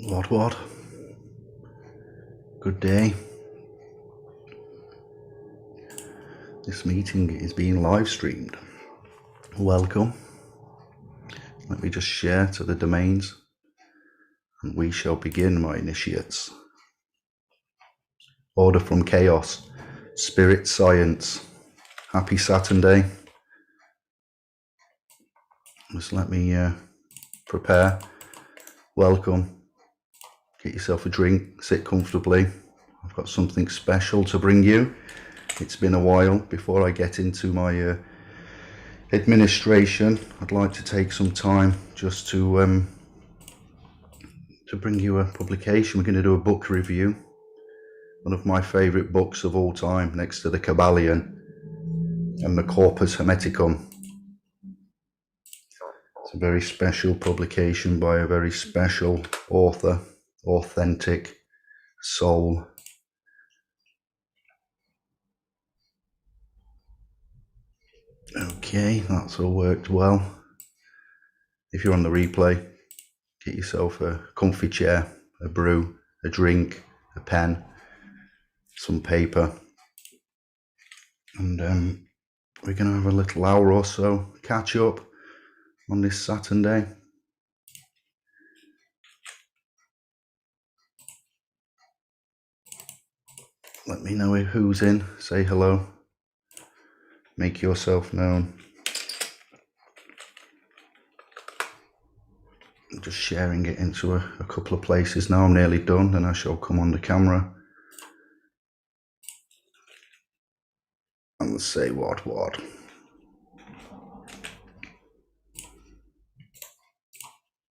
What? Good day. This meeting is being live streamed. Welcome. Let me just share to the domains, and we shall begin, my initiates. Order from chaos, spirit science. Happy Saturday. Just let me prepare. Welcome. Get yourself a drink, sit comfortably. I've got something special to bring you. It's been a while. Before I get into my administration, I'd like to take some time just to bring you a publication. We're going to do a book review. One of my favourite books of all time, next to the Kabbalion and the Corpus Hermeticum. It's a very special publication by a very special author, authentic soul. Okay, that's all worked well. If you're on the replay, get yourself a comfy chair, a brew, a drink, a pen, some paper, and we're going to have a little hour or so catch up on this Saturday. Let me know who's in, say hello, make yourself known. I'm just sharing it into a couple of places now. I'm nearly done, and I shall come on the camera and say what.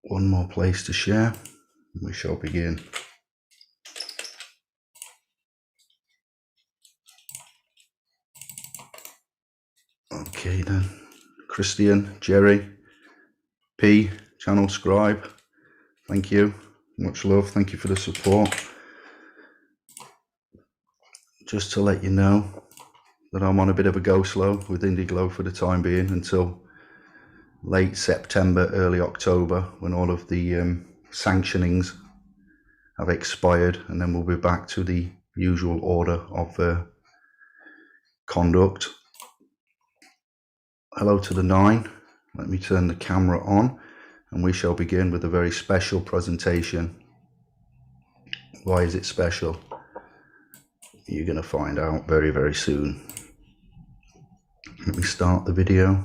One more place to share, and we shall begin. Okay then, Christian, Jerry, P, channel scribe, thank you, much love, thank you for the support. Just to let you know that I'm on a bit of a go slow with Indiglo for the time being until late September, early October, when all of the sanctionings have expired, and then we'll be back to the usual order of conduct. Hello to the 9. Let me turn the camera on, and we shall begin with a very special presentation. Why is it special? You're going to find out very, very soon. Let me start the video.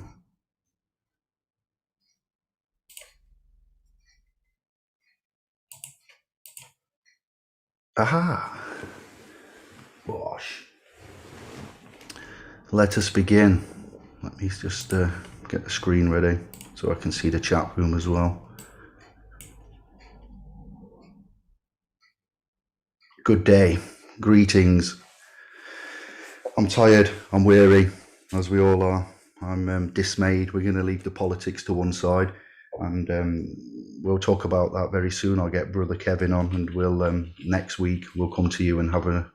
Aha! Wash. Let us begin. Let me just get the screen ready so I can see the chat room as well. Good day. Greetings. I'm tired. I'm weary, as we all are. I'm dismayed. We're going to leave the politics to one side, and we'll talk about that very soon. I'll get Brother Kevin on, and we'll next week we'll come to you and have a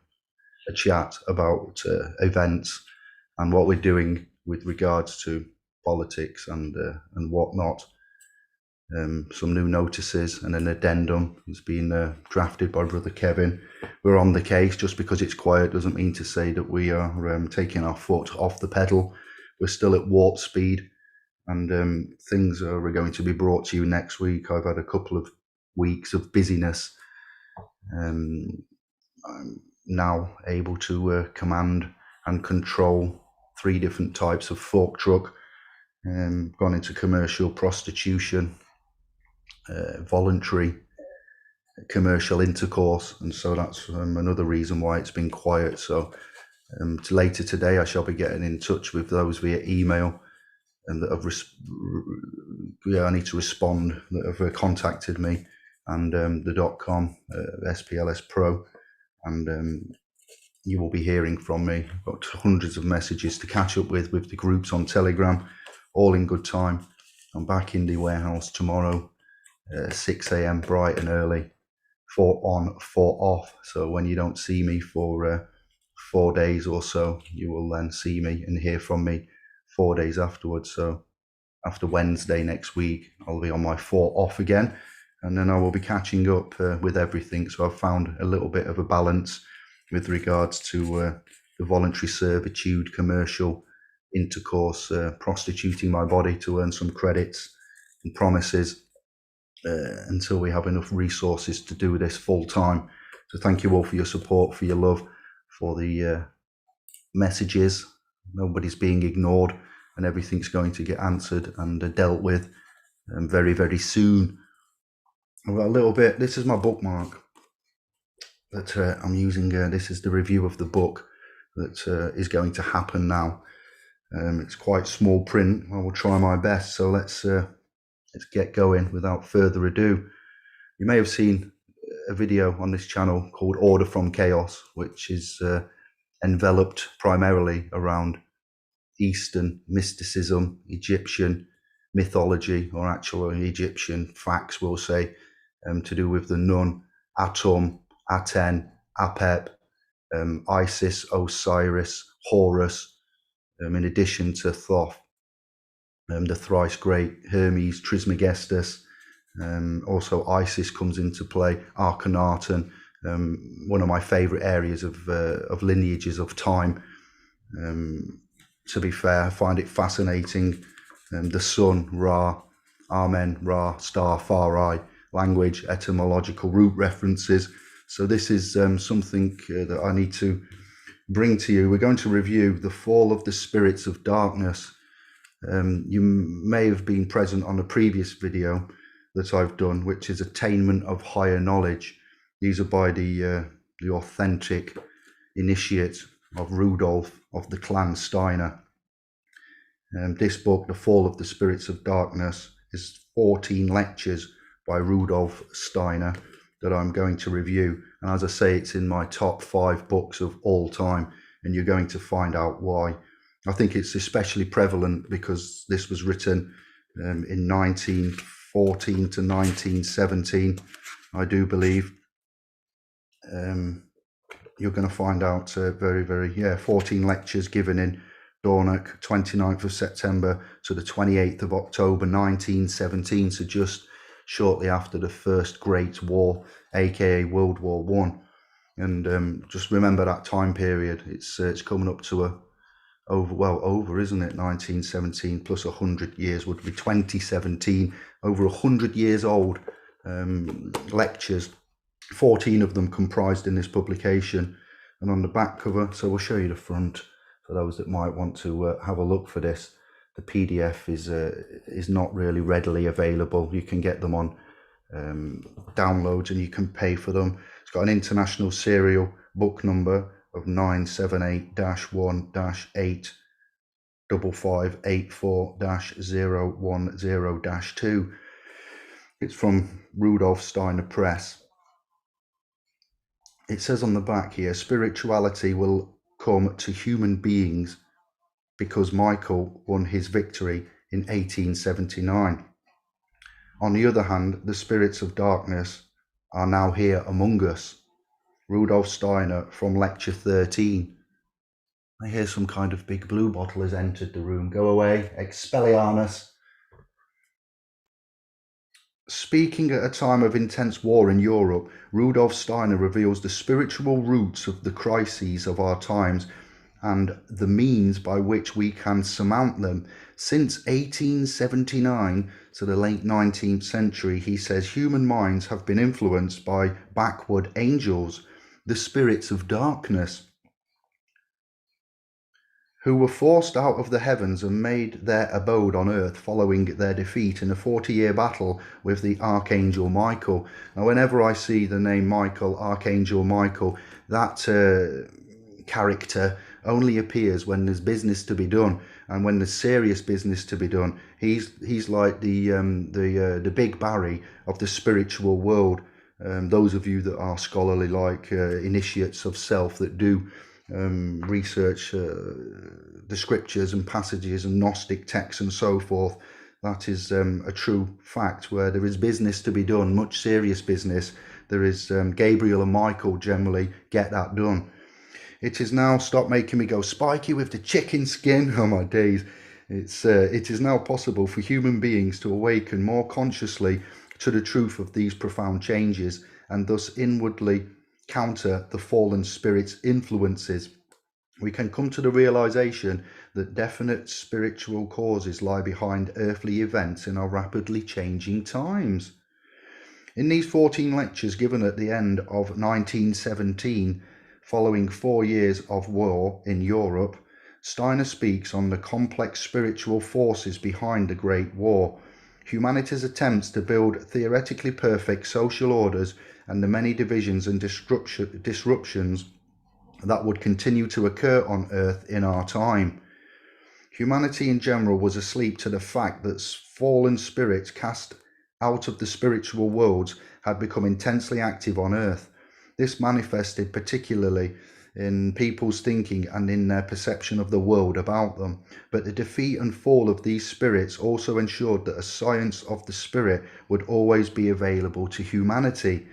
chat about events and what we're doing with regards to politics and whatnot. Some new notices and an addendum has been drafted by Brother Kevin. We're on the case. Just because it's quiet doesn't mean to say that we are taking our foot off the pedal. We're still at warp speed, and things are going to be brought to you next week. I've had a couple of weeks of busyness. I'm now able to command and control 3 different types of fork truck. Gone into commercial prostitution, voluntary commercial intercourse, and so that's another reason why it's been quiet. So later today I shall be getting in touch with those via email, and that have I need to respond, that have contacted me, and the .com SPLS Pro, and you will be hearing from me. I've got hundreds of messages to catch up with the groups on Telegram, all in good time. I'm back in the warehouse tomorrow, 6 a.m. bright and early, 4 on, 4 off. So when you don't see me for 4 days or so, you will then see me and hear from me 4 days afterwards. So after Wednesday next week, I'll be on my 4 off again, and then I will be catching up with everything. So I've found a little bit of a balance with regards to the voluntary servitude, commercial intercourse, prostituting my body to earn some credits and promises until we have enough resources to do this full time. So thank you all for your support, for your love, for the messages. Nobody's being ignored, and everything's going to get answered and dealt with very, very soon. I've got a little bit. This is my bookmark that I'm using. This is the review of the book that is going to happen now. It's quite small print. I will try my best. So let's get going without further ado. You may have seen a video on this channel called Order from Chaos, which is enveloped primarily around Eastern mysticism, Egyptian mythology, or actually Egyptian facts, we'll say, to do with the Nun, Atum, Aten, Apep, Isis, Osiris, Horus, in addition to Thoth, the thrice great Hermes Trismegistus. Also Isis comes into play, Akhenaten, one of my favourite areas of lineages of time. To be fair, I find it fascinating. The sun, Ra, Amen, Ra, star, far eye, language, etymological root references. So this is something that I need to bring to you. We're going to review the fall of the spirits of darkness. You may have been present on a previous video that I've done, which is attainment of higher knowledge. These are by the authentic initiate of Rudolf of the clan Steiner. This book, The Fall of the Spirits of Darkness, is 14 lectures by Rudolf Steiner that I'm going to review. And as I say, it's in my top 5 books of all time, and you're going to find out why. I think it's especially prevalent because this was written in 1914 to 1917, I do believe. You're going to find out 14 lectures given in Dornoch, 29th of September to the 28th of October 1917, so just shortly after the First Great War, aka World War One. And just remember that time period. It's coming up to over, isn't it? 1917 plus 100 years would be 2017. Over 100 years old lectures. 14 of them comprised in this publication, and on the back cover, so we'll show you the front for those that might want to have a look for this. The PDF is not really readily available. You can get them on downloads, and you can pay for them. It's got an international serial book number of 978-1-85584-010-2. It's from Rudolf Steiner Press. It says on the back here, spirituality will come to human beings because Michael won his victory in 1879. On the other hand, the spirits of darkness are now here among us. Rudolf Steiner from lecture 13. I hear some kind of big blue bottle has entered the room. Go away, Expelliarmus. Speaking at a time of intense war in Europe, Rudolf Steiner reveals the spiritual roots of the crises of our times and the means by which we can surmount them. Since 1879 to the late 19th century, he says human minds have been influenced by backward angels, the spirits of darkness, who were forced out of the heavens and made their abode on earth following their defeat in a 40-year battle with the Archangel Michael. Now, whenever I see the name Michael, Archangel Michael, that character only appears when there's business to be done, and when there's serious business to be done. He's like the big Barry of the spiritual world. Those of you that are scholarly, like initiates of self, that do research the scriptures and passages and Gnostic texts and so forth, that is a true fact. Where there is business to be done, much serious business, there is Gabriel and Michael generally get that done. It is now, stop making me go spiky with the chicken skin, oh my days. It is now possible for human beings to awaken more consciously to the truth of these profound changes, and thus inwardly counter the fallen spirit's influences, we can come to the realization that definite spiritual causes lie behind earthly events in our rapidly changing times. In these 14 lectures given at the end of 1917, following 4 years of war in Europe, Steiner speaks on the complex spiritual forces behind the Great War, humanity's attempts to build theoretically perfect social orders, and the many divisions and disruptions that would continue to occur on Earth in our time. Humanity in general was asleep to the fact that fallen spirits cast out of the spiritual worlds had become intensely active on Earth. This manifested particularly in people's thinking and in their perception of the world about them. But the defeat and fall of these spirits also ensured that a science of the spirit would always be available to humanity.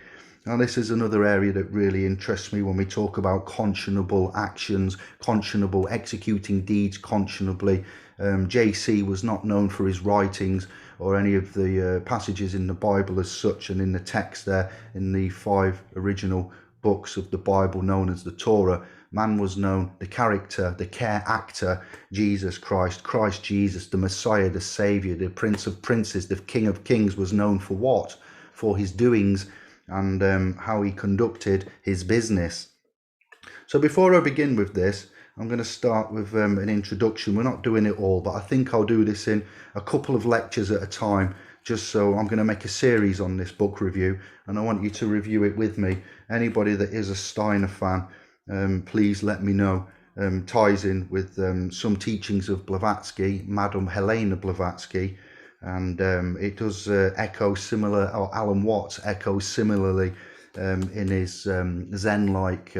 Now, this is another area that really interests me when we talk about conscionable actions, conscionable executing deeds conscionably. JC was not known for his writings or any of the passages in the Bible as such, and in the text there, in the 5 original books of the Bible known as the Torah, man was known, the character, the care actor, Jesus Christ, Christ Jesus, the Messiah, the Saviour, the Prince of Princes, the King of Kings, was known for what? For his doings and how he conducted his business. So before I begin with this, I'm going to start with an introduction. We're not doing it all, but I think I'll do this in a couple of lectures at a time, just so I'm going to make a series on this book review, and I want you to review it with me. Anybody that is a Steiner fan, please let me know. Ties in with some teachings of Blavatsky, Madame Helena Blavatsky, and it does echo similar, or Alan Watts echoes similarly in his Zen-like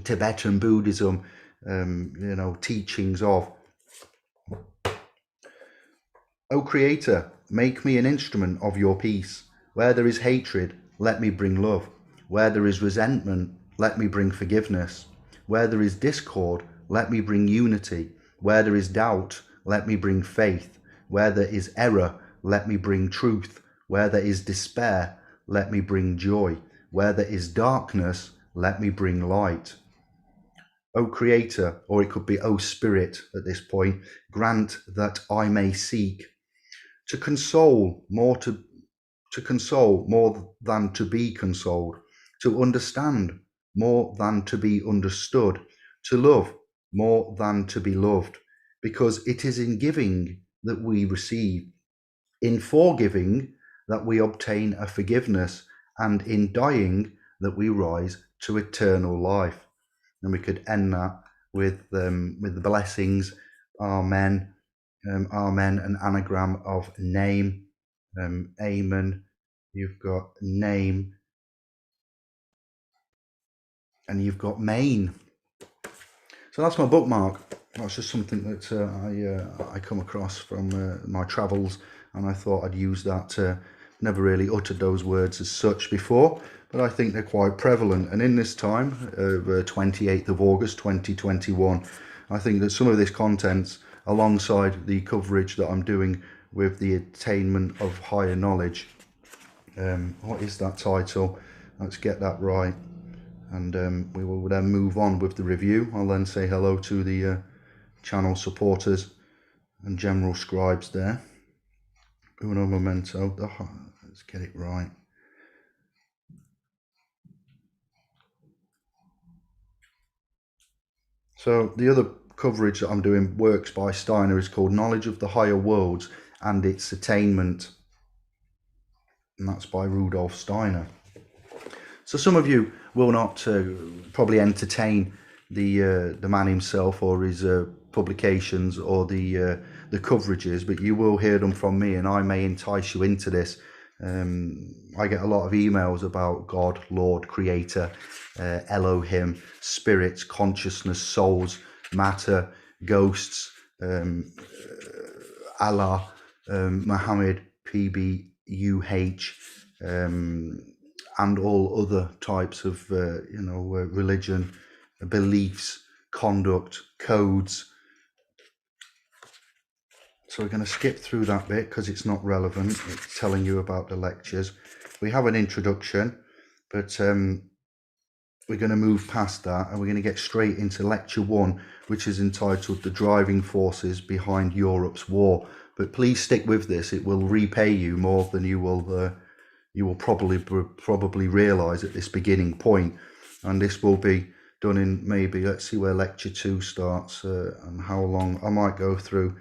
Tibetan Buddhism, teachings of, O Creator, make me an instrument of your peace. Where there is hatred, let me bring love. Where there is resentment, let me bring forgiveness. Where there is discord, let me bring unity. Where there is doubt, let me bring faith. Where there is error, let me bring truth. Where there is despair, let me bring joy. Where there is darkness, let me bring light. O Creator, or it could be O Spirit at this point, grant that I may seek to console more than to be consoled, to understand more than to be understood, to love more than to be loved, because it is in giving that we receive, in forgiving that we obtain a forgiveness, and in dying that we rise to eternal life. And we could end that with the blessings, Amen, Amen, an anagram of name, Amen. You've got name, and you've got main. So that's my bookmark. That's just something that I come across from my travels, and I thought I'd use that. Never really uttered those words as such before, but I think they're quite prevalent. And in this time, 28th of August 2021, I think that some of this contents, alongside the coverage that I'm doing with the attainment of higher knowledge, what is that title? Let's get that right. And we will then move on with the review. I'll then say hello to the channel supporters and general scribes there. Uno momento. Oh, let's get it right. So the other coverage that I'm doing, works by Steiner, is called Knowledge of the Higher Worlds and Its Attainment. And that's by Rudolf Steiner. So some of you will not probably entertain the man himself or his publications or the coverages, but you will hear them from me, and I may entice you into this. I get a lot of emails about God, Lord, Creator, Elohim, spirits, consciousness, souls, matter, ghosts, Allah, Muhammad, PBUH, and all other types of religion, beliefs, conduct, codes. So we're going to skip through that bit because it's not relevant. It's telling you about the lectures. We have an introduction, but we're going to move past that and we're going to get straight into lecture 1, which is entitled The Driving Forces Behind Europe's War. But please stick with this. It will repay you more than you will probably realise at this beginning point. And this will be done in maybe, let's see where lecture 2 starts and how long. I might go through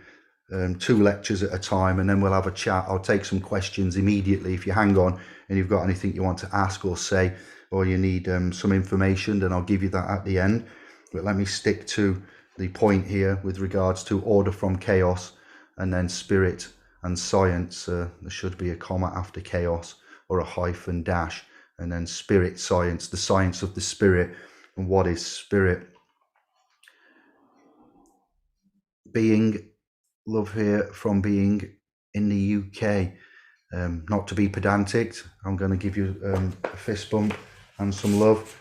2 lectures at a time, and then we'll have a chat. I'll take some questions immediately. If you hang on and you've got anything you want to ask or say, or you need some information, then I'll give you that at the end. But let me stick to the point here with regards to order from chaos, and then spirit and science. There should be a comma after chaos or a hyphen dash, and then spirit science, the science of the spirit. And what is spirit? Being, love here from being in the UK. Not to be pedantic, I'm going to give you a fist bump and some love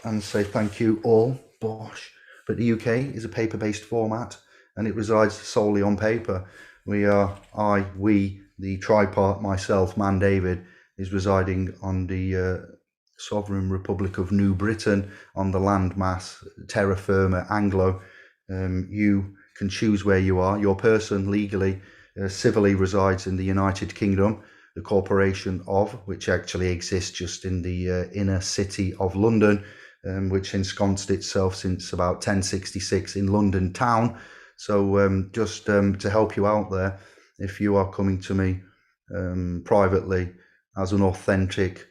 and say thank you all, bosh. But the UK is a paper-based format and it resides solely on paper. We, the tripart, myself, Man David, is residing on the Sovereign Republic of New Britain on the landmass terra firma Anglo. You can choose where you are. Your person legally, civilly resides in the United Kingdom, the corporation of, which actually exists just in the inner city of London, which ensconced itself since about 1066 in London town. So just to help you out there, if you are coming to me privately as an authentic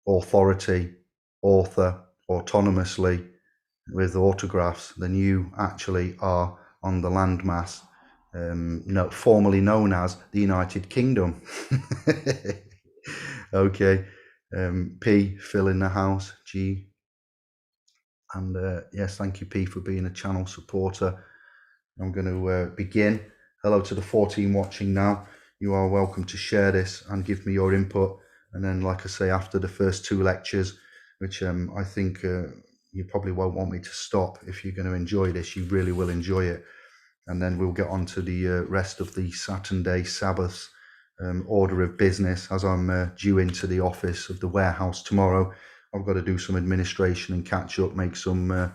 authority, author, autonomously, with autographs, then you actually are on the landmass formerly known as the United Kingdom. Okay. P, Phil in the house, G. And yes, thank you, P, for being a channel supporter. I'm going to begin. Hello to the 14 watching now. You are welcome to share this and give me your input. And then, like I say, after the first 2 lectures, which I think you probably won't want me to stop. If you're going to enjoy this, you really will enjoy it. And then we'll get on to the rest of the Saturday Sabbath order of business. As I'm due into the office of the warehouse tomorrow, I've got to do some administration and catch up, make some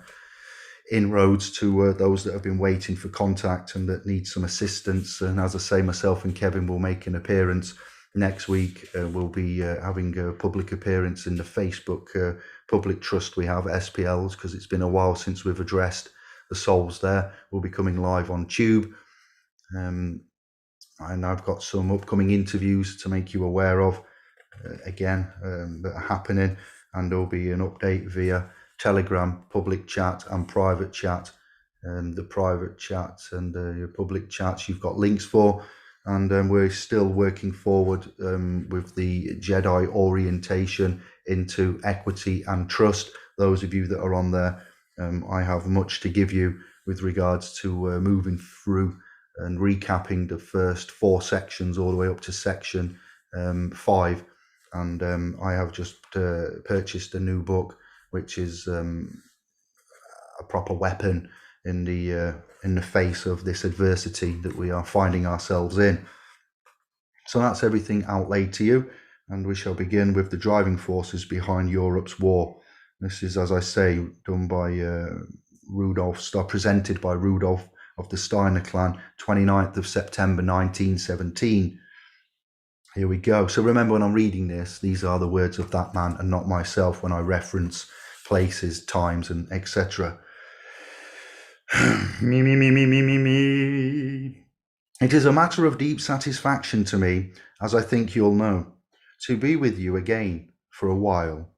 inroads to those that have been waiting for contact and that need some assistance. And as I say, myself and Kevin will make an appearance next week. We'll be having a public appearance in the Facebook public trust we have, SPLs, because it's been a while since we've addressed the souls there. We'll be coming live on Tube. And I've got some upcoming interviews to make you aware of, that are happening. And there'll be an update via Telegram, public chat and private chat. The private chats and your public chats you've got links for. And we're still working forward with the Jedi orientation into equity and trust. Those of you that are on there, I have much to give you with regards to moving through and recapping the first 4 sections all the way up to section 5. And I have just purchased a new book, which is a proper weapon in the face of this adversity that we are finding ourselves in. So that's everything outlaid to you, and we shall begin with the driving forces behind Europe's war. This is, as I say, done by presented by Rudolf of the Steiner clan, 29th of September 1917. Here we go. So remember, when I'm reading this, these are the words of that man and not myself when I reference places, times, and etc. Me. It is a matter of deep satisfaction to me, as I think you'll know, to be with you again for a while.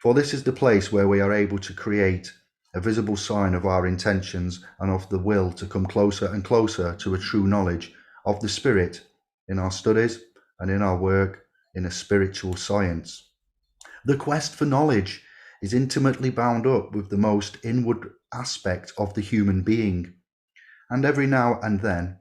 For this is the place where we are able to create a visible sign of our intentions and of the will to come closer and closer to a true knowledge of the Spirit in our studies and in our work in a spiritual science. The quest for knowledge is intimately bound up with the most inward aspect of the human being, and every now and then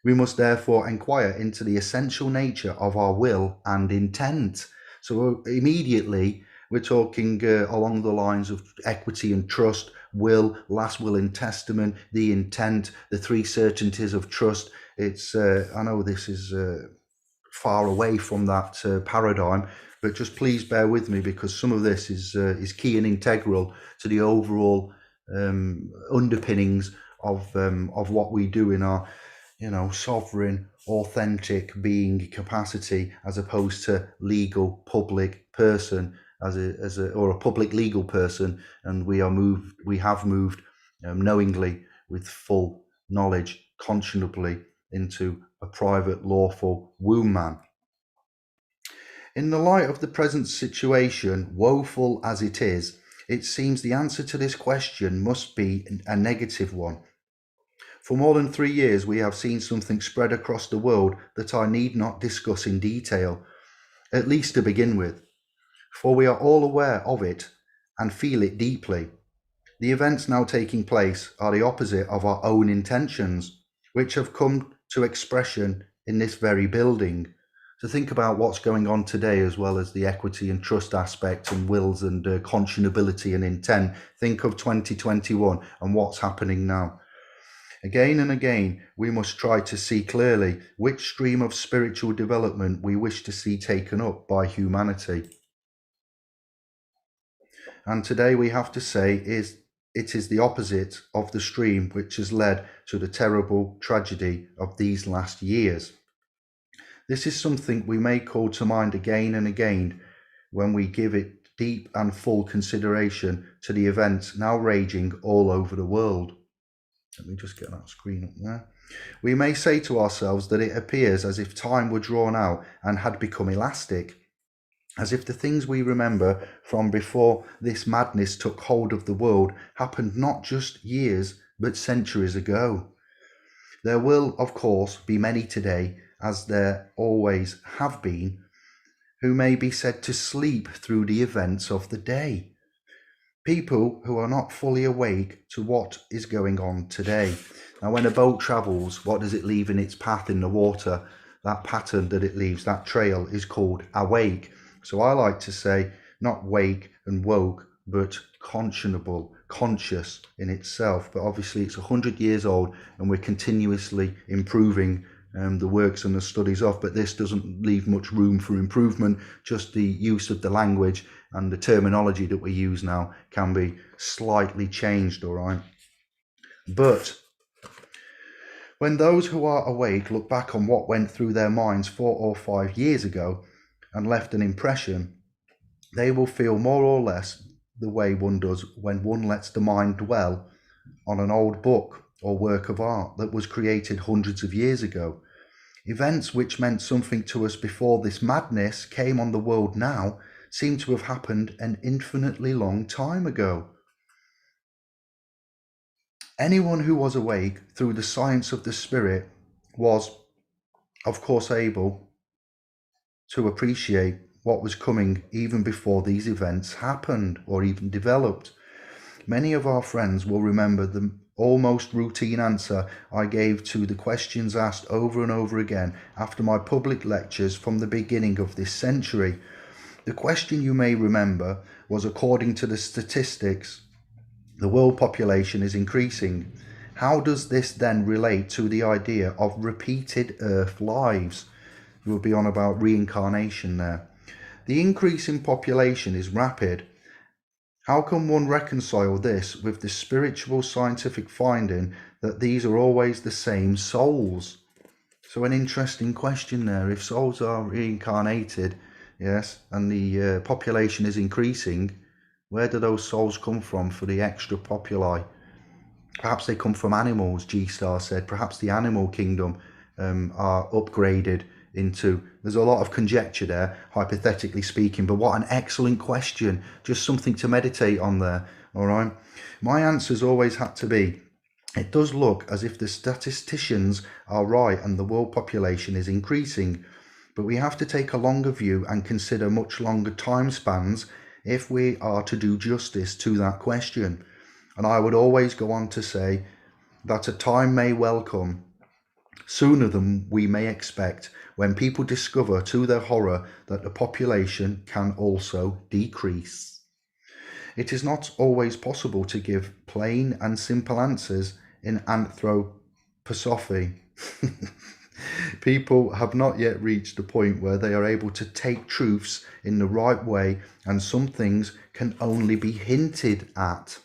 we must therefore inquire into the essential nature of our will and intent. So immediately we're talking along the lines of equity and trust. will, last will and testament, the intent, the three certainties of trust. It's I know this is far away from that paradigm, but just please bear with me, because some of this is key and integral to the overall underpinnings of what we do in our, sovereign, authentic being capacity, as opposed to legal public person, or a public legal person. And we have moved knowingly, with full knowledge, conscionably, into a private lawful wombman. In the light of the present situation, woeful as it is, it seems the answer to this question must be a negative one. For more than 3 years, we have seen something spread across the world that I need not discuss in detail, at least to begin with, for we are all aware of it and feel it deeply. The events now taking place are the opposite of our own intentions, which have come to expression in this very building. So think about what's going on today, as well as the equity and trust aspect and wills and conscionability and intent. Think of 2021 and what's happening now. Again and again, we must try to see clearly which stream of spiritual development we wish to see taken up by humanity. And today we have to say it is the opposite of the stream which has led to the terrible tragedy of these last years. This is something we may call to mind again and again when we give it deep and full consideration to the events now raging all over the world. Let me just get that screen up there. We may say to ourselves that it appears as if time were drawn out and had become elastic, as if the things we remember from before this madness took hold of the world happened not just years, but centuries ago. There will, of course, be many today, as there always have been, who may be said to sleep through the events of the day. People who are not fully awake to what is going on today. Now, when a boat travels, what does it leave in its path in the water? That pattern that it leaves, that trail, is called awake. So I like to say not wake and woke, but conscionable, conscious in itself. But obviously it's 100 years old and we're continuously improving the works and the studies of, but this doesn't leave much room for improvement. Just the use of the language and the terminology that we use now can be slightly changed, all right? But when those who are awake look back on what went through their minds 4 or 5 years ago and left an impression, they will feel more or less the way one does when one lets the mind dwell on an old book or work of art that was created hundreds of years ago. Events which meant something to us before this madness came on the world now seem to have happened an infinitely long time ago. Anyone who was awake through the science of the spirit was, of course, able to appreciate what was coming even before these events happened or even developed. Many of our friends will remember the almost routine answer I gave to the questions asked over and over again after my public lectures from the beginning of this century. The question you may remember was, according to the statistics, the world population is increasing. How does this then relate to the idea of repeated Earth lives? We'll be on about reincarnation there. The increase in population is rapid. How can one reconcile this with the spiritual scientific finding that these are always the same souls? So an interesting question there. If souls are reincarnated, yes, and the population is increasing, where do those souls come from for the extra populi? Perhaps they come from animals, G-Star said. Perhaps the animal kingdom are upgraded into, there's a lot of conjecture there, hypothetically speaking, but what an excellent question. Just something to meditate on there, all right? My answer's always had to be, it does look as if the statisticians are right and the world population is increasing, but we have to take a longer view and consider much longer time spans if we are to do justice to that question. And I would always go on to say that a time may well come, sooner than we may expect, when people discover to their horror that the population can also decrease. It is not always possible to give plain and simple answers in anthroposophy. People have not yet reached the point where they are able to take truths in the right way, and some things can only be hinted at.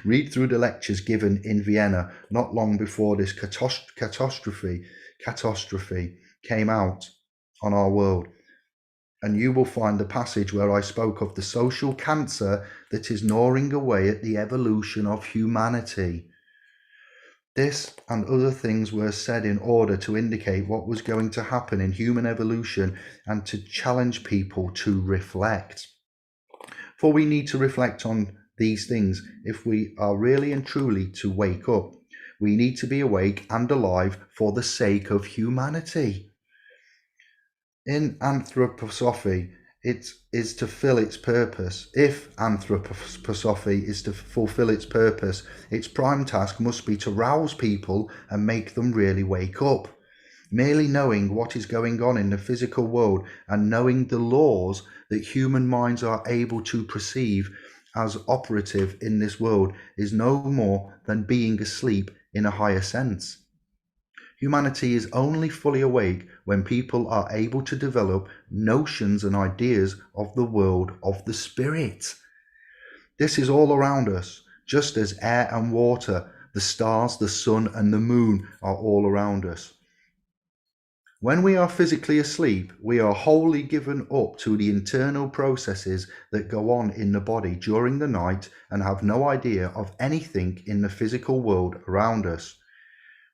Read through the lectures given in Vienna not long before this catastrophe came out on our world, and you will find the passage where I spoke of the social cancer that is gnawing away at the evolution of humanity. This and other things were said in order to indicate what was going to happen in human evolution and to challenge people to reflect. For we need to reflect on these things if we are really and truly to wake up. We need to be awake and alive for the sake of humanity. In anthroposophy, it is to fill its purpose. If anthroposophy is to fulfill its purpose, its prime task must be to rouse people and make them really wake up. Merely knowing what is going on in the physical world and knowing the laws that human minds are able to perceive as operative in this world is no more than being asleep in a higher sense. Humanity is only fully awake when people are able to develop notions and ideas of the world of the spirit. This is all around us, just as air and water, the stars, the sun, and the moon are all around us. When we are physically asleep, we are wholly given up to the internal processes that go on in the body during the night and have no idea of anything in the physical world around us.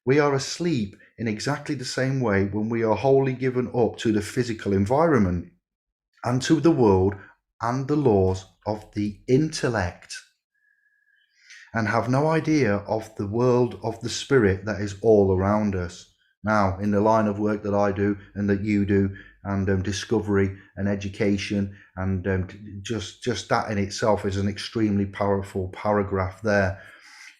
We are asleep in exactly the same way when we are wholly given up to the physical environment and to the world and the laws of the intellect, and have no idea of the world of the spirit that is all around us. Now, in the line of work that I do and that you do, and discovery and education, and just that in itself is an extremely powerful paragraph there.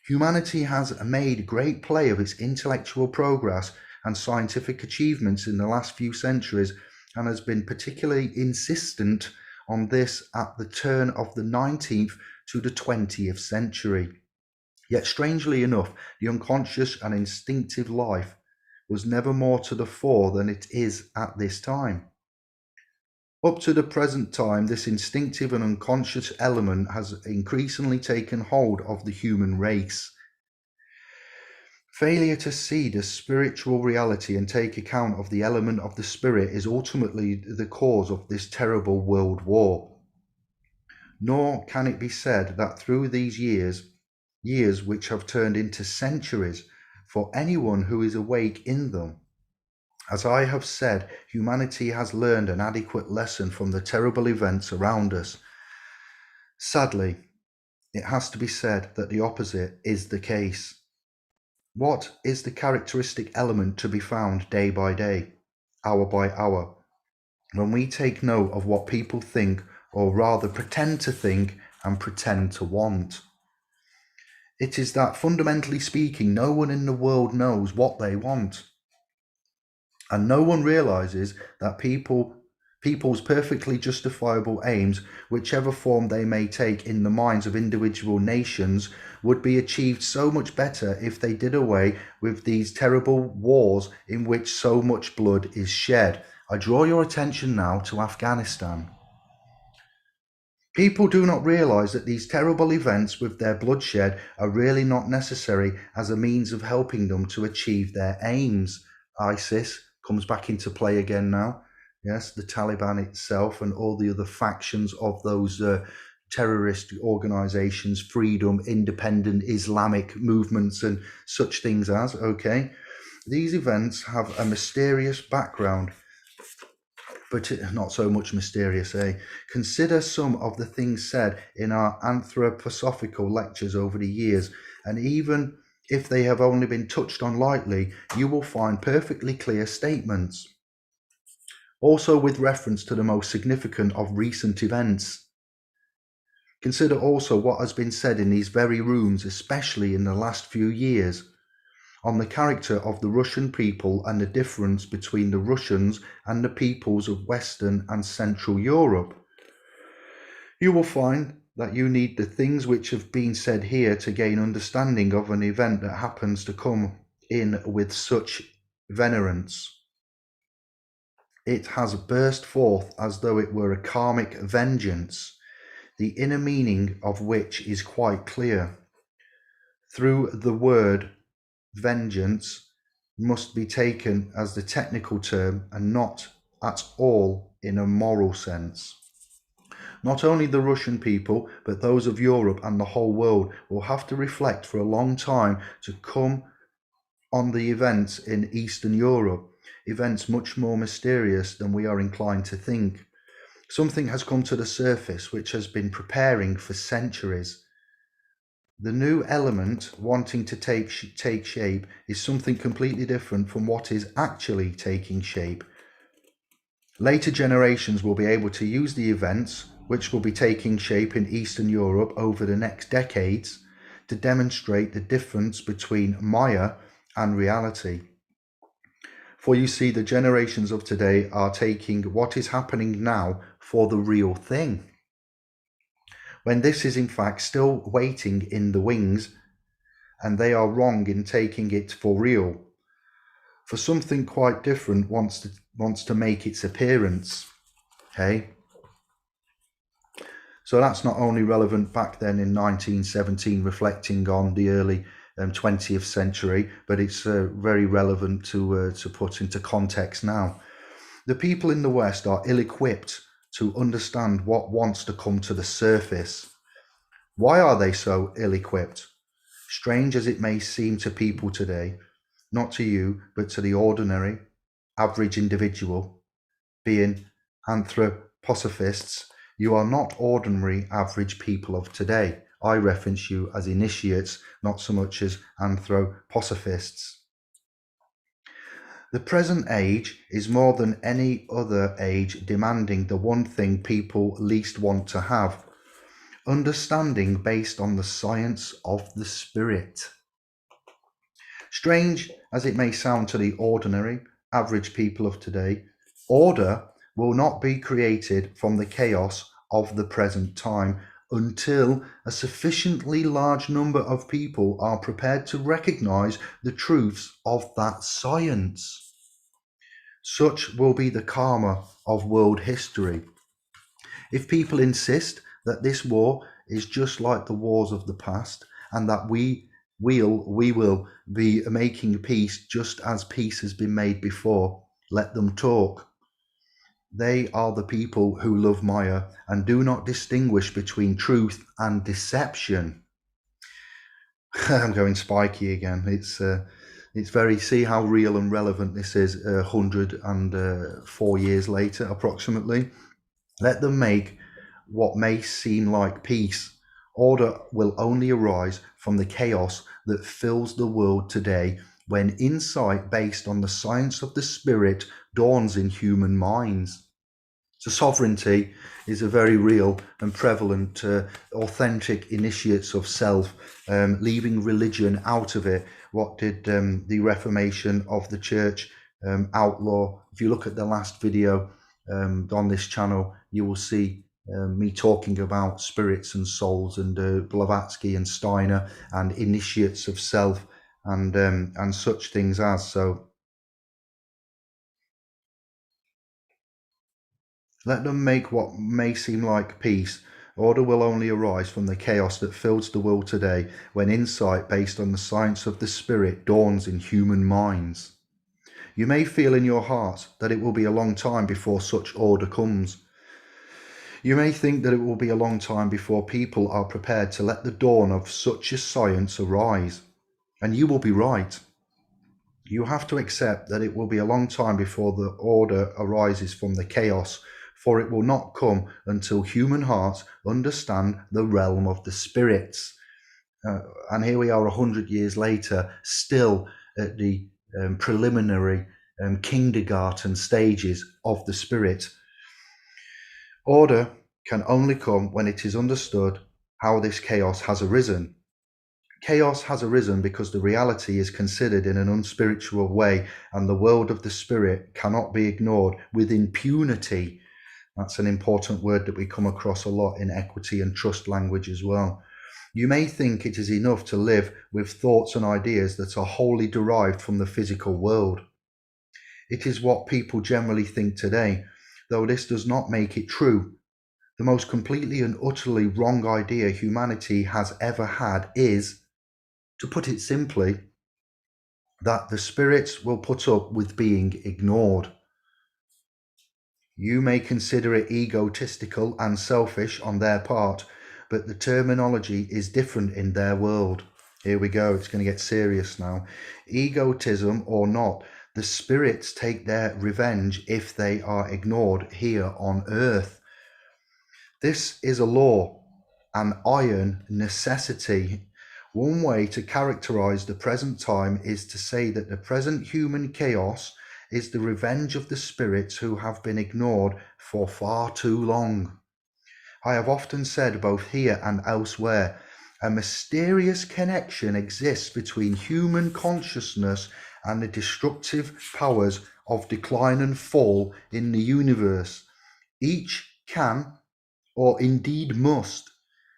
Humanity has made great play of its intellectual progress and scientific achievements in the last few centuries, and has been particularly insistent on this at the turn of the 19th to the 20th century. Yet strangely enough, the unconscious and instinctive life was never more to the fore than it is at this time. Up to the present time, this instinctive and unconscious element has increasingly taken hold of the human race. Failure to see the spiritual reality and take account of the element of the spirit is ultimately the cause of this terrible world war. Nor can it be said that through these years which have turned into centuries, for anyone who is awake in them, as I have said, humanity has learned an adequate lesson from the terrible events around us. Sadly, it has to be said that the opposite is the case. What is the characteristic element to be found day by day, hour by hour, when we take note of what people think, or rather pretend to think and pretend to want? It is that, fundamentally speaking, no one in the world knows what they want. And no one realizes that people's perfectly justifiable aims, whichever form they may take in the minds of individual nations, would be achieved so much better if they did away with these terrible wars in which so much blood is shed. I draw your attention now to Afghanistan. People do not realize that these terrible events with their bloodshed are really not necessary as a means of helping them to achieve their aims. ISIS comes back into play again now. Yes, the Taliban itself and all the other factions of those terrorist organizations, freedom, independent Islamic movements and such things as, okay. These events have a mysterious background, but not so much mysterious, eh? Consider some of the things said in our anthroposophical lectures over the years, and even if they have only been touched on lightly, you will find perfectly clear statements. Also with reference to the most significant of recent events. Consider also what has been said in these very rooms, especially in the last few years, on the character of the Russian people and the difference between the Russians and the peoples of Western and Central Europe. You will find that you need the things which have been said here to gain understanding of an event that happens to come in with such venerance. It has burst forth as though it were a karmic vengeance, the inner meaning of which is quite clear. Through the word vengeance must be taken as the technical term and not at all in a moral sense. Not only the Russian people, but those of Europe and the whole world will have to reflect for a long time to come on the events in Eastern Europe, events much more mysterious than we are inclined to think. Something has come to the surface which has been preparing for centuries. The new element wanting to take shape is something completely different from what is actually taking shape. Later generations will be able to use the events which will be taking shape in Eastern Europe over the next decades to demonstrate the difference between Maya and reality. For you see, the generations of today are taking what is happening now for the real thing, when this is in fact still waiting in the wings, and they are wrong in taking it for real. For something quite different wants to make its appearance. Okay? So that's not only relevant back then in 1917, reflecting on the early 20th century, but it's very relevant to put into context now. The people in the West are ill-equipped to understand what wants to come to the surface. Why are they so ill-equipped? Strange as it may seem to people today, not to you, but to the ordinary, average individual, being anthroposophists, you are not ordinary, average people of today. I reference you as initiates, not so much as anthroposophists. The present age is more than any other age demanding the one thing people least want to have: understanding based on the science of the spirit. Strange as it may sound to the ordinary, average people of today, order will not be created from the chaos of the present time until a sufficiently large number of people are prepared to recognize the truths of that science. Such will be the karma of world history. If people insist that this war is just like the wars of the past, and that we will be making peace just as peace has been made before, let them talk. They are the people who love Maya and do not distinguish between truth and deception. I'm going spiky again. It's very, see how real and relevant this is 104 years later, approximately. Let them make what may seem like peace. Order will only arise from the chaos that fills the world today, when insight based on the science of the spirit dawns in human minds. So sovereignty is a very real and prevalent, authentic initiates of self, leaving religion out of it. What did the Reformation of the Church outlaw? If you look at the last video on this channel, you will see me talking about spirits and souls, and Blavatsky and Steiner and initiates of self, and such things as so. Let them make what may seem like peace. Order will only arise from the chaos that fills the world today, when insight based on the science of the spirit dawns in human minds. You may feel in your heart that it will be a long time before such order comes. You may think that it will be a long time before people are prepared to let the dawn of such a science arise. And you will be right. You have to accept that it will be a long time before the order arises from the chaos, for it will not come until human hearts understand the realm of the spirits. And here we are 100 years later, still at the preliminary kindergarten stages of the spirit. Order can only come when it is understood how this chaos has arisen. Chaos has arisen because the reality is considered in an unspiritual way, and the world of the spirit cannot be ignored with impunity. That's an important word that we come across a lot in equity and trust language as well. You may think it is enough to live with thoughts and ideas that are wholly derived from the physical world. It is what people generally think today, though this does not make it true. The most completely and utterly wrong idea humanity has ever had is, to put it simply, that the spirits will put up with being ignored. You may consider it egotistical and selfish on their part, but the terminology is different in their world. Here we go, it's going to get serious now. Egotism or not, the spirits take their revenge if they are ignored here on earth. This is a law, an iron necessity. One way to characterize the present time is to say that the present human chaos is the revenge of the spirits who have been ignored for far too long. I have often said, both here and elsewhere, a mysterious connection exists between human consciousness and the destructive powers of decline and fall in the universe. Each can, or indeed must,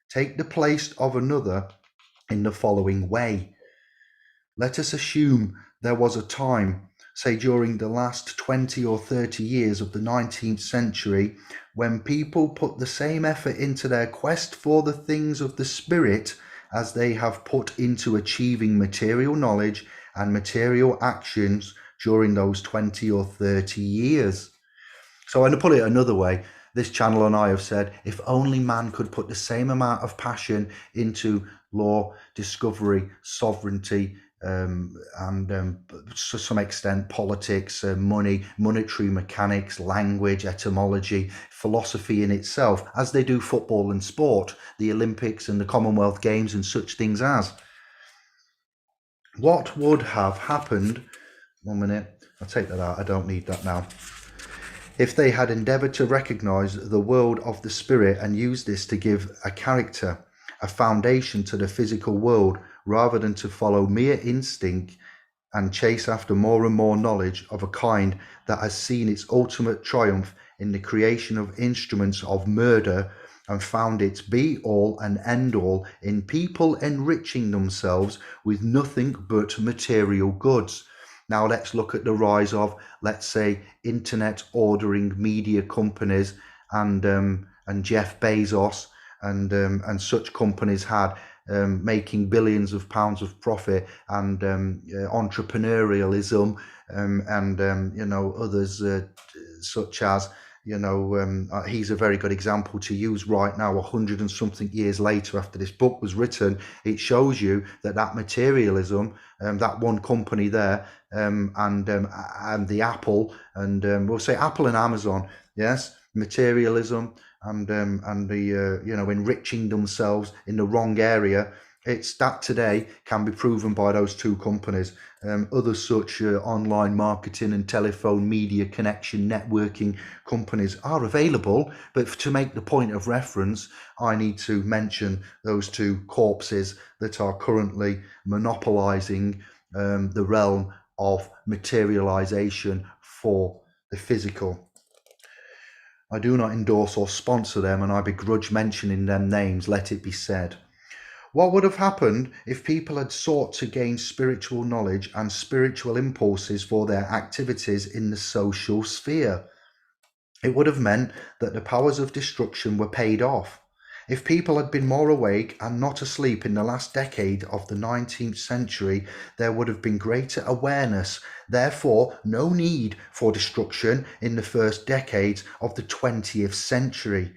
take the place of another in the following way. Let us assume there was a time, say during the last 20 or 30 years of the 19th century, when people put the same effort into their quest for the things of the spirit as they have put into achieving material knowledge and material actions during those 20 or 30 years. So, and to put it another way, this channel and I have said, if only man could put the same amount of passion into law, discovery, sovereignty, and to some extent politics, money, monetary mechanics, language, etymology, philosophy in itself, as they do football and sport, the Olympics and the Commonwealth Games and such things as. What would have happened? 1 minute, I'll take that out, I don't need that now. If they had endeavoured to recognise the world of the spirit and use this to give a character, a foundation to the physical world, rather than to follow mere instinct and chase after more and more knowledge of a kind that has seen its ultimate triumph in the creation of instruments of murder and found its be-all and end-all in people enriching themselves with nothing but material goods. Now let's look at the rise of, let's say, internet ordering media companies and Jeff Bezos and such companies had making billions of pounds of profit, and entrepreneurialism, and others such as, he's a very good example to use right now, 100 and something years later after this book was written. It shows you that materialism, that one company there, and the Apple, and we'll say Apple and Amazon, yes, materialism and the enriching themselves in the wrong area. It's that today can be proven by those two companies. Other such online marketing and telephone media connection networking companies are available, but to make the point of reference, I need to mention those two corpses that are currently monopolizing the realm of materialization for the physical. I do not endorse or sponsor them, and I begrudge mentioning them names, let it be said. What would have happened if people had sought to gain spiritual knowledge and spiritual impulses for their activities in the social sphere? It would have meant that the powers of destruction were paid off. If people had been more awake and not asleep in the last decade of the 19th century, there would have been greater awareness, therefore no need for destruction in the first decades of the 20th century.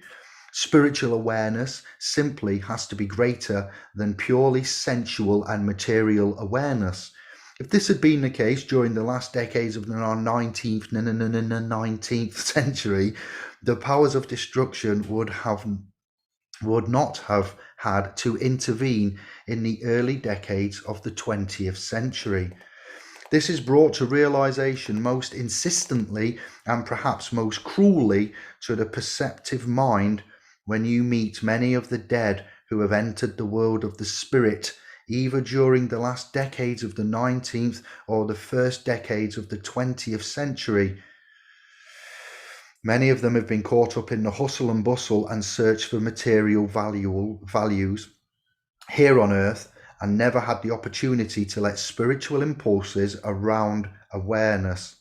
Spiritual awareness simply has to be greater than purely sensual and material awareness. If this had been the case during the last decades of the 19th century, the powers of destruction would not have had to intervene in the early decades of the 20th century. This is brought to realization most insistently and perhaps most cruelly to the perceptive mind when you meet many of the dead who have entered the world of the spirit, either during the last decades of the 19th or the first decades of the 20th century. Many of them have been caught up in the hustle and bustle and search for material values here on earth, and never had the opportunity to let spiritual impulses around awareness.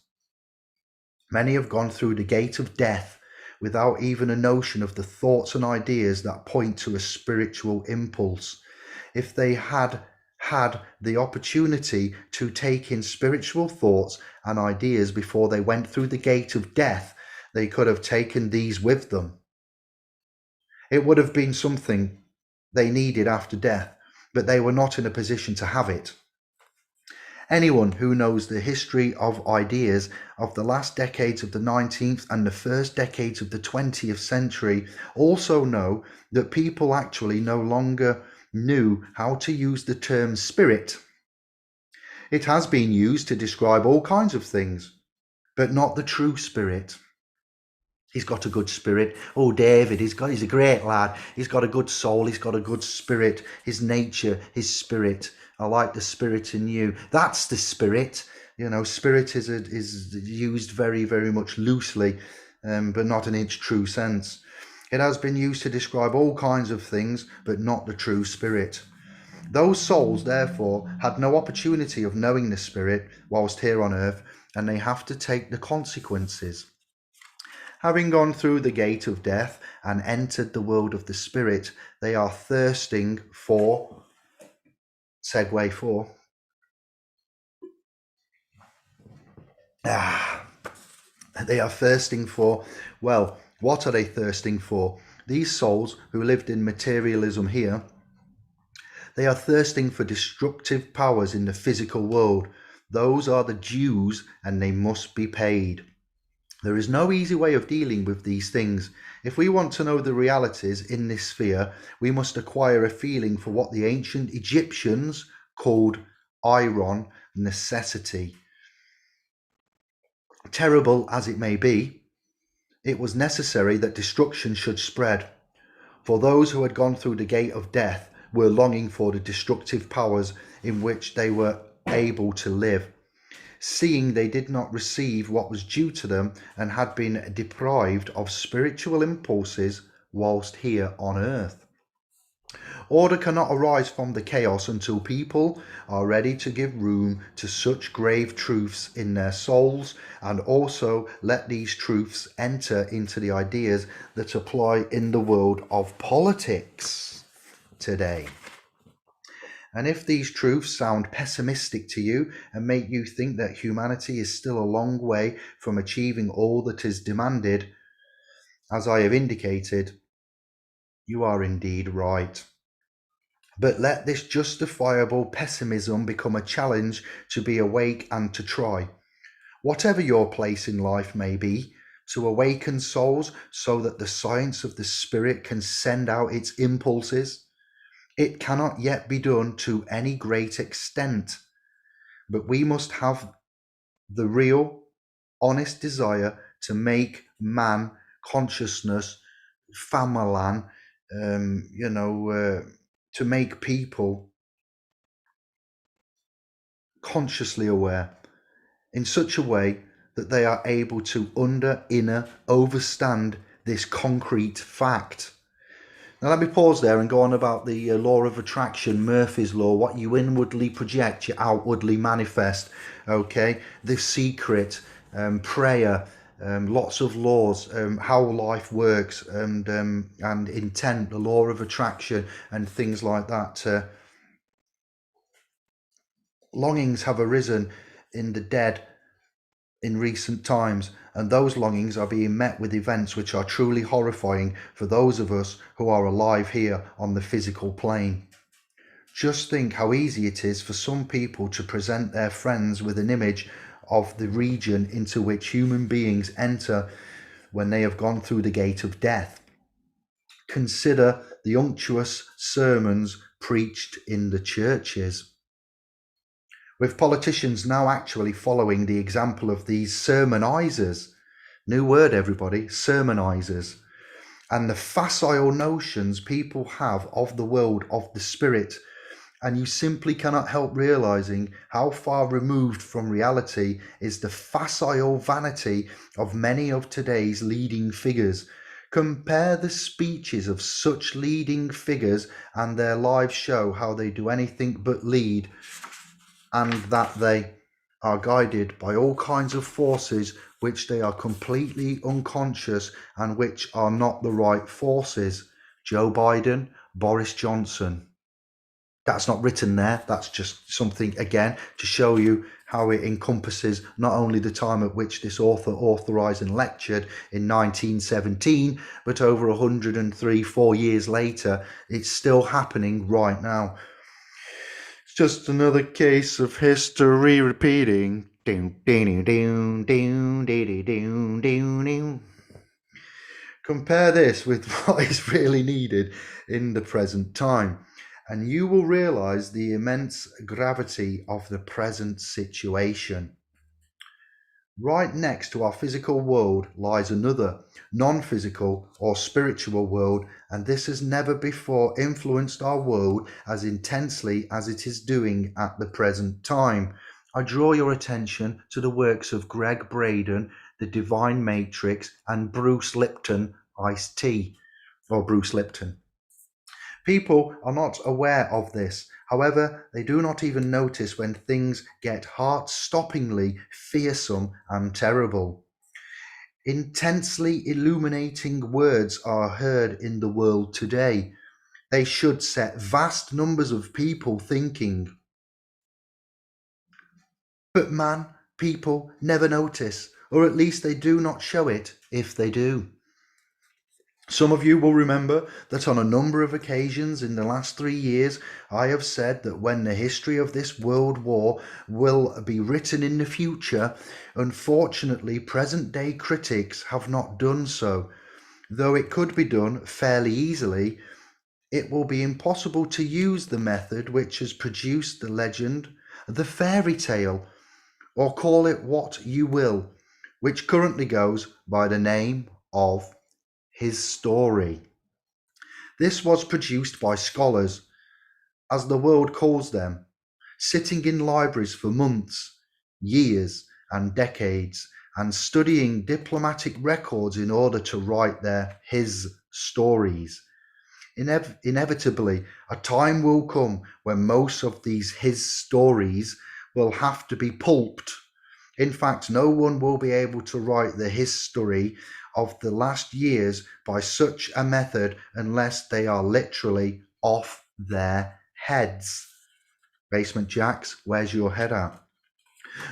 Many have gone through the gate of death without even a notion of the thoughts and ideas that point to a spiritual impulse. If they had the opportunity to take in spiritual thoughts and ideas before they went through the gate of death, they could have taken these with them. It would have been something they needed after death, but they were not in a position to have it. Anyone who knows the history of ideas of the last decades of the 19th and the first decades of the 20th century also know that people actually no longer knew how to use the term spirit. It has been used to describe all kinds of things, but not the true spirit. He's got a good spirit. Oh, David, he's a great lad. He's got a good soul. He's got a good spirit. His nature, his spirit. I like the spirit in you. That's the spirit. You know, spirit is used very, very much loosely, but not in its true sense. It has been used to describe all kinds of things, but not the true spirit. Those souls, therefore, had no opportunity of knowing the spirit whilst here on earth, and they have to take the consequences. Having gone through the gate of death and entered the world of the spirit, they are thirsting for, segue 4. They are thirsting for, well, what are they thirsting for? These souls who lived in materialism here, they are thirsting for destructive powers in the physical world. Those are the dues, and they must be paid. There is no easy way of dealing with these things. If we want to know the realities in this sphere, we must acquire a feeling for what the ancient Egyptians called iron, necessity. Terrible as it may be, it was necessary that destruction should spread, for those who had gone through the gate of death were longing for the destructive powers in which they were able to live, seeing they did not receive what was due to them and had been deprived of spiritual impulses whilst here on earth. Order cannot arise from the chaos until people are ready to give room to such grave truths in their souls, and also let these truths enter into the ideas that apply in the world of politics today. And if these truths sound pessimistic to you and make you think that humanity is still a long way from achieving all that is demanded, as I have indicated, you are indeed right. But let this justifiable pessimism become a challenge to be awake and to try, whatever your place in life may be, to awaken souls so that the science of the spirit can send out its impulses. It cannot yet be done to any great extent, but we must have the real, honest desire to make man consciousness, famalan, to make people consciously aware in such a way that they are able to overstand this concrete fact. Now let me pause there and go on about the law of attraction, Murphy's law. What you inwardly project, you outwardly manifest. Okay, The Secret, prayer, lots of laws, how life works, and intent, the law of attraction, and things like that. Longings have arisen in the dead in recent times, and those longings are being met with events which are truly horrifying for those of us who are alive here on the physical plane. Just think how easy it is for some people to present their friends with an image of the region into which human beings enter when they have gone through the gate of death. Consider the unctuous sermons preached in the churches, with politicians now actually following the example of these sermonizers. New word, everybody, sermonizers. And the facile notions people have of the world of the spirit And you simply cannot help realizing how far removed from reality is the facile vanity of many of today's leading figures. Compare the speeches of such leading figures, and their lives show how they do anything but lead, and that they are guided by all kinds of forces which they are completely unconscious and which are not the right forces. Joe Biden, Boris Johnson. That's not written there. That's just something, again, to show you how it encompasses not only the time at which this author authorised and lectured in 1917, but over 103-4 years later, it's still happening right now. It's just another case of history repeating. Compare this with what is really needed in the present time, and you will realize the immense gravity of the present situation. Right next to our physical world lies another, non-physical or spiritual world, and this has never before influenced our world as intensely as it is doing at the present time. I draw your attention to the works of Greg Braden, The Divine Matrix, and Bruce Lipton, Ice-T, or Bruce Lipton. People are not aware of this. However, they do not even notice when things get heart-stoppingly fearsome and terrible. Intensely illuminating words are heard in the world today. They should set vast numbers of people thinking. But people never notice, or at least they do not show it if they do. Some of you will remember that on a number of occasions in the last 3 years, I have said that when the history of this world war will be written in the future, unfortunately present-day critics have not done so. Though it could be done fairly easily, it will be impossible to use the method which has produced the legend, the fairy tale, or call it what you will, which currently goes by the name of his story. This was produced by scholars, as the world calls them, sitting in libraries for months, years, and decades, and studying diplomatic records in order to write their his stories. Inevitably, a time will come when most of these his stories will have to be pulped. In fact, no one will be able to write the history of the last years by such a method unless they are literally off their heads. Basement Jacks, where's your head at?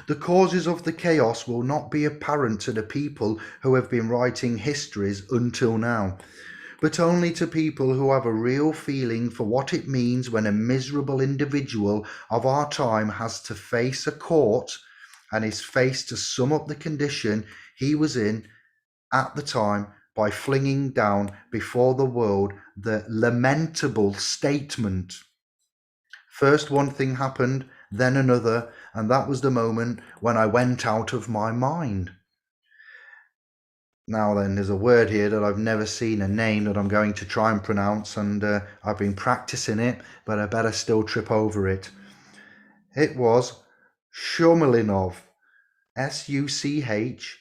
The causes of the chaos will not be apparent to the people who have been writing histories until now, but only to people who have a real feeling for what it means when a miserable individual of our time has to face a court and is faced to sum up the condition he was in at the time by flinging down before the world the lamentable statement. First one thing happened, then another, and that was the moment when I went out of my mind. Now then, there's a word here that I've never seen, a name that I'm going to try and pronounce, and I've been practicing it, but I better still trip over it. It was Shumlinov. Suchomlinov.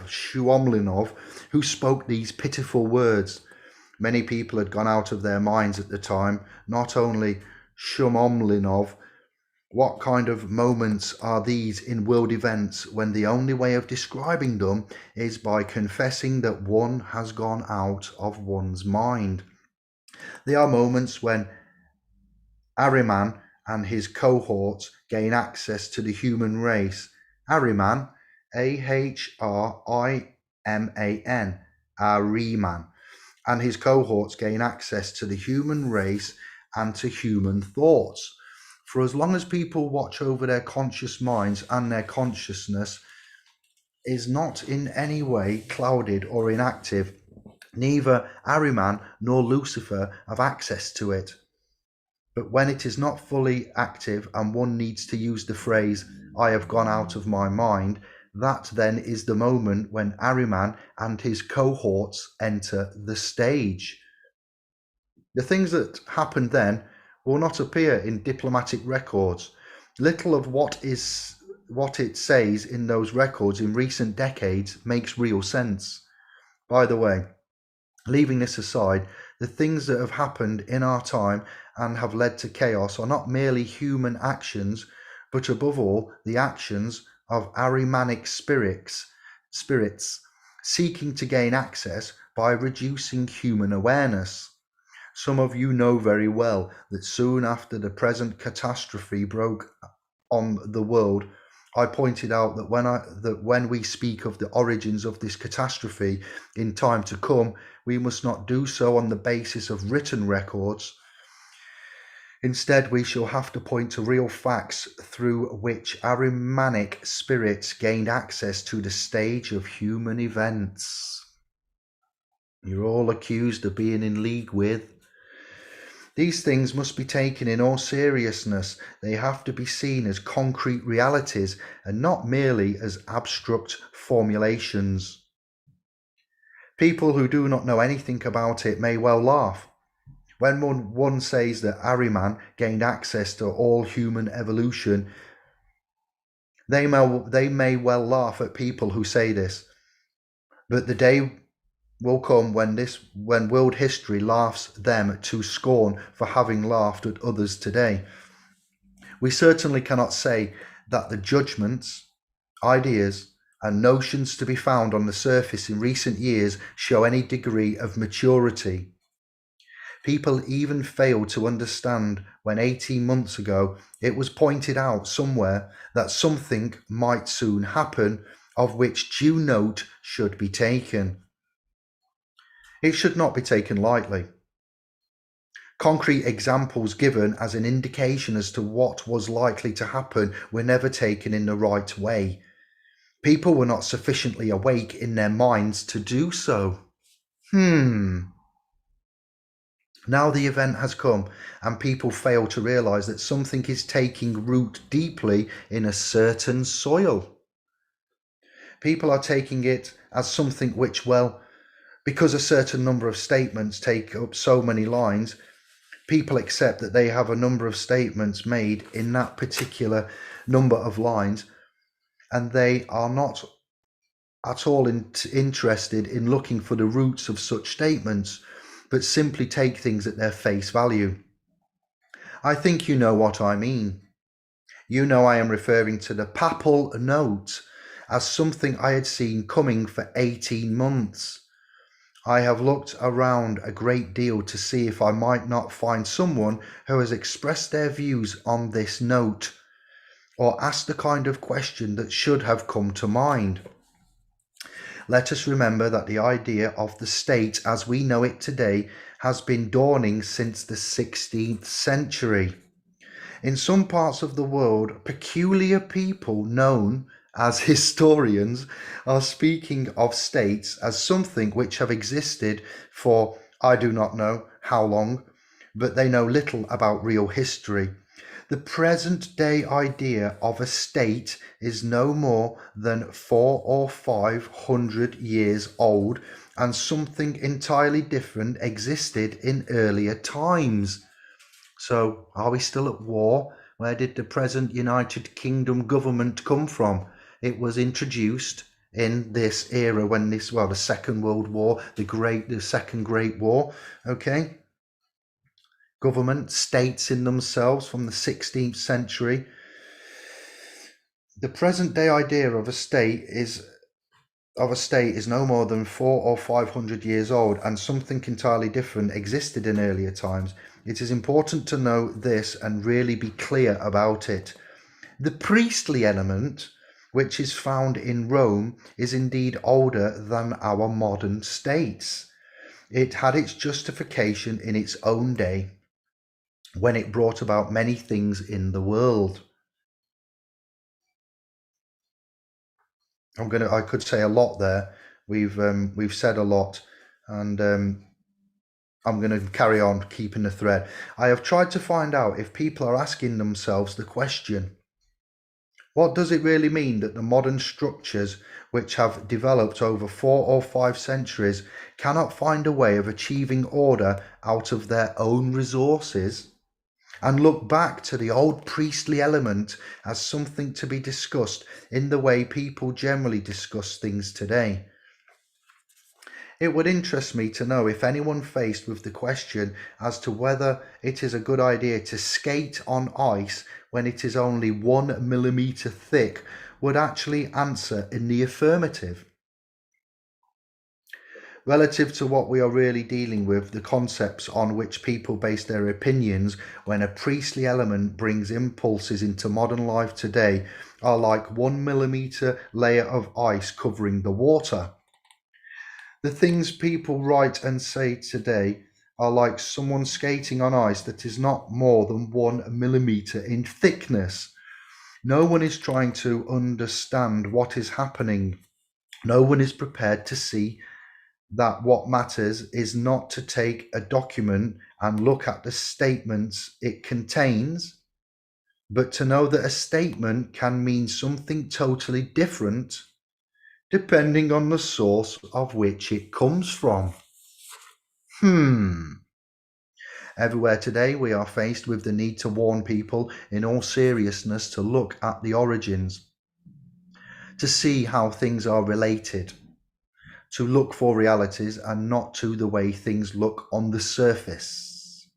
Shumlinov, who spoke these pitiful words. Many people had gone out of their minds at the time. Not only Shumlinov, what kind of moments are these in world events when the only way of describing them is by confessing that one has gone out of one's mind? They are moments when Ahriman and his cohorts gain access to the human race. Ahriman, Ahriman, Ahriman, and his cohorts gain access to the human race and to human thoughts. For as long as people watch over their conscious minds and their consciousness is not in any way clouded or inactive, neither Ahriman nor Lucifer have access to it. But when it is not fully active and one needs to use the phrase, I have gone out of my mind, That then is the moment when Ahriman and his cohorts enter the stage. The things that happened then will not appear in diplomatic records. Little of what it says in those records in recent decades makes real sense. By the way, leaving this aside, the things that have happened in our time and have led to chaos are not merely human actions, but above all, the actions of Ahrimanic spirits seeking to gain access by reducing human awareness. Some of you know very well that soon after the present catastrophe broke on the world, I pointed out that when we speak of the origins of this catastrophe in time to come, we must not do so on the basis of written records. Instead, we shall have to point to real facts through which Ahrimanic spirits gained access to the stage of human events. You're all accused of being in league with. These things must be taken in all seriousness. They have to be seen as concrete realities and not merely as abstract formulations. People who do not know anything about it may well laugh. When one says that Ahriman gained access to all human evolution, they may well laugh at people who say this. But the day will come when world history laughs them to scorn for having laughed at others today. We certainly cannot say that the judgments, ideas, and notions to be found on the surface in recent years show any degree of maturity. People even failed to understand when 18 months ago it was pointed out somewhere that something might soon happen of which due note should be taken. It should not be taken lightly. Concrete examples given as an indication as to what was likely to happen were never taken in the right way. People were not sufficiently awake in their minds to do so. Now the event has come, and people fail to realize that something is taking root deeply in a certain soil. People are taking it as something which, well, because a certain number of statements take up so many lines, people accept that they have a number of statements made in that particular number of lines, and they are not at all interested in looking for the roots of such statements, but simply take things at their face value. I think you know what I mean. You know I am referring to the papal note as something I had seen coming for 18 months. I have looked around a great deal to see if I might not find someone who has expressed their views on this note, or asked the kind of question that should have come to mind. Let us remember that the idea of the state as we know it today has been dawning since the 16th century. In some parts of the world, peculiar people known as historians are speaking of states as something which have existed for I do not know how long, but they know little about real history. The present day idea of a state is no more than 400 or 500 years old, and something entirely different existed in earlier times. So, are we still at war? Where did the present United Kingdom government come from? It was introduced in this era when the Second World War, the Second Great War, okay? Government, states in themselves from the 16th century. The present day idea of a state is no more than 400 or 500 years old, and something entirely different existed in earlier times. It is important to know this and really be clear about it. The priestly element, which is found in Rome, is indeed older than our modern states. It had its justification in its own day, when it brought about many things in the world. I could say a lot there. We've said a lot, and I'm going to carry on keeping the thread. I have tried to find out if people are asking themselves the question, What does it really mean that the modern structures which have developed over 4 or 5 centuries cannot find a way of achieving order out of their own resources, and look back to the old priestly element as something to be discussed in the way people generally discuss things today? It would interest me to know if anyone faced with the question as to whether it is a good idea to skate on ice when it is only 1 millimeter thick would actually answer in the affirmative. Relative to what we are really dealing with, the concepts on which people base their opinions when a priestly element brings impulses into modern life today are like 1 millimeter layer of ice covering the water. The things people write and say today are like someone skating on ice that is not more than 1 millimeter in thickness. No one is trying to understand what is happening. No one is prepared to see that what matters is not to take a document and look at the statements it contains, but to know that a statement can mean something totally different depending on the source of which it comes from. Everywhere today we are faced with the need to warn people in all seriousness to look at the origins, to see how things are related, to look for realities and not to the way things look on the surface.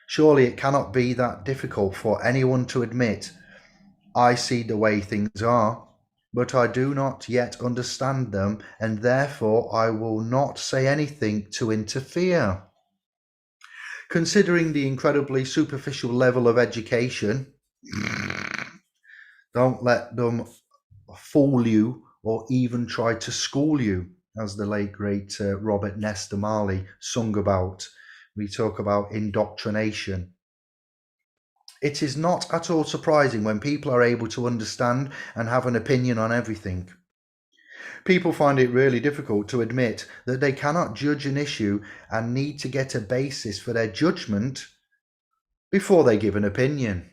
Surely it cannot be that difficult for anyone to admit, I see the way things are, but I do not yet understand them, and therefore I will not say anything to interfere. Considering the incredibly superficial level of education, don't let them fool you or even try to school you, as the late great Robert Nesta Marley sung about. We talk about indoctrination. It is not at all surprising when people are able to understand and have an opinion on everything. People find it really difficult to admit that they cannot judge an issue and need to get a basis for their judgment before they give an opinion.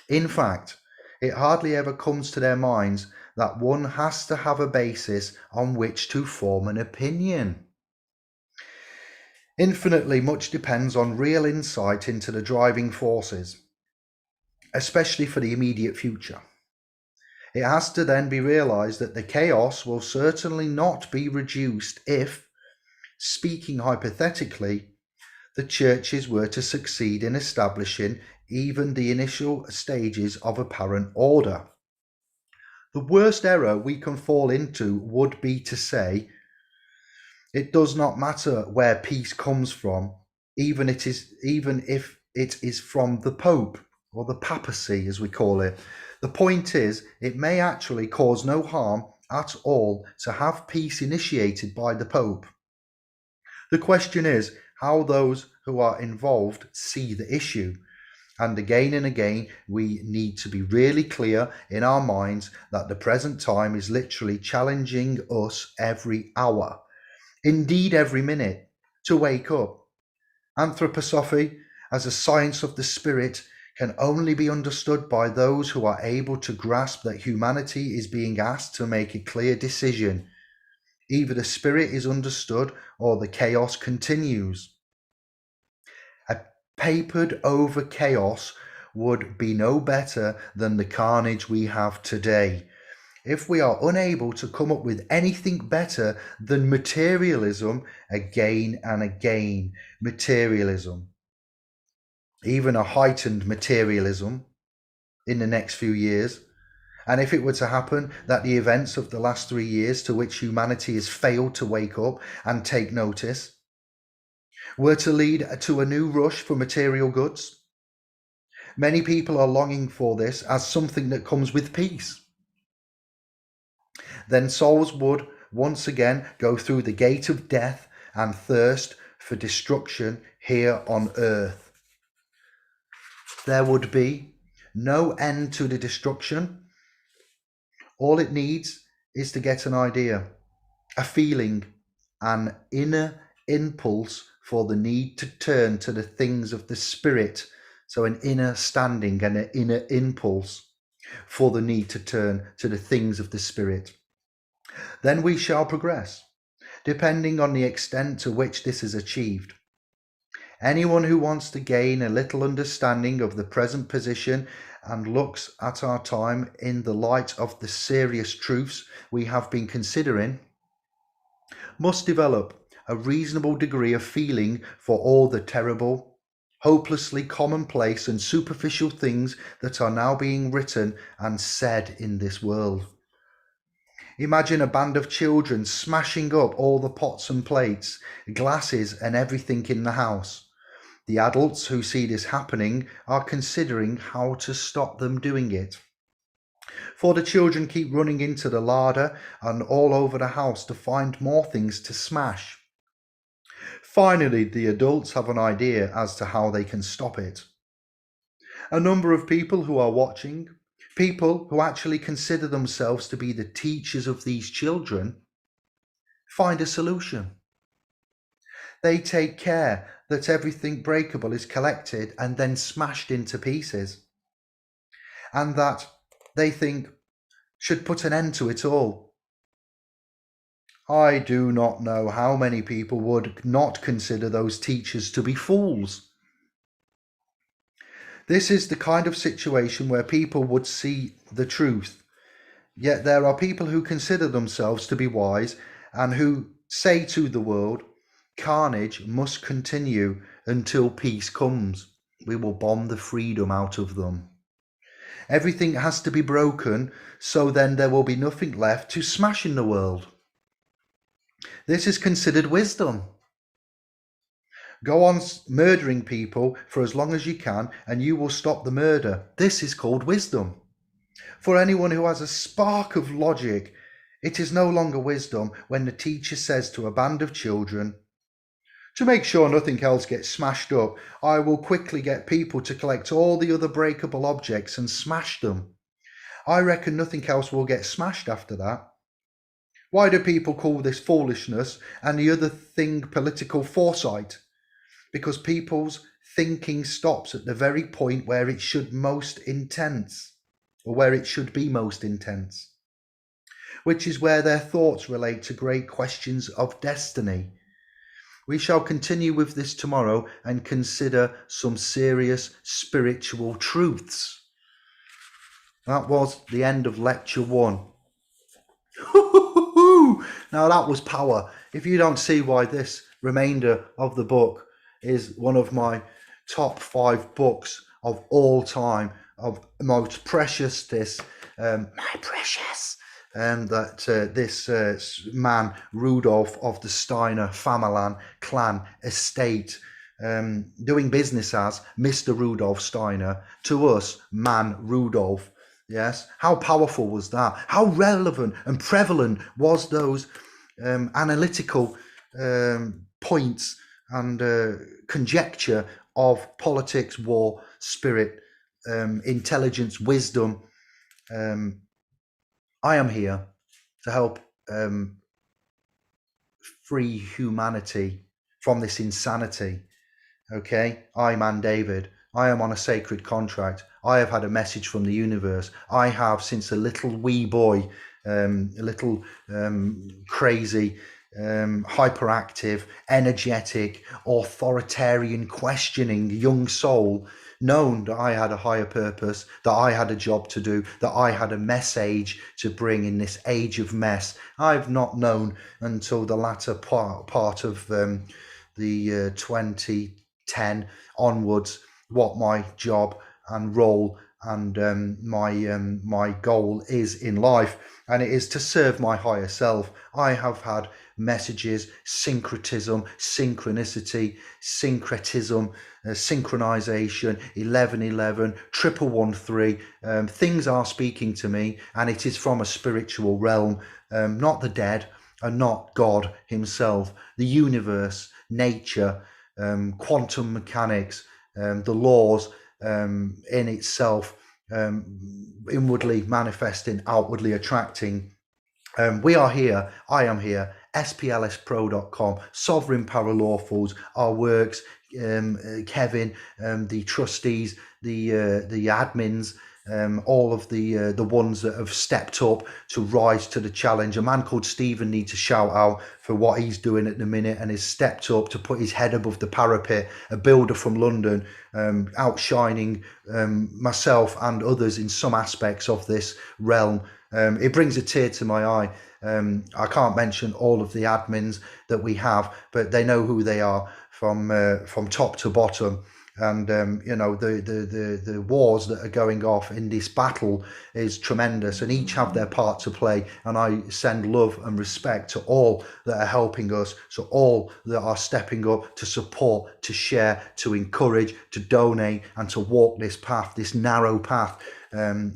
In fact, it hardly ever comes to their minds that one has to have a basis on which to form an opinion. Infinitely much depends on real insight into the driving forces, especially for the immediate future. It has to then be realized that the chaos will certainly not be reduced if, speaking hypothetically, the churches were to succeed in establishing even the initial stages of apparent order. The worst error we can fall into would be to say, it does not matter where peace comes from, even if it is from the Pope, or the papacy as we call it. The point is, it may actually cause no harm at all to have peace initiated by the Pope. The question is how those who are involved see the issue. And again, we need to be really clear in our minds that the present time is literally challenging us every hour, indeed every minute, to wake up. Anthroposophy, as a science of the spirit, can only be understood by those who are able to grasp that humanity is being asked to make a clear decision. Either the spirit is understood or the chaos continues. A papered over chaos would be no better than the carnage we have today. If we are unable to come up with anything better than materialism again and again, materialism, even a heightened materialism in the next few years, and if it were to happen that the events of the last 3 years to which humanity has failed to wake up and take notice were to lead to a new rush for material goods, many people are longing for this as something that comes with peace. Then souls would once again go through the gate of death and thirst for destruction here on earth. There would be no end to the destruction. All it needs is to get an idea, a feeling, an inner impulse for the need to turn to the things of the spirit. So an inner standing and an inner impulse. for the need to turn to the things of the spirit. Then we shall progress, depending on the extent to which this is achieved. Anyone who wants to gain a little understanding of the present position and looks at our time in the light of the serious truths we have been considering must develop a reasonable degree of feeling for all the terrible, hopelessly commonplace and superficial things that are now being written and said in this world. Imagine a band of children smashing up all the pots and plates, glasses and everything in the house. The adults who see this happening are considering how to stop them doing it. For the children keep running into the larder and all over the house to find more things to smash. Finally, the adults have an idea as to how they can stop it. A number of people who are watching, people who actually consider themselves to be the teachers of these children, find a solution. They take care that everything breakable is collected and then smashed into pieces, and that they think should put an end to it all. I do not know how many people would not consider those teachers to be fools. This is the kind of situation where people would see the truth, yet there are people who consider themselves to be wise and who say to the world, carnage must continue until peace comes. We will bomb the freedom out of them. Everything has to be broken, so then there will be nothing left to smash in the world. This is considered wisdom. Go on murdering people for as long as you can and you will stop the murder. This is called wisdom. For anyone who has a spark of logic, it is no longer wisdom when the teacher says to a band of children, to make sure nothing else gets smashed up, I will quickly get people to collect all the other breakable objects and smash them. I reckon nothing else will get smashed after that. Why do people call this foolishness and the other thing political foresight? Because people's thinking stops at the very point where it should most intense, or where it should be most intense, which is where their thoughts relate to great questions of destiny. We shall continue with this tomorrow and consider some serious spiritual truths. That was the end of lecture 1. Now that was power. If you don't see why this remainder of the book is one of my top 5 books of all time, of most precious, my precious, that this man, Rudolph of the Steiner clan estate, doing business as Mr. Rudolf Steiner, to us, man Rudolph. Yes, how powerful was that? How relevant and prevalent was those analytical points and conjecture of politics, war, spirit, intelligence, wisdom. I am here to help free humanity from this insanity. Okay, I, man David, I am on a sacred contract. I have had a message from the universe. I have, since a little wee boy, a little crazy, hyperactive, energetic, authoritarian, questioning young soul, known that I had a higher purpose, that I had a job to do, that I had a message to bring in this age of mess. I've not known until the latter part of the 2010 onwards what my job and role and my goal is in life, and it is to serve my higher self. I have had messages, syncretism, synchronicity, syncretism, synchronization, 1111, 1113. Things are speaking to me, and it is from a spiritual realm, not the dead and not God himself, the universe, nature, quantum mechanics, the laws in itself, inwardly manifesting, outwardly attracting. We are here, I am here, splspro.com, Sovereign Paralawfuls, our works, Kevin, the trustees, the admins, all of the ones that have stepped up to rise to the challenge. A man called Stephen needs a shout out for what he's doing at the minute, and has stepped up to put his head above the parapet. A builder from London, outshining myself and others in some aspects of this realm. It brings a tear to my eye. I can't mention all of the admins that we have, but they know who they are from top to bottom. And the wars that are going off in this battle is tremendous, and each have their part to play. And I send love and respect to all that are helping us, so all that are stepping up to support, to share, to encourage, to donate, and to walk this path, this narrow path,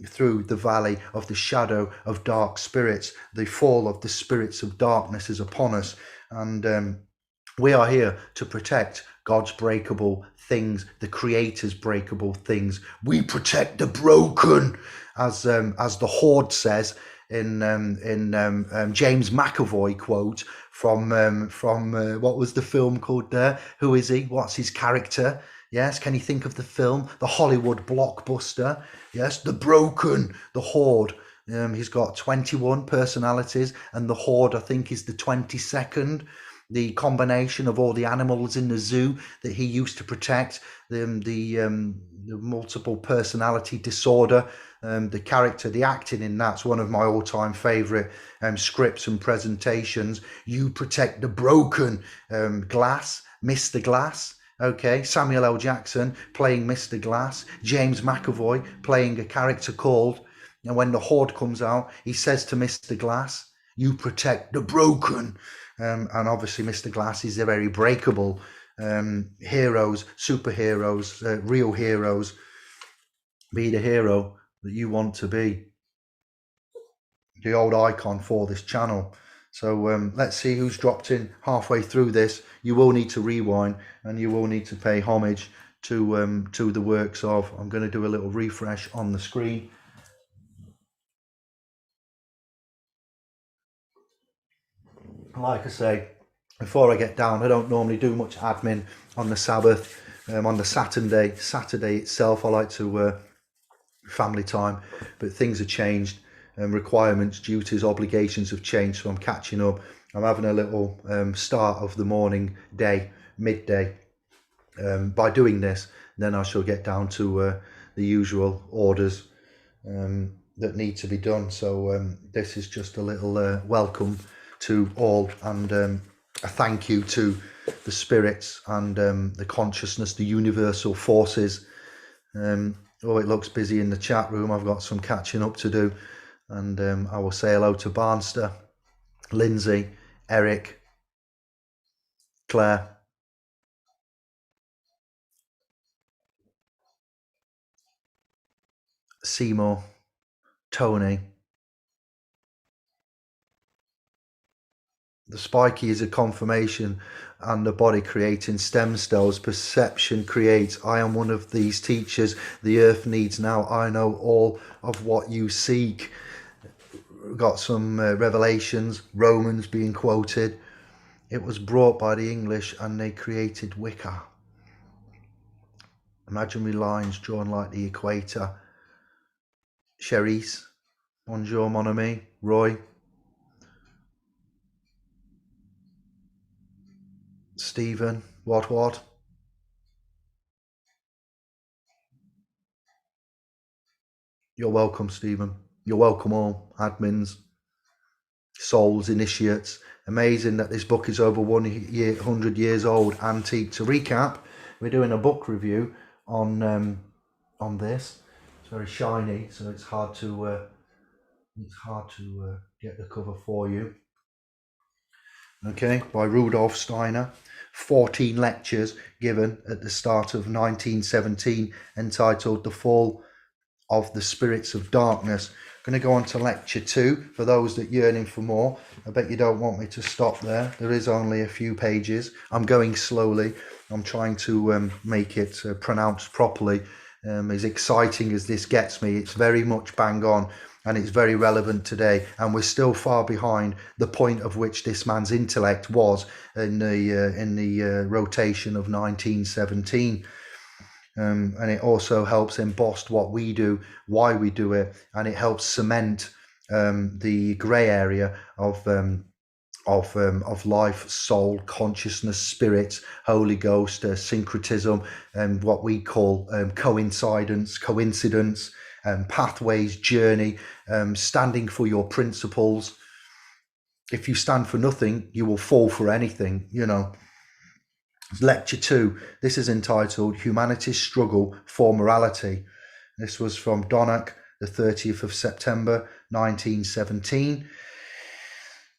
through the valley of the shadow of dark spirits. The fall of the spirits of darkness is upon us, and we are here to protect God's breakable things, the Creator's breakable things. We protect the broken, as the Horde says in James McAvoy quote from what was the film called there? Who is he? What's his character? Yes, can you think of the film? The Hollywood blockbuster. Yes, the broken, the Horde. He's got 21 personalities, and the Horde, I think, is the 22nd. The combination of all the animals in the zoo that he used to protect, the multiple personality disorder, the character, the acting in that's one of my all-time favourite scripts and presentations. You protect the broken. Glass, Mr. Glass. Okay, Samuel L. Jackson playing Mr. Glass, James McAvoy playing a character called, and when the Horde comes out, he says to Mr. Glass, you protect the broken. And obviously Mr. Glass is a very breakable. Heroes, superheroes, real heroes. Be the hero that you want to be. The old icon for this channel. So let's see who's dropped in halfway through this. You will need to rewind, and you will need to pay homage to the works of. I'm going to do a little refresh on the screen. Like I say, before I get down, I don't normally do much admin on the Sabbath. On the Saturday itself, I like to family time, but things have changed, and requirements, duties, obligations have changed, so I'm catching up. I'm having a little start of the morning day, midday. By doing this, then I shall get down to the usual orders that need to be done. So this is just a little welcome to all, and a thank you to the spirits and the consciousness, the universal forces. Oh, it looks busy in the chat room. I've got some catching up to do, and I will say hello to Barnster, Lindsay, Eric, Claire, Seymour, Tony. The spiky is a confirmation, and the body creating stem cells. Perception creates. I am one of these teachers the earth needs now. I know all of what you seek. Got some revelations, Romans being quoted. It was brought by the English, and they created Wicca. Imaginary lines drawn like the equator. Cherise, bonjour mon ami. Roy, Stephen, what? You're welcome, Stephen. You're welcome all, admins, souls, initiates. Amazing that this book is over 100 years old, antique. To recap, we're doing a book review on this. It's very shiny, so it's hard to get the cover for you. Okay, by Rudolf Steiner. 14 lectures given at the start of 1917, entitled The Fall of the Spirits of Darkness. I'm going to go on to lecture 2 for those that yearning for more. I bet you don't want me to stop there. There is only a few pages. I'm going slowly. I'm trying to make it pronounced properly. As exciting as this gets me, it's very much bang on, and it's very relevant today, and we're still far behind the point of which this man's intellect was in the rotation of 1917. and it also helps emboss what we do, why we do it, and it helps cement the grey area of life, soul, consciousness, spirit, Holy Ghost, syncretism, and what we call coincidence, pathways, journey, standing for your principles. If you stand for nothing, you will fall for anything, you know. Lecture 2, this is entitled Humanity's Struggle for Morality. This was from Donach, the 30th of September 1917.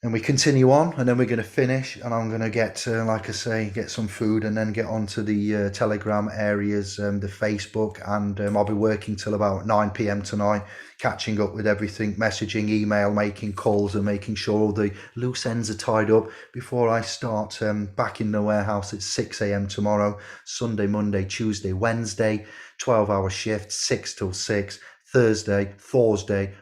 And we continue on, and then we're going to finish, and I'm going to get, like I say, get some food, and then get onto the Telegram areas, the Facebook, and I'll be working till about 9 p.m. tonight, catching up with everything, messaging, email, making calls, and making sure all the loose ends are tied up before I start back in the warehouse at 6 a.m. tomorrow, Sunday, Monday, Tuesday, Wednesday, 12-hour shift, 6 till 6, Thursday,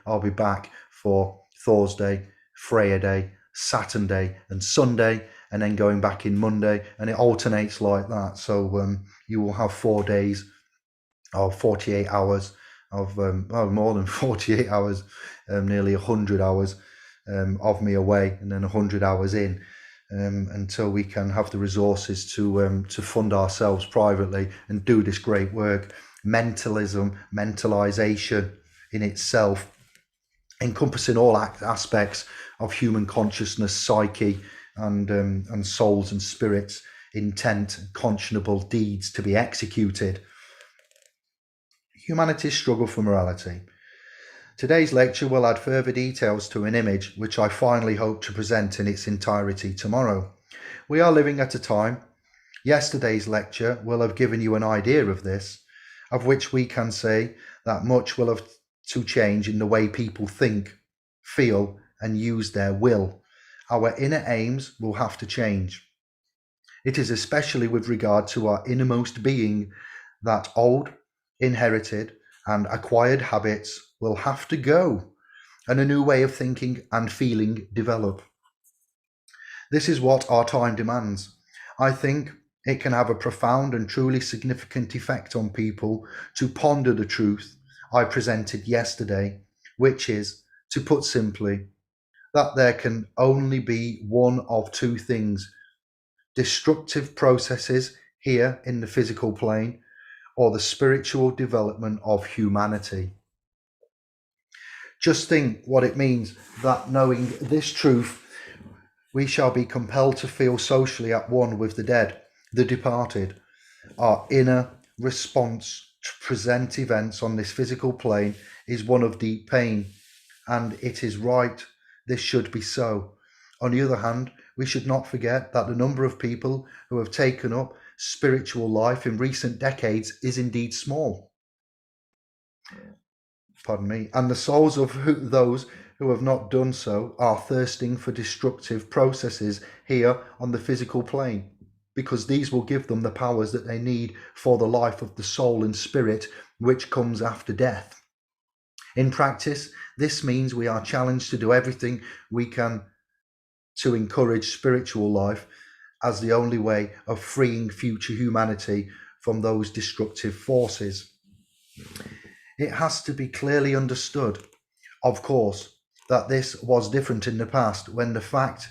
I'll be back for Thursday, Freya Day, Saturday and Sunday, and then going back in Monday, and it alternates like that. So you will have 4 days of 48 hours of more than 48 hours, nearly 100 hours of me away, and then 100 hours in, until we can have the resources to fund ourselves privately and do this great work. Mentalization in itself, encompassing all aspects of human consciousness, psyche, and souls and spirits, intent, conscionable deeds to be executed. Humanity's struggle for morality. Today's lecture will add further details to an image which I finally hope to present in its entirety tomorrow. We are living at a time, yesterday's lecture will have given you an idea of this, of which we can say that much will have to change in the way people think, feel, and use their will. Our inner aims will have to change. It is especially with regard to our innermost being that old, inherited, and acquired habits will have to go, and a new way of thinking and feeling develop. This is what our time demands. I think it can have a profound and truly significant effect on people to ponder the truth I presented yesterday, which is, to put simply, that there can only be one of two things: destructive processes here in the physical plane, or the spiritual development of humanity. Just think what it means that knowing this truth, we shall be compelled to feel socially at one with the dead, the departed. Our inner response to present events on this physical plane is one of deep pain, and it is right this should be so. On the other hand, we should not forget that the number of people who have taken up spiritual life in recent decades is indeed small. Pardon me. And the souls of those who have not done so are thirsting for destructive processes here on the physical plane, because these will give them the powers that they need for the life of the soul and spirit which comes after death. In practice, this means we are challenged to do everything we can to encourage spiritual life as the only way of freeing future humanity from those destructive forces. It has to be clearly understood, of course, that this was different in the past, when the fact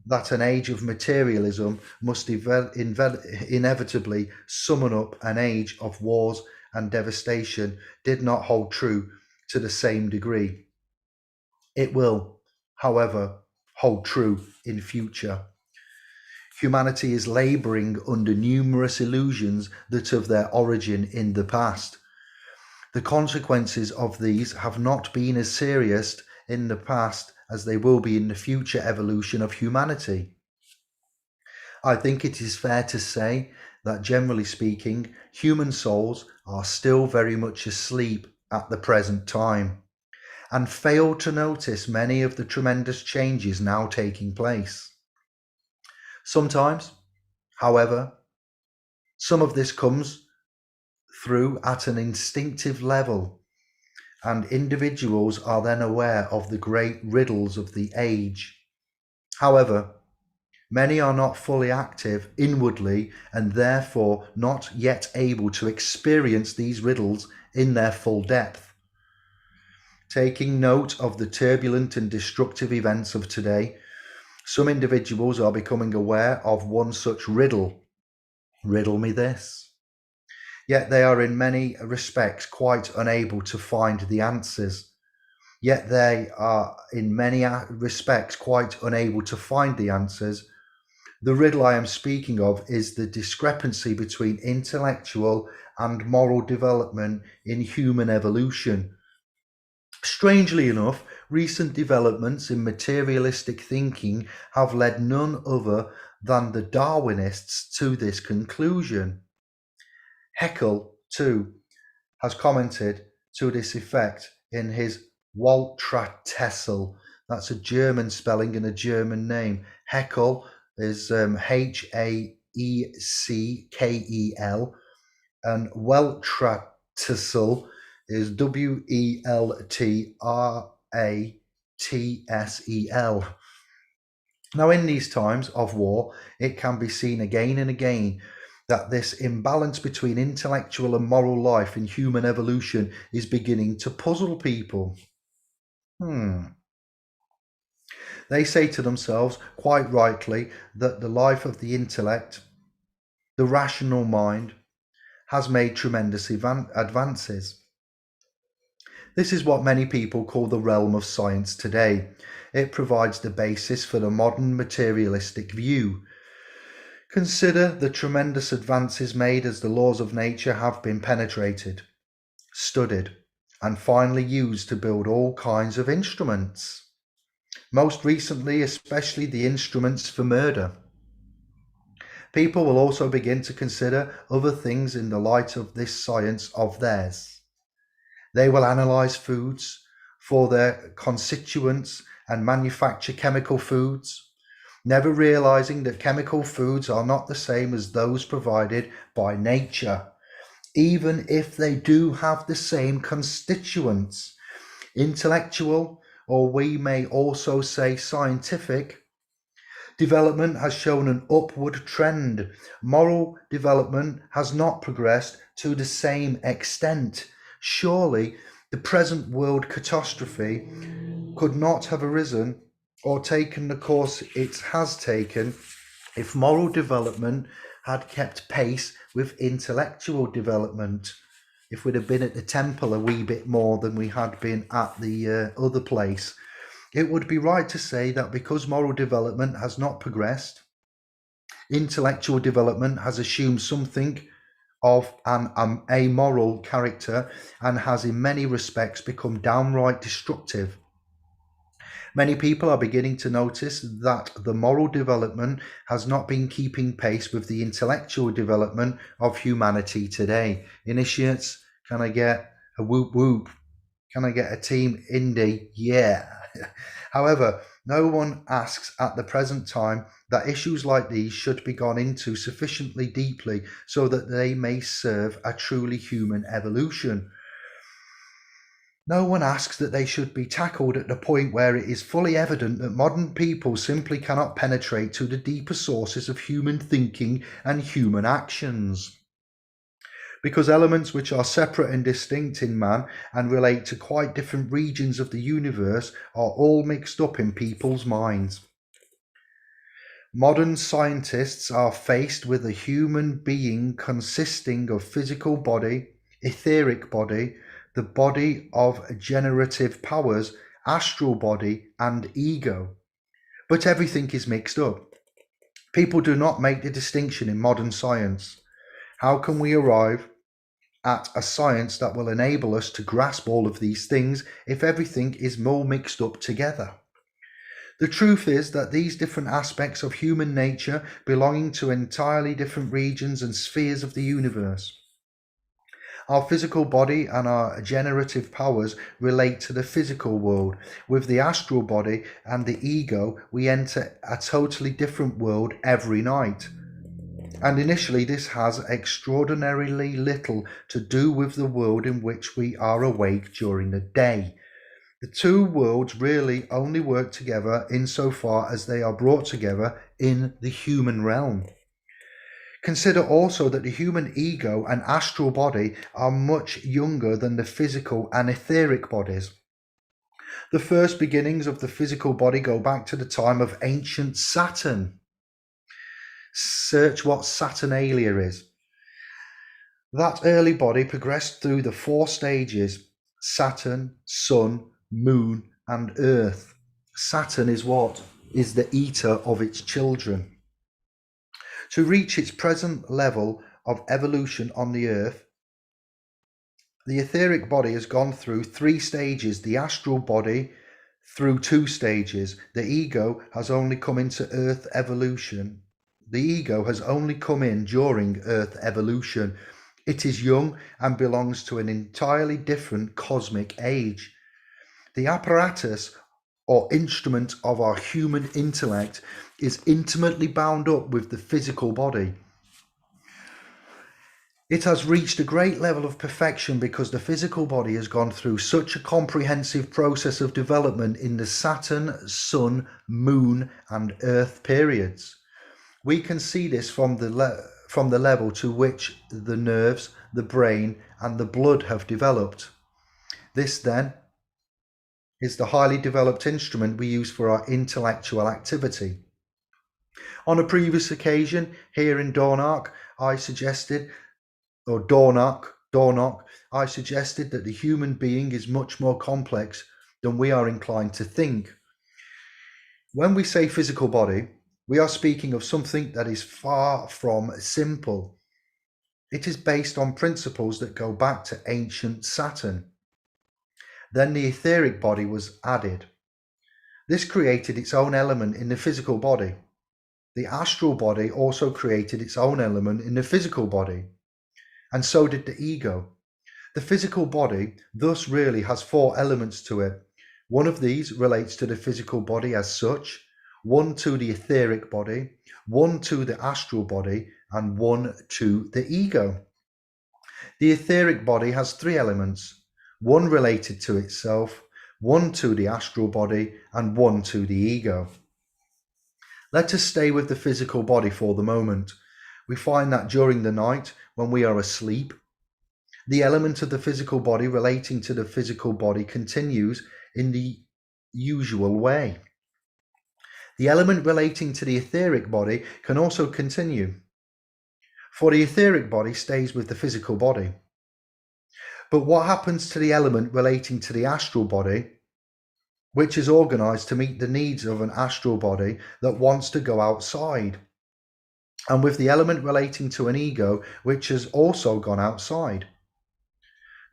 that an age of materialism must inevitably summon up an age of wars and devastation did not hold true to the same degree. It will, however, hold true in future. Humanity is labouring under numerous illusions that have their origin in the past. The consequences of these have not been as serious in the past as they will be in the future evolution of humanity. I think it is fair to say that, generally speaking, human souls are still very much asleep at the present time, and fail to notice many of the tremendous changes now taking place. Sometimes, however, some of this comes through at an instinctive level, and individuals are then aware of the great riddles of the age. However, Many are not fully active inwardly and therefore not yet able to experience these riddles in their full depth. Taking note of the turbulent and destructive events of today, some individuals are becoming aware of one such riddle. Riddle me this. Yet they are in many respects quite unable to find the answers. Yet they are in many respects quite unable to find the answers. The riddle I am speaking of is the discrepancy between intellectual and moral development in human evolution. Strangely enough, recent developments in materialistic thinking have led none other than the Darwinists to this conclusion. Haeckel, too, has commented to this effect in his Waltratessel. That's a German spelling and a German name. Haeckel is Haeckel, and Weltratsel is Weltratsel. Now, in these times of war, it can be seen again and again that this imbalance between intellectual and moral life in human evolution is beginning to puzzle people. They say to themselves, quite rightly, that the life of the intellect, the rational mind, has made tremendous advances. This is what many people call the realm of science today. It provides the basis for the modern materialistic view. Consider the tremendous advances made as the laws of nature have been penetrated, studied, and finally used to build all kinds of instruments. Most recently, especially the instruments for murder. People will also begin to consider other things in the light of this science of theirs. They will analyze foods for their constituents and manufacture chemical foods, never realizing that chemical foods are not the same as those provided by nature, even if they do have the same constituents. Intellectual, or we may also say scientific, development has shown an upward trend. Moral development has not progressed to the same extent. Surely the present world catastrophe could not have arisen or taken the course it has taken if moral development had kept pace with intellectual development. If we'd have been at the temple a wee bit more than we had been at the other place, it would be right to say that because moral development has not progressed, intellectual development has assumed something of an amoral character and has in many respects become downright destructive. Many people are beginning to notice that the moral development has not been keeping pace with the intellectual development of humanity today. Initiates, can I get a whoop whoop? Can I get a team indie? Yeah. However, no one asks at the present time that issues like these should be gone into sufficiently deeply so that they may serve a truly human evolution. No one asks that they should be tackled at the point where it is fully evident that modern people simply cannot penetrate to the deeper sources of human thinking and human actions. Because elements which are separate and distinct in man and relate to quite different regions of the universe are all mixed up in people's minds. Modern scientists are faced with a human being consisting of physical body, etheric body, the body of generative powers, astral body, and ego. But everything is mixed up. People do not make the distinction in modern science. How can we arrive at a science that will enable us to grasp all of these things if everything is more mixed up together? The truth is that these different aspects of human nature belonging to entirely different regions and spheres of the universe. Our physical body and our generative powers relate to the physical world. With the astral body and the ego, we enter a totally different world every night. And initially, this has extraordinarily little to do with the world in which we are awake during the day. The two worlds really only work together insofar as they are brought together in the human realm. Consider also that the human ego and astral body are much younger than the physical and etheric bodies. The first beginnings of the physical body go back to the time of ancient Saturn. Search what Saturnalia is. That early body progressed through the 4 stages: Saturn, Sun, Moon, and Earth. Saturn is what? Is the eater of its children. To reach its present level of evolution on the Earth, the etheric body has gone through 3 stages, the astral body through 2 stages. The ego has only come into Earth evolution. The ego has only come in during Earth evolution. It is young and belongs to an entirely different cosmic age. The apparatus or instrument of our human intellect is intimately bound up with the physical body. It has reached a great level of perfection because the physical body has gone through such a comprehensive process of development in the Saturn, Sun, Moon, and Earth periods. We can see this from the level to which the nerves, the brain, and the blood have developed. This, then, is the highly developed instrument we use for our intellectual activity. On a previous occasion, here in Dornoch, I suggested that the human being is much more complex than we are inclined to think. When we say physical body, we are speaking of something that is far from simple. It is based on principles that go back to ancient Saturn. Then the etheric body was added. This created its own element in the physical body. The astral body also created its own element in the physical body. And so did the ego. The physical body thus really has 4 elements to it. One of these relates to the physical body as such, one to the etheric body, one to the astral body, and one to the ego. The etheric body has 3 elements, one related to itself, one to the astral body, and one to the ego. Let us stay with the physical body for the moment. We find that during the night, when we are asleep, the element of the physical body relating to the physical body continues in the usual way. The element relating to the etheric body can also continue, for the etheric body stays with the physical body. But what happens to the element relating to the astral body, which is organized to meet the needs of an astral body that wants to go outside, and with the element relating to an ego, which has also gone outside?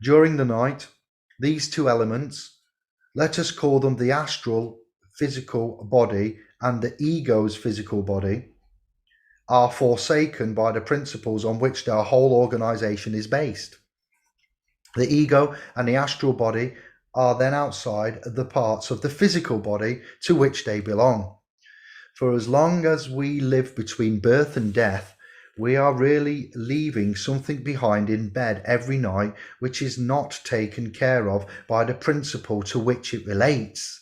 During the night, these 2 elements, let us call them the astral physical body and the ego's physical body, are forsaken by the principles on which their whole organization is based. The ego and the astral body are then outside the parts of the physical body to which they belong. For as long as we live between birth and death, we are really leaving something behind in bed every night which is not taken care of by the principle to which it relates.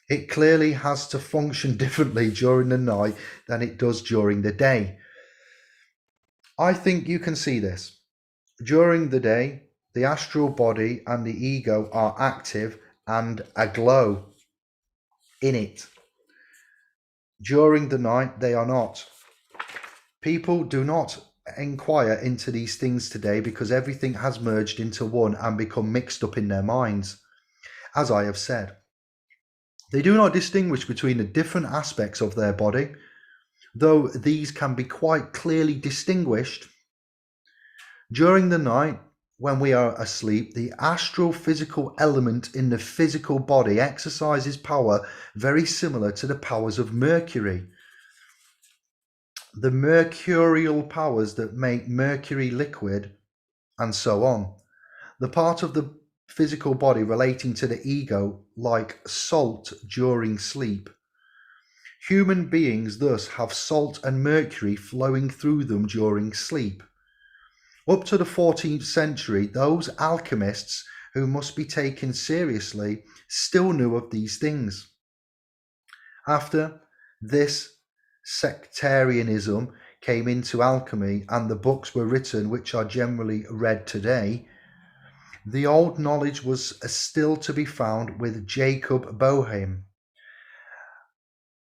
It clearly has to function differently during the night than it does during the day. I think you can see this. During the day, the astral body and the ego are active and aglow in it. During the night, they are not. People do not inquire into these things today because everything has merged into one and become mixed up in their minds. As I have said, they do not distinguish between the different aspects of their body, though these can be quite clearly distinguished. During the night, when we are asleep, the astral physical element in the physical body exercises power very similar to the powers of Mercury. The mercurial powers that make Mercury liquid, and so on. The part of the physical body relating to the ego, like salt during sleep. Human beings thus have salt and mercury flowing through them during sleep. Up to the 14th century, those alchemists who must be taken seriously, still knew of these things. After this, sectarianism came into alchemy and the books were written which are generally read today. The old knowledge was still to be found with Jacob Boehme,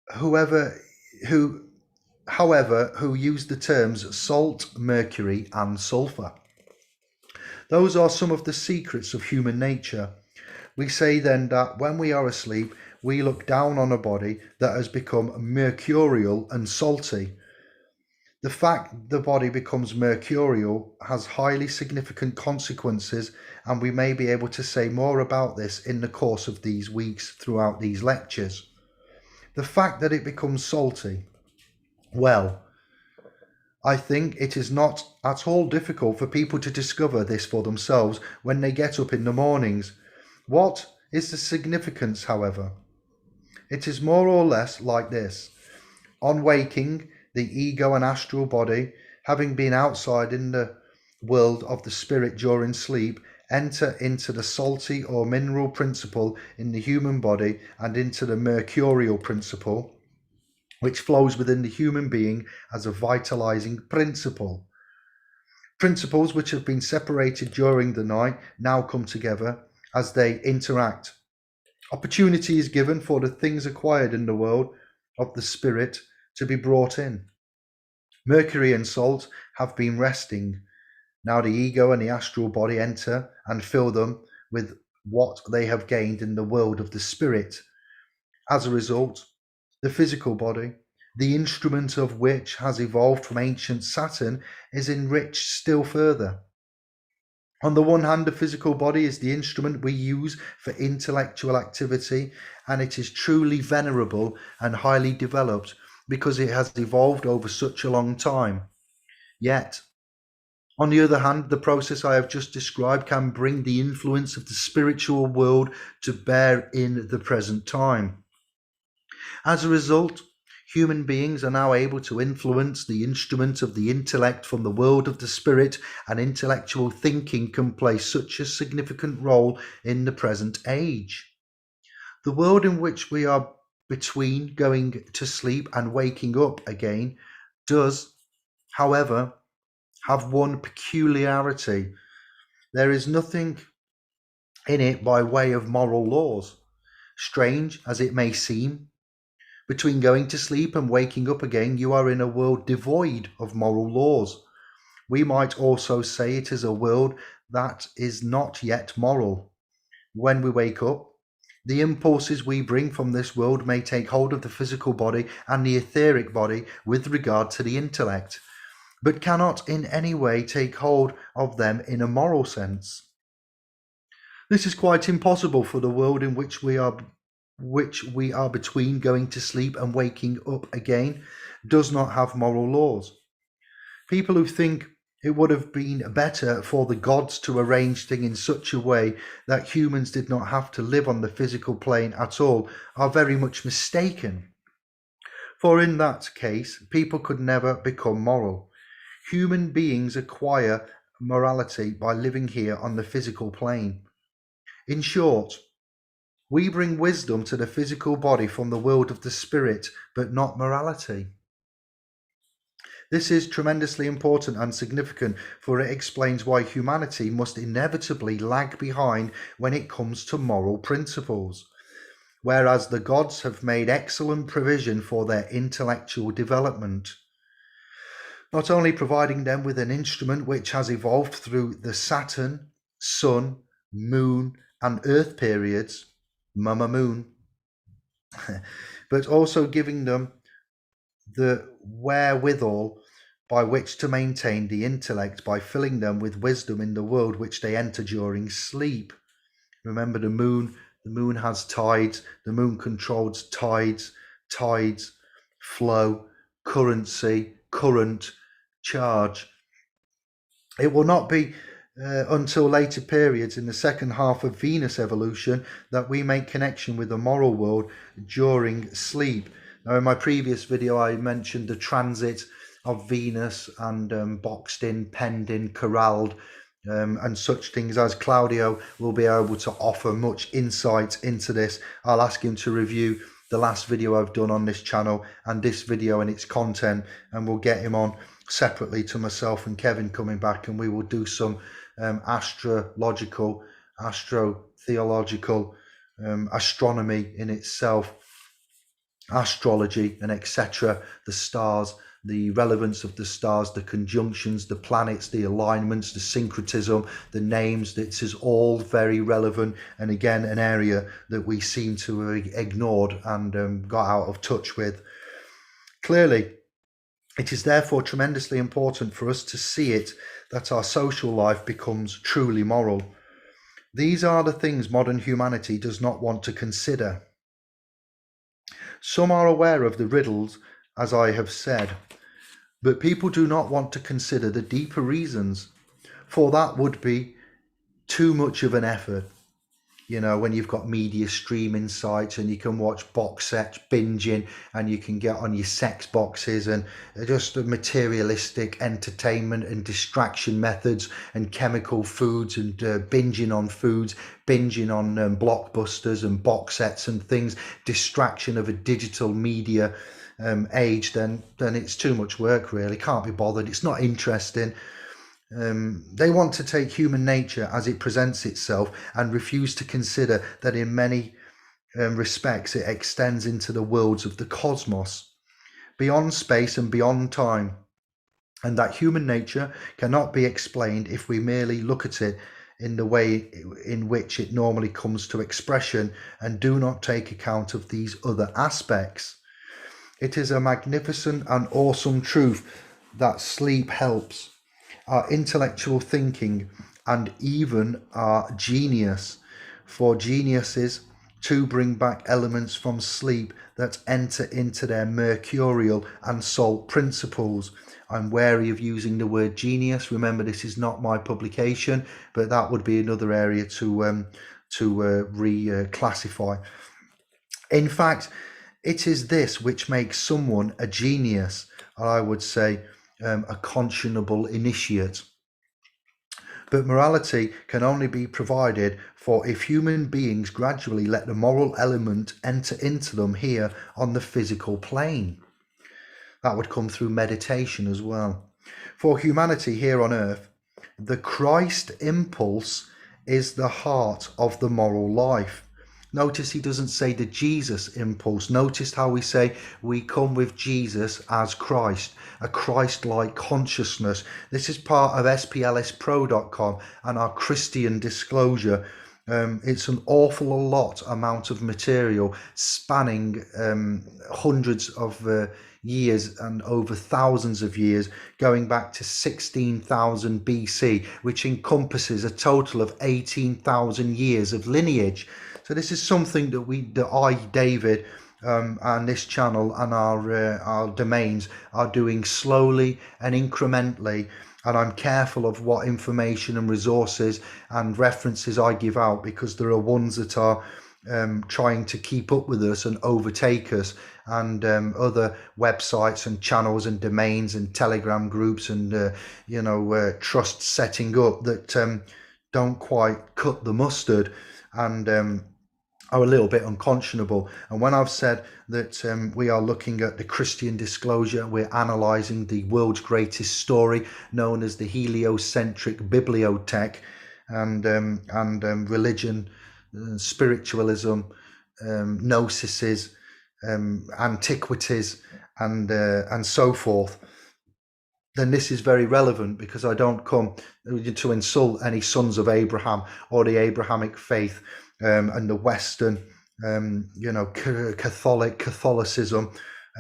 however, who used the terms salt, mercury, and sulfur. Those are some of the secrets of human nature. We say then that when we are asleep, we look down on a body that has become mercurial and salty. The fact the body becomes mercurial has highly significant consequences, and we may be able to say more about this in the course of these weeks throughout these lectures. The fact that it becomes salty, well, I think it is not at all difficult for people to discover this for themselves when they get up in the mornings. What is the significance, however? It is more or less like this. On waking, the ego and astral body, having been outside in the world of the spirit during sleep, enter into the salty or mineral principle in the human body and into the mercurial principle, which flows within the human being as a vitalizing principle. Principles which have been separated during the night now come together as they interact. Opportunity is given for the things acquired in the world of the spirit to be brought in. Mercury and salt have been resting. Now the ego and the astral body enter and fill them with what they have gained in the world of the spirit. As a result, the physical body, the instrument of which has evolved from ancient Saturn, is enriched still further. On the one hand, the physical body is the instrument we use for intellectual activity, and it is truly venerable and highly developed because it has evolved over such a long time. Yet, on the other hand, the process I have just described can bring the influence of the spiritual world to bear in the present time. As a result, human beings are now able to influence the instrument of the intellect from the world of the spirit, and intellectual thinking can play such a significant role in the present age. The world in which we are between going to sleep and waking up again does, however, have one peculiarity. There is nothing in it by way of moral laws. Strange as it may seem, between going to sleep and waking up again, you are in a world devoid of moral laws. We might also say it is a world that is not yet moral. When we wake up, the impulses we bring from this world may take hold of the physical body and the etheric body with regard to the intellect, but cannot in any way take hold of them in a moral sense. This is quite impossible for the world in which we are between going to sleep and waking up again does not have moral laws. People who think it would have been better for the gods to arrange things in such a way that humans did not have to live on the physical plane at all are very much mistaken. For in that case, people could never become moral. Human beings acquire morality by living here on the physical plane. In short, we bring wisdom to the physical body from the world of the spirit, but not morality. This is tremendously important and significant, for it explains why humanity must inevitably lag behind when it comes to moral principles, whereas the gods have made excellent provision for their intellectual development, not only providing them with an instrument which has evolved through the Saturn, Sun, Moon, and Earth periods, Mama Moon, but also giving them the wherewithal by which to maintain the intellect by filling them with wisdom in the world which they enter during sleep. Remember, the moon has tides, the moon controls tides, flow, currency, current, charge. It will not be until later periods in the second half of Venus evolution that we make connection with the moral world during sleep. Now, in my previous video, I mentioned the transit of Venus and boxed in, penned in, corralled and such things as Claudio will be able to offer much insight into this. I'll ask him to review the last video I've done on this channel and this video and its content, and we'll get him on separately to myself and Kevin coming back, and we will do some astrological, astrotheological, astronomy in itself, astrology and etc., the stars, the relevance of the stars, the conjunctions, the planets, the alignments, the syncretism, the names. This is all very relevant, and again an area that we seem to have ignored and got out of touch with. Clearly, it is therefore tremendously important for us to see it that our social life becomes truly moral. These are the things modern humanity does not want to consider. Some are aware of the riddles, as I have said, but people do not want to consider the deeper reasons, for that would be too much of an effort. You know, when you've got media streaming sites and you can watch box sets, binging, and you can get on your sex boxes and just the materialistic entertainment and distraction methods and chemical foods and binging on foods, binging on blockbusters and box sets and things, distraction of a digital media age, then it's too much work, really. Can't be bothered. It's not interesting. They want to take human nature as it presents itself and refuse to consider that in many respects it extends into the worlds of the cosmos, beyond space and beyond time, and that human nature cannot be explained if we merely look at it in the way in which it normally comes to expression and do not take account of these other aspects. It is a magnificent and awesome truth that sleep helps our intellectual thinking and even our genius, for geniuses to bring back elements from sleep that enter into their mercurial and soul principles. I'm wary of using the word genius. Remember, this is not my publication, but that would be another area to reclassify. In fact, it is this which makes someone a genius, or I would say a conscionable initiate. But morality can only be provided for if human beings gradually let the moral element enter into them here on the physical plane. That would come through meditation as well. For humanity here on earth, the Christ impulse is the heart of the moral life. Notice he doesn't say the Jesus impulse. Notice how we say we come with Jesus as Christ, a Christ-like consciousness. This is part of splspro.com and our Christian disclosure. It's an awful amount of material spanning hundreds of years and over thousands of years, going back to 16,000 BC, which encompasses a total of 18,000 years of lineage. So this is something that I, David, and this channel and our domains are doing slowly and incrementally, and I'm careful of what information and resources and references I give out, because there are ones that are trying to keep up with us and overtake us, and other websites and channels and domains and Telegram groups and trusts setting up that don't quite cut the mustard and are a little bit unconscionable. And when I've said that we are looking at the Christian disclosure, we're analysing the world's greatest story known as the heliocentric bibliotech, and religion, spiritualism, gnosis, antiquities, and so forth, then this is very relevant, because I don't come to insult any sons of Abraham or the Abrahamic faith and the Western, Catholicism,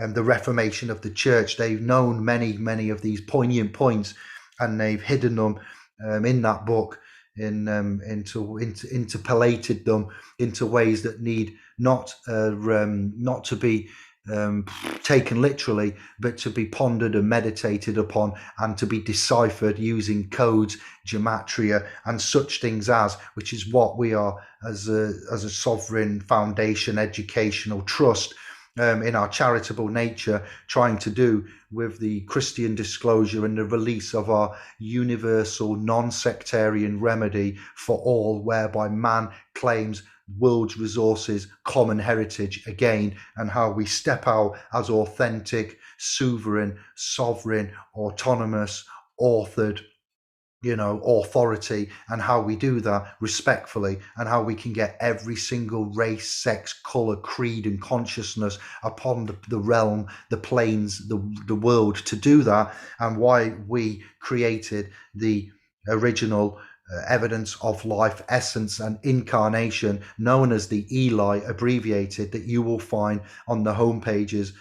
the Reformation of the Church. They've known many of these poignant points, and they've hidden them in that book, interpolated them into ways that need not to be taken literally, but to be pondered and meditated upon, and to be deciphered using codes, gematria, and such things as, which is what we are as a sovereign foundation educational trust in our charitable nature, trying to do with the Christian disclosure and the release of our universal non-sectarian remedy for all, whereby man claims world's resources, common heritage again, and how we step out as authentic, sovereign, autonomous, authored, authority, and how we do that respectfully, and how we can get every single race, sex, color, creed, and consciousness upon the realm, the planes, the world to do that, and why we created the original evidence of life, essence, and incarnation, known as the Eli, abbreviated, that you will find on the home pages,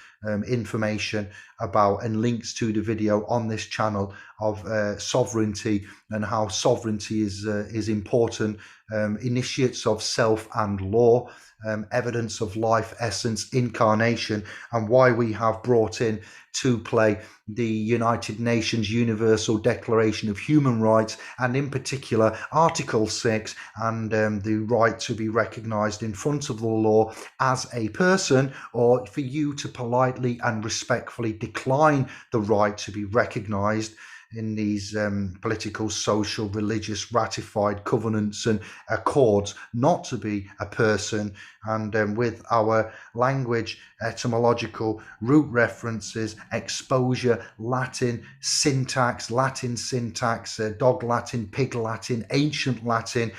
information about and links to the video on this channel of sovereignty, and how sovereignty is important, initiates of self and law, evidence of life, essence, incarnation, and why we have brought in to play the United Nations Universal Declaration of Human Rights, and in particular Article 6, and the right to be recognised in front of the law as a person, or for you to politely and respectfully decline the right to be recognised in these political, social, religious, ratified covenants and accords, not to be a person. And with our language, etymological root references, exposure, Latin syntax, dog Latin, pig Latin, ancient Latin,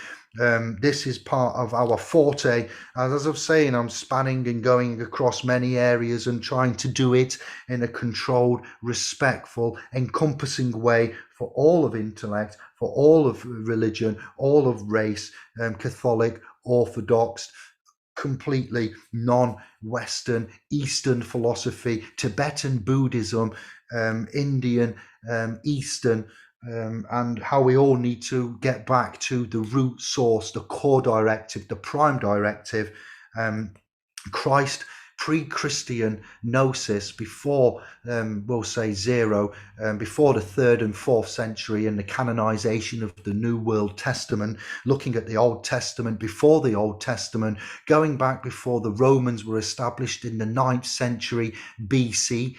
this is part of our forte. As I was saying, I'm spanning and going across many areas and trying to do it in a controlled, respectful, encompassing way for all of intellect, for all of religion, all of race, Catholic, Orthodox, completely non-Western, Eastern philosophy, Tibetan Buddhism, Indian, Eastern, and how we all need to get back to the root source, the core directive, the prime directive, Christ, pre-Christian gnosis, before, we'll say zero, before the 3rd and 4th century and the canonization of the New World Testament, looking at the Old Testament, before the Old Testament, going back before the Romans were established in the 9th century BC,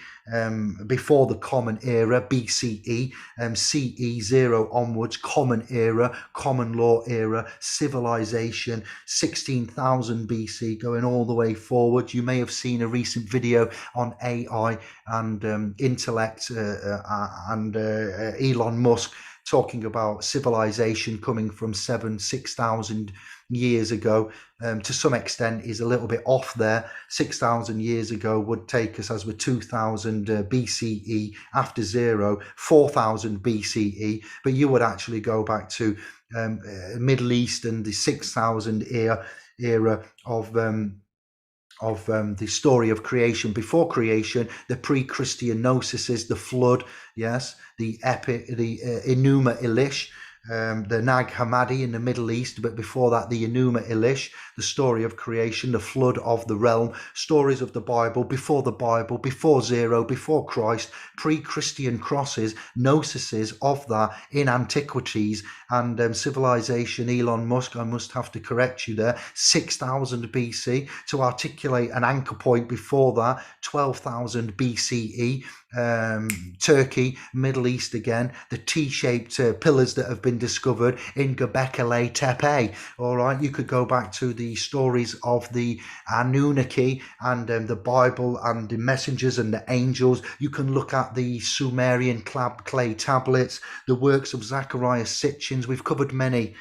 before the Common Era, BCE, CE 0 onwards, Common Era, Common Law Era, Civilization, 16,000 BC, going all the way forward. You may have seen a recent video on AI and intellect, and Elon Musk talking about civilization coming from 6,000 years ago. To some extent is a little bit off there. 6,000 years ago would take us, as we're 2000 BCE, after zero, 4,000 BCE, but you would actually go back to Middle East and the 6,000 era of the story of creation, before creation, the pre-Christian gnosis, the flood, yes, the epic, the Enuma Elish, the Nag Hammadi in the Middle East, but before that, the Enuma Elish, the story of creation, the flood of the realm, stories of the Bible, before zero, before Christ, pre-Christian crosses, gnosises of that in antiquities, and civilization. Elon Musk, I must have to correct you there, 6,000 BC, to articulate an anchor point before that, 12,000 BCE, Turkey, Middle East again, the T-shaped pillars that have been discovered in Göbekli Tepe. All right, you could go back to the stories of the Anunnaki and the Bible and the messengers and the angels. You can look at the Sumerian clay tablets, the works of Zachariah Sitchin. We've covered many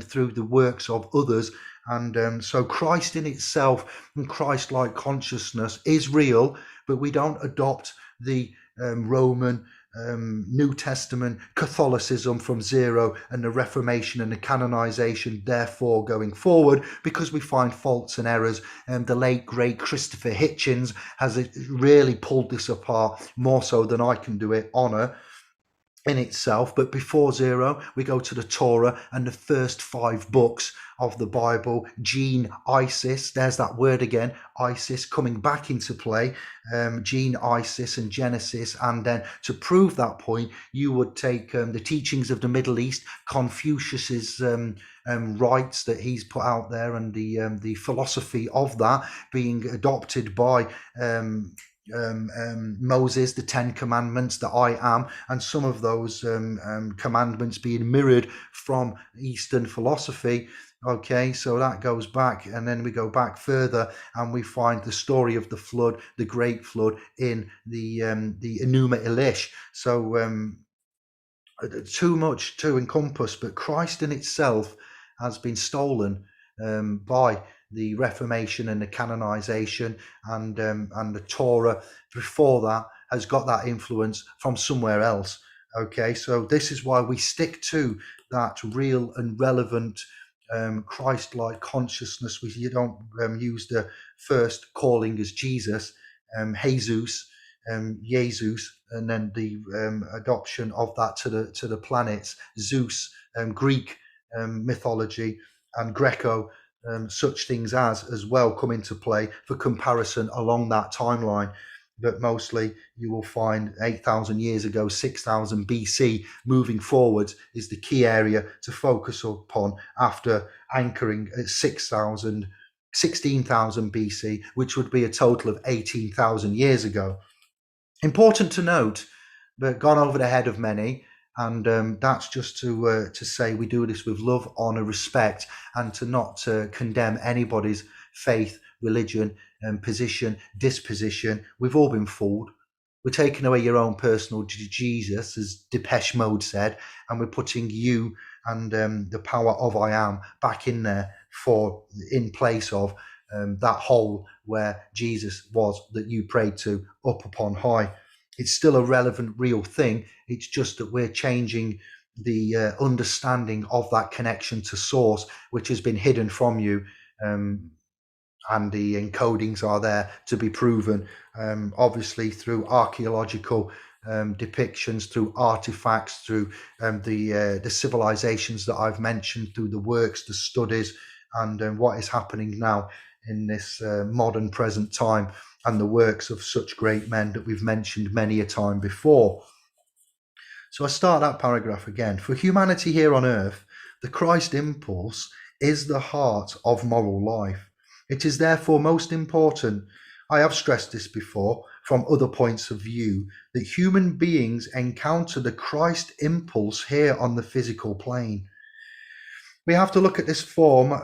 through the works of others. And so Christ in itself and Christ-like consciousness is real, but we don't adopt the Roman New Testament Catholicism from zero and the Reformation and the canonization therefore going forward, because we find faults and errors. And the late great Christopher Hitchens has really pulled this apart more so than I can do it honor. in itself. But before zero, we go to the Torah and the first 5 books of the Bible. Gene Isis, there's that word again, Isis coming back into play. Gene Isis and Genesis. And then to prove that point, you would take the teachings of the Middle East, Confucius's rights that he's put out there, and the philosophy of that being adopted by Moses, the 10 commandments, that I am, and some of those commandments being mirrored from Eastern philosophy. Okay, so that goes back, and then we go back further, and we find the story of the flood, the Great Flood, in the Enuma Elish. So too much to encompass, but Christ in itself has been stolen by the Reformation and the canonization, and the Torah before that has got that influence from somewhere else. Okay, so this is why we stick to that real and relevant Christ-like consciousness. You don't use the first calling as Jesus, Jesus, and then the adoption of that to the planets, Zeus, Greek mythology, and Greco, such things as well come into play for comparison along that timeline. But mostly you will find 8,000 years ago, 6,000 BC, moving forwards is the key area to focus upon, after anchoring at 16,000 BC, which would be a total of 18,000 years ago. Important to note, but gone over the head of many, and that's just to say we do this with love, honour, respect, and to not condemn anybody's faith, religion, position, disposition. We've all been fooled. We're taking away your own personal Jesus, as Depeche Mode said, and we're putting you and the power of I am back in there in place of that hole where Jesus was, that you prayed to up upon high. It's still a relevant, real thing. It's just that we're changing the understanding of that connection to source, which has been hidden from you, and the encodings are there to be proven, obviously through archaeological depictions, through artifacts, through the civilizations that I've mentioned, through the works, the studies, and what is happening now in this modern present time, and the works of such great men that we've mentioned many a time before. So I start that paragraph again. For humanity here on earth, the Christ impulse is the heart of moral life. It is therefore most important, I have stressed this before from other points of view, that human beings encounter the Christ impulse here on the physical plane. We have to look at this form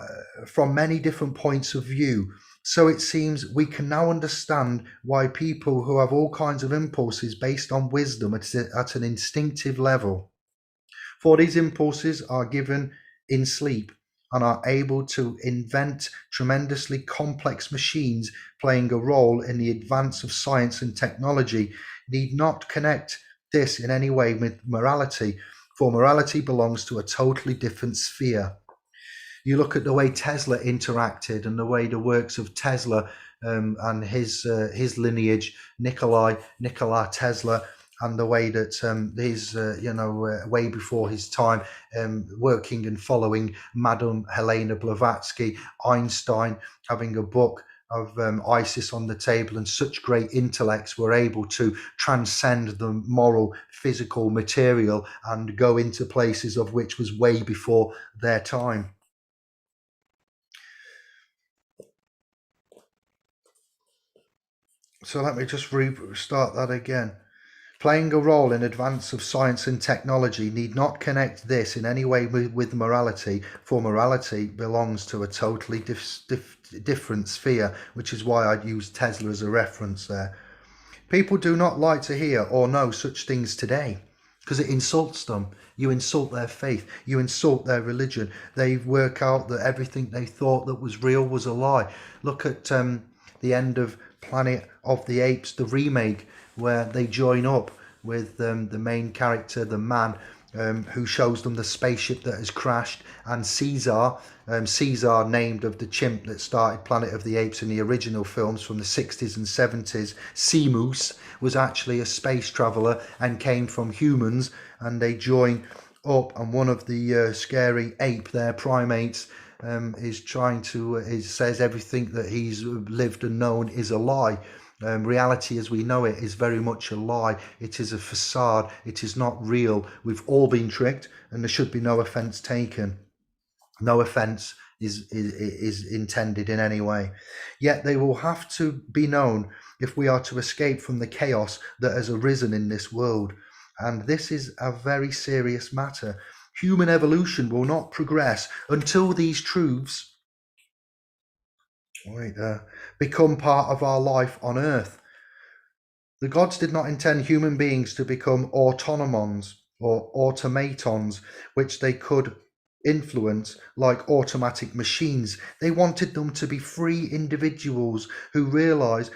from many different points of view. So it seems we can now understand why people who have all kinds of impulses based on wisdom at an instinctive level, for these impulses are given in sleep and are able to invent tremendously complex machines playing a role in the advance of science and technology, need not connect this in any way with morality, for morality belongs to a totally different sphere. You look at the way Tesla interacted, and the way the works of Tesla and his lineage, Nikola Tesla, and the way that his way before his time, working and following Madame Helena Blavatsky, Einstein having a book of Isis on the table, and such great intellects were able to transcend the moral, physical, material, and go into places of which was way before their time. So let me just restart that again. Playing a role in advance of science and technology need not connect this in any way with morality, for morality belongs to a totally different sphere, which is why I use Tesla as a reference there. People do not like to hear or know such things today, because it insults them. You insult their faith, you insult their religion. They work out that everything they thought that was real was a lie. Look at the end of Planet of the Apes, the remake, where they join up with the main character, the man, who shows them the spaceship that has crashed, and Caesar, Caesar named of the chimp that started Planet of the Apes in the original films from the 60s and 70s. Seamoose was actually a space traveller and came from humans, and they join up, and one of the scary ape, their primates, is trying to, says everything that he's lived and known is a lie. Reality as we know it is very much a lie. It is a facade. It is not real. We've all been tricked, and there should be no offence taken. No offence is intended in any way. Yet they will have to be known if we are to escape from the chaos that has arisen in this world. And this is a very serious matter. Human evolution will not progress until these truths become part of our life on earth. The gods did not intend human beings to become autonomons or automatons, which they could influence like automatic machines. They wanted them to be free individuals who realize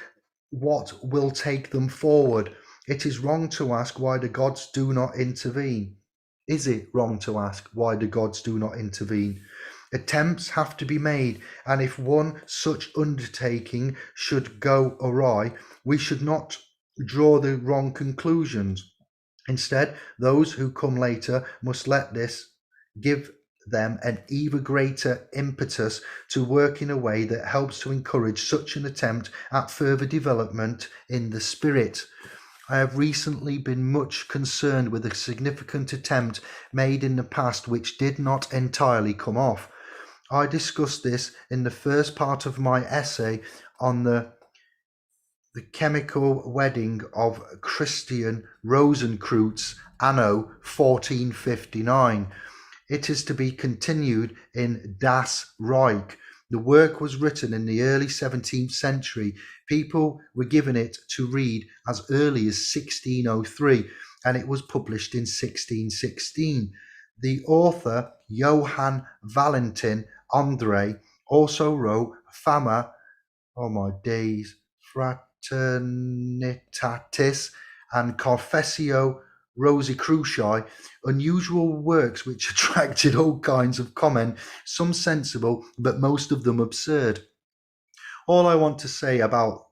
what will take them forward. It is wrong to ask why the gods do not intervene. Is it wrong to ask why the gods do not intervene? Attempts have to be made, and if one such undertaking should go awry, we should not draw the wrong conclusions. Instead, those who come later must let this give them an even greater impetus to work in a way that helps to encourage such an attempt at further development in the spirit. I have recently been much concerned with a significant attempt made in the past which did not entirely come off. I discussed this in the first part of my essay on the chemical wedding of Christian Rosenkreutz anno 1459. It is to be continued in Das Reich. The work was written in the early 17th century. People were given it to read as early as 1603, and it was published in 1616. The author, Johann Valentin André, also wrote Fama, oh my days, Fraternitatis and Confessio Rosicruciae, unusual works which attracted all kinds of comment, some sensible, but most of them absurd. All I want to say about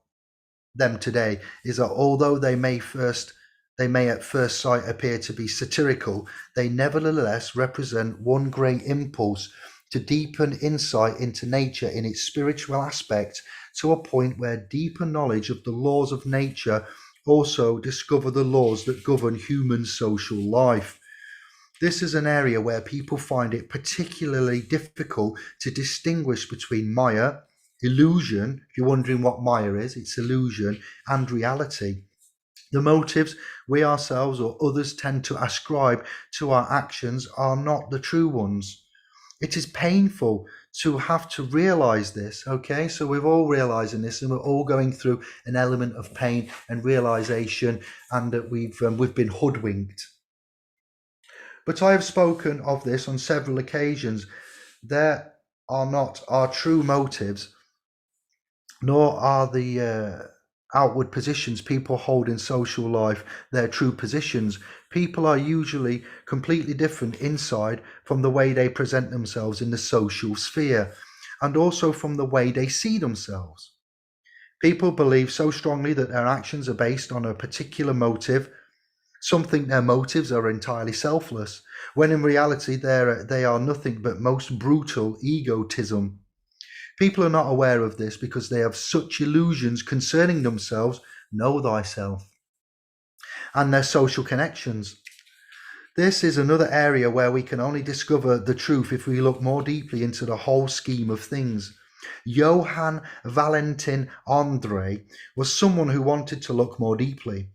them today is that although they may at first sight appear to be satirical, they nevertheless represent one great impulse to deepen insight into nature in its spiritual aspect, to a point where deeper knowledge of the laws of nature also discover the laws that govern human social life. This is an area where people find it particularly difficult to distinguish between Maya, illusion, if you're wondering what Maya is, it's illusion, and reality. The motives we ourselves or others tend to ascribe to our actions are not the true ones. It is painful to have to realize this, okay? So we're all realizing this, and we're all going through an element of pain and realization, and that we've been hoodwinked. But I have spoken of this on several occasions. There are not our true motives, nor are the outward positions people hold in social life their true positions. People are usually completely different inside from the way they present themselves in the social sphere, and also from the way they see themselves. People believe so strongly that their actions are based on a particular motive. Some think their motives are entirely selfless, when in reality they are nothing but most brutal egotism. People are not aware of this because they have such illusions concerning themselves, know thyself, and their social connections. This is another area where we can only discover the truth if we look more deeply into the whole scheme of things. Johann Valentin André was someone who wanted to look more deeply.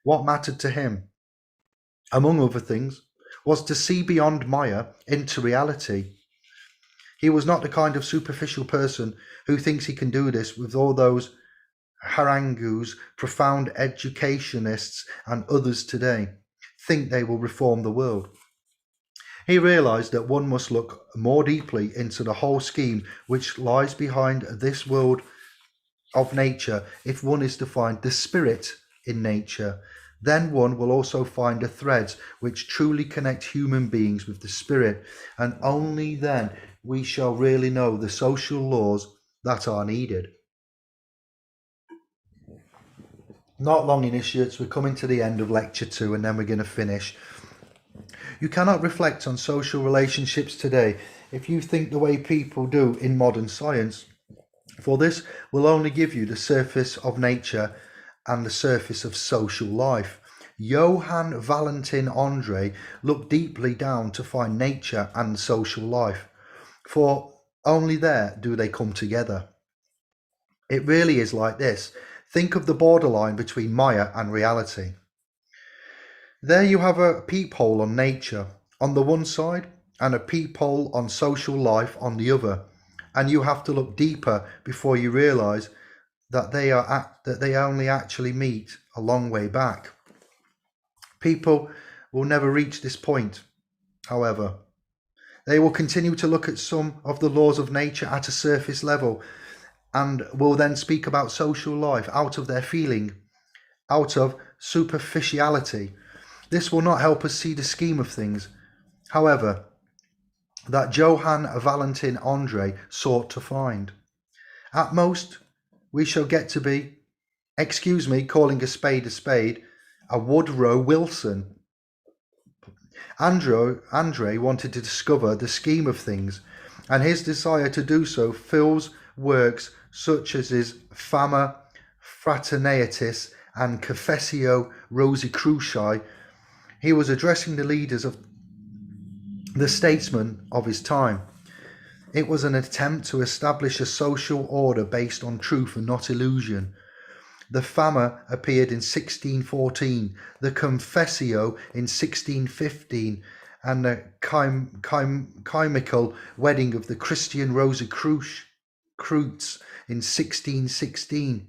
What mattered to him, among other things, was to see beyond Maya into reality. He was not the kind of superficial person who thinks he can do this with all those harangues, profound educationists, and others today think they will reform the world. He realized that one must look more deeply into the whole scheme which lies behind this world of nature if one is to find the spirit in nature. Then one will also find the threads which truly connect human beings with the spirit, and only then we shall really know the social laws that are needed. Not long, initiates, we're coming to the end of lecture 2 and then we're going to finish. You cannot reflect on social relationships today if you think the way people do in modern science, for this will only give you the surface of nature and the surface of social life. Johann Valentin Andre looked deeply down to find nature and social life, for only there do they come together. It really is like this. Think of the borderline between Maya and reality. There you have a peephole on nature on the one side and a peephole on social life on the other, and you have to look deeper before you realize that they only actually meet a long way back. People will never reach this point, however. They will continue to look at some of the laws of nature at a surface level and will then speak about social life out of their feeling, out of superficiality. This will not help us see the scheme of things, however, that Johann Valentin Andre sought to find. At most, we shall get to be, excuse me, calling a spade, a Woodrow Wilson. Andre wanted to discover the scheme of things, and his desire to do so fills works such as his Fama Fraternatis and Confessio Rosicruciae. He was addressing the leaders of the statesmen of his time. It was an attempt to establish a social order based on truth and not illusion. The Fama appeared in 1614, the Confessio in 1615, and the chimical wedding of the Christian Rosicrucians in 1616.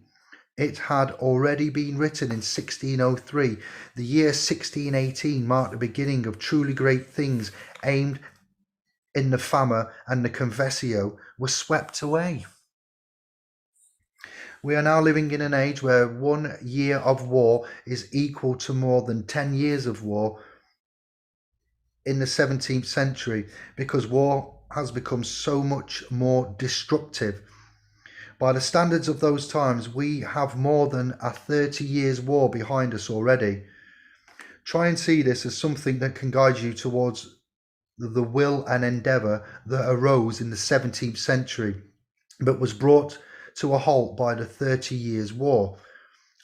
It had already been written in 1603. The year 1618 marked the beginning of truly great things aimed in the Fama, and the Confessio were swept away. We are now living in an age where 1 year of war is equal to more than 10 years of war in the 17th century, because war has become so much more destructive. By the standards of those times, we have more than a 30 years war behind us already. Try and see this as something that can guide you towards the will and endeavour that arose in the 17th century, but was brought to a halt by the 30 Years' War.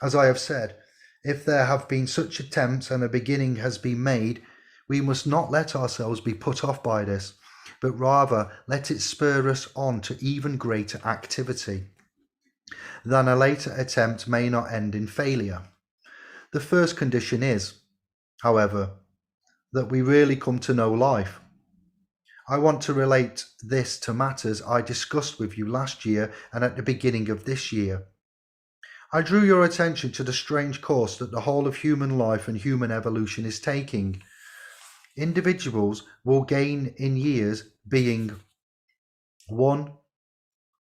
As I have said, if there have been such attempts and a beginning has been made, we must not let ourselves be put off by this, but rather let it spur us on to even greater activity. Then a later attempt may not end in failure. The first condition is, however, that we really come to know life. I want to relate this to matters I discussed with you last year and at the beginning of this year. I drew your attention to the strange course that the whole of human life and human evolution is taking. Individuals will gain in years being 1,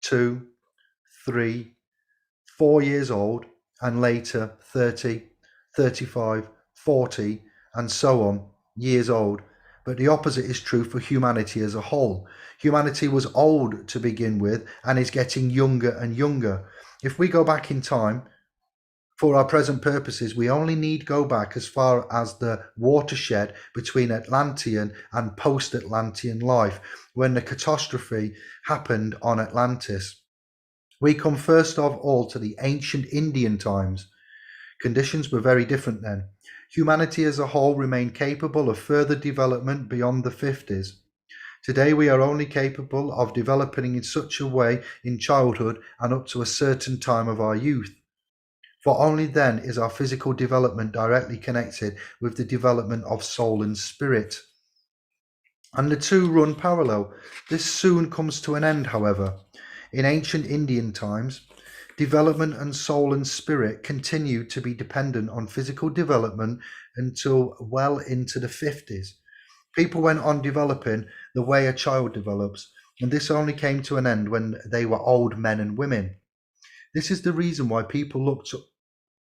2, 3, 4 years old, and later 30, 35, 40, and so on years old. But the opposite is true for humanity as a whole. Humanity was old to begin with and is getting younger and younger. If we go back in time, for our present purposes, we only need go back as far as the watershed between Atlantean and post-Atlantean life, when the catastrophe happened on Atlantis. We come first of all to the ancient Indian times. Conditions were very different then. Humanity as a whole remained capable of further development beyond the 50s. Today we are only capable of developing in such a way in childhood and up to a certain time of our youth. For only then is our physical development directly connected with the development of soul and spirit. And the two run parallel. This soon comes to an end, however. In ancient Indian times, development and soul and spirit continued to be dependent on physical development until well into the 50s. People went on developing the way a child develops, and this only came to an end when they were old men and women. This is the reason why people looked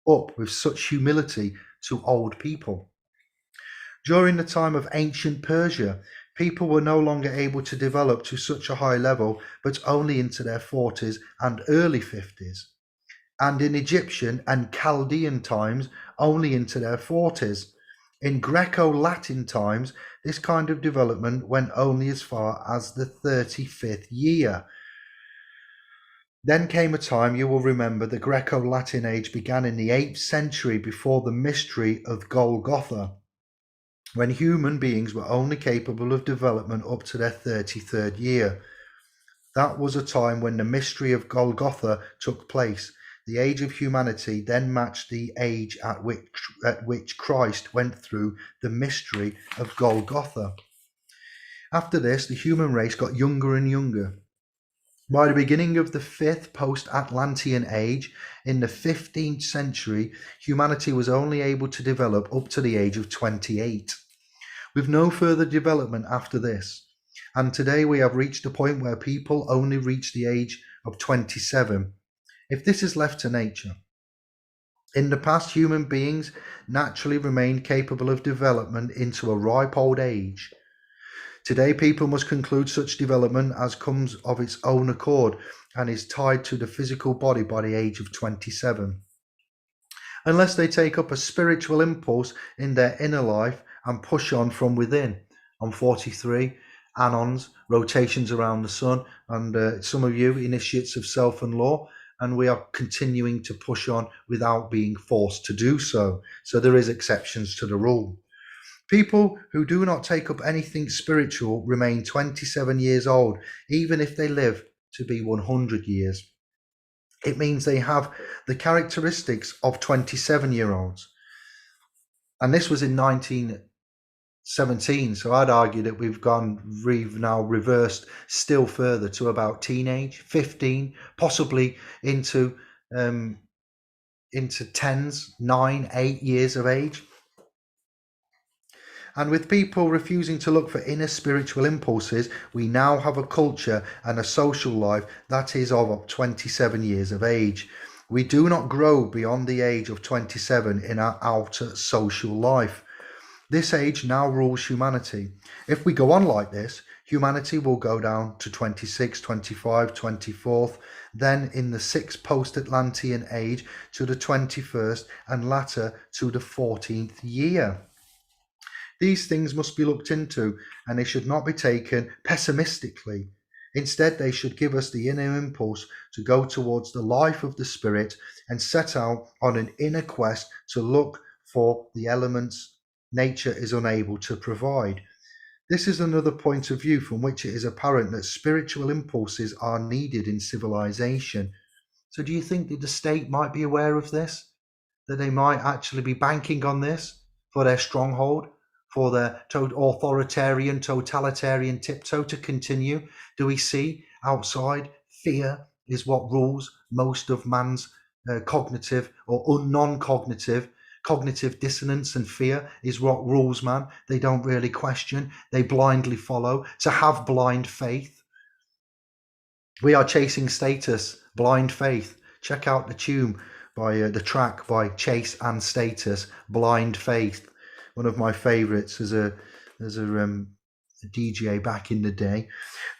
up with such humility to old people. During the time of ancient Persia, people were no longer able to develop to such a high level, but only into their 40s and early 50s. And in Egyptian and Chaldean times, only into their 40s. In Greco-Latin times, this kind of development went only as far as the 35th year. Then came a time, you will remember, the Greco-Latin age began in the 8th century before the mystery of Golgotha, when human beings were only capable of development up to their 33rd year. That was a time when the mystery of Golgotha took place. The age of humanity then matched the age at which Christ went through the mystery of Golgotha. After this, the human race got younger and younger. By the beginning of the 5th post-Atlantean age, in the 15th century, humanity was only able to develop up to the age of 28, with no further development after this. And today we have reached a point where people only reach the age of 27. If this is left to nature. In the past, human beings naturally remained capable of development into a ripe old age. Today, people must conclude such development as comes of its own accord and is tied to the physical body by the age of 27. Unless they take up a spiritual impulse in their inner life and push on from within. I'm 43, Anons, rotations around the sun, and some of you, initiates of self and law, and we are continuing to push on without being forced to do so. So there is exceptions to the rule. People who do not take up anything spiritual remain 27 years old, even if they live to be 100 years. It means they have the characteristics of 27-year-olds. And this was in 1917, so I'd argue that we've now reversed still further to about teenage, 15, possibly into 10s, 9, 8 years of age. And with people refusing to look for inner spiritual impulses, we now have a culture and a social life that is of 27 years of age. We do not grow beyond the age of 27 in our outer social life. This age now rules humanity. If we go on like this, humanity will go down to 26, 25, 24th, then in the 6th post-Atlantean age to the 21st, and latter to the 14th year. These things must be looked into, and they should not be taken pessimistically. Instead, they should give us the inner impulse to go towards the life of the spirit and set out on an inner quest to look for the elements nature is unable to provide. This is another point of view from which it is apparent that spiritual impulses are needed in civilization. So do you think that the state might be aware of this? That they might actually be banking on this for their stronghold, for their authoritarian, totalitarian tiptoe to continue? Do we see outside fear is what rules most of man's cognitive or non-cognitive? Cognitive dissonance and fear is what rules man. They don't really question. They blindly follow. To have blind faith. We are chasing status, blind faith. Check out the tune by the track by Chase and Status, Blind Faith. One of my favorites as a DJ back in the day.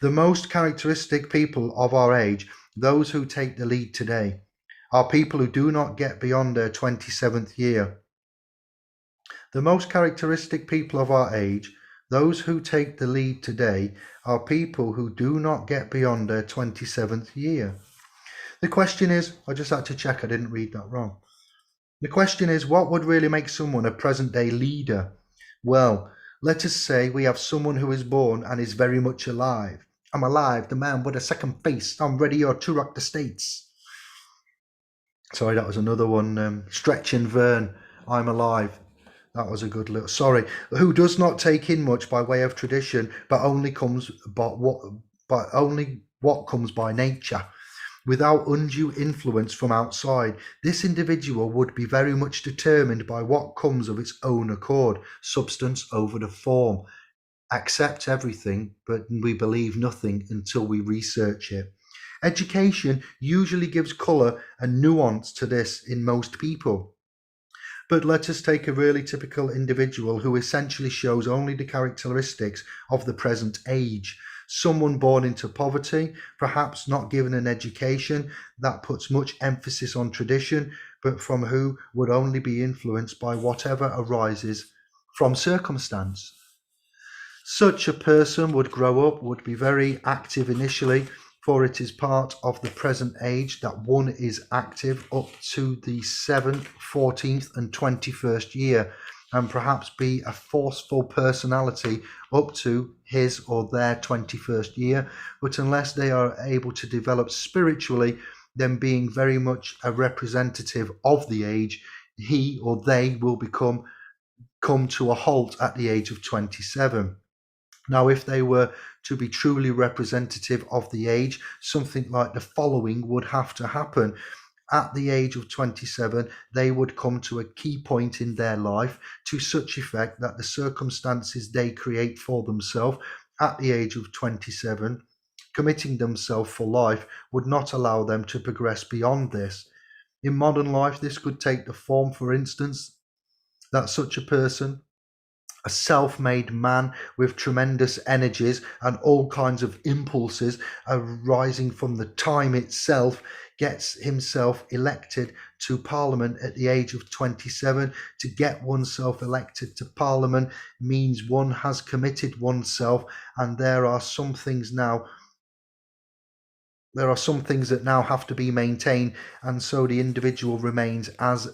The most characteristic people of our age, those who take the lead today, are people who do not get beyond their 27th year. The most characteristic people of our age, those who take the lead today, are people who do not get beyond their 27th year. The question is, I just had to check I didn't read that wrong. The question is, what would really make someone a present-day leader? Well, let us say we have someone who is born and is very much alive. I'm alive, the man with a second face. I'm ready to rock the states. Sorry, that was another one. Stretch and Vern, I'm alive. That was a good little. Sorry, who does not take in much by way of tradition, but only what comes by nature, without undue influence from outside. This individual would be very much determined by what comes of its own accord, substance over the form. Accept everything, but we believe nothing until we research it. Education usually gives colour and nuance to this in most people. But let us take a really typical individual who essentially shows only the characteristics of the present age. Someone born into poverty, perhaps not given an education that puts much emphasis on tradition, but from who would only be influenced by whatever arises from circumstance. Such a person would grow up, would be very active initially, for it is part of the present age that one is active up to the 7th, 14th, and 21st year, and perhaps be a forceful personality up to his or their 21st year. But unless they are able to develop spiritually, then being very much a representative of the age, he or they will come to a halt at the age of 27. Now, if they were to be truly representative of the age, something like the following would have to happen. At the age of 27, they would come to a key point in their life to such effect that the circumstances they create for themselves at the age of 27, committing themselves for life, would not allow them to progress beyond this. In modern life, this could take the form, for instance, that such a person, a self-made man with tremendous energies and all kinds of impulses arising from the time itself, gets himself elected to Parliament at the age of 27. To get oneself elected to Parliament means one has committed oneself, and there are some things that now have to be maintained, and so the individual remains as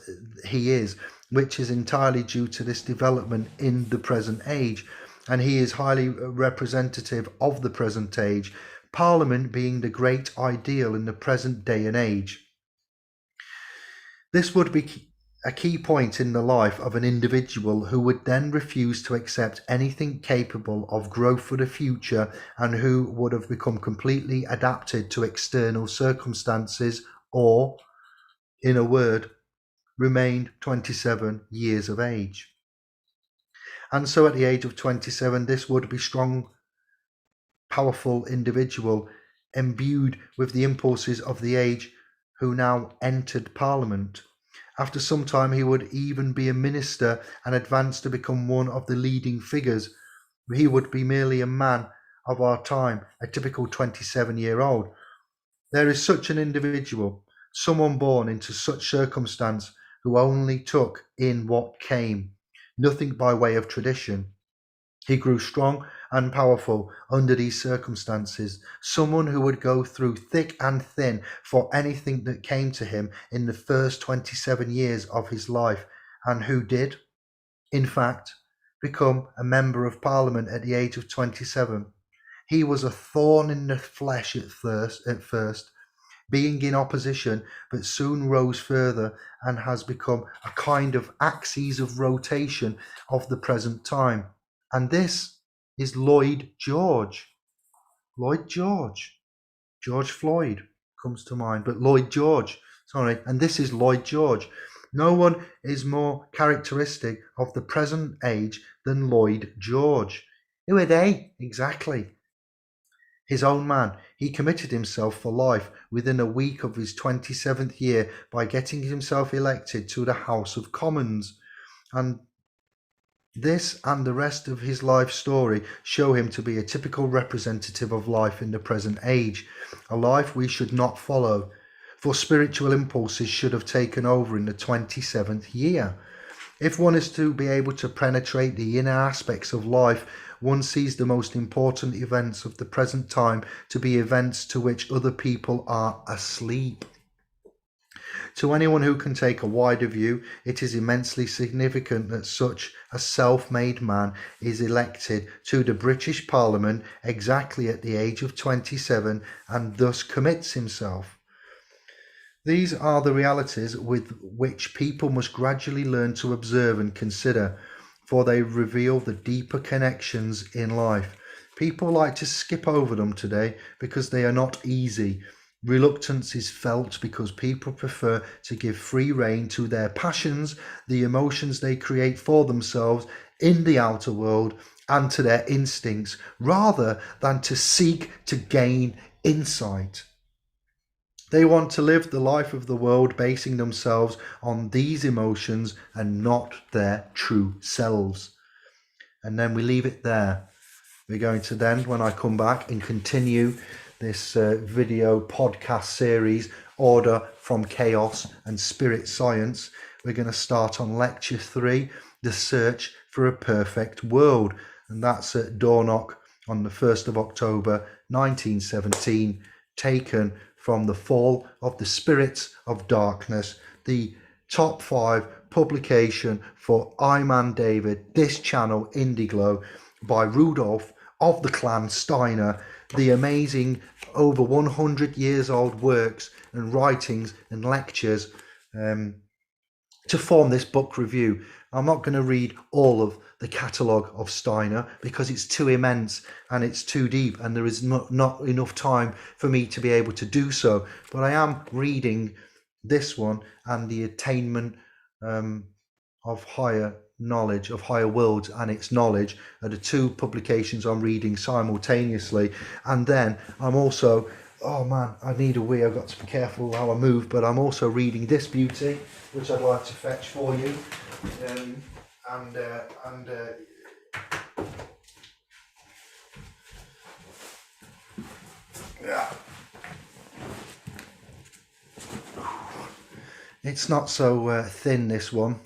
he is, which is entirely due to this development in the present age, and he is highly representative of the present age, Parliament being the great ideal in the present day and age. This would be a key point in the life of an individual who would then refuse to accept anything capable of growth for the future, and who would have become completely adapted to external circumstances, or, in a word, remained 27 years of age. And so at the age of 27, this would be strong, powerful individual, imbued with the impulses of the age, who now entered Parliament. After some time, he would even be a minister and advance to become one of the leading figures. He would be merely a man of our time, a typical 27-year-old. There is such an individual, someone born into such circumstance, who only took in what came, nothing by way of tradition. He grew strong and powerful under these circumstances, someone who would go through thick and thin for anything that came to him in the first 27 years of his life, and who did, in fact, become a member of Parliament at the age of 27. He was a thorn in the flesh at first, being in opposition, but soon rose further and has become a kind of axis of rotation of the present time. And this is Lloyd George. Lloyd George. George Floyd comes to mind, but Lloyd George. Sorry, and this is Lloyd George. No one is more characteristic of the present age than Lloyd George. Who are they? Exactly. His own man. He committed himself for life within a week of his 27th year by getting himself elected to the House of Commons. And this and the rest of his life story show him to be a typical representative of life in the present age, a life we should not follow, for spiritual impulses should have taken over in the 27th year. If one is to be able to penetrate the inner aspects of life, one sees the most important events of the present time to be events to which other people are asleep. To anyone who can take a wider view, it is immensely significant that such a self-made man is elected to the British Parliament exactly at the age of 27 and thus commits himself. These are the realities with which people must gradually learn to observe and consider, for they reveal the deeper connections in life. People like to skip over them today because they are not easy. Reluctance is felt because people prefer to give free rein to their passions, the emotions they create for themselves in the outer world, and to their instincts, rather than to seek to gain insight. They want to live the life of the world basing themselves on these emotions and not their true selves. And then we leave it there. We're going to then, when I come back, and continue this video podcast series, Order from Chaos and Spirit Science. We're going to start on lecture 3, The Search for a Perfect World. And that's at Dornoch on the 1st of October 1917, taken from The Fall of the Spirits of Darkness, the top 5 publication for I-Man David, this channel Indiglo, by Rudolph of the clan Steiner, the amazing over 100 years old works and writings and lectures to form this book review. I'm not going to read all of the catalogue of Steiner because it's too immense and it's too deep, and there is not enough time for me to be able to do so. But I am reading this one and the attainment of higher knowledge, of higher worlds and its knowledge, are the 2 publications I'm reading simultaneously. And then I'm also, oh man, I need a wee, I've got to be careful how I move, but I'm also reading this beauty, which I'd like to fetch for you. Yeah. It's not so thin, this one.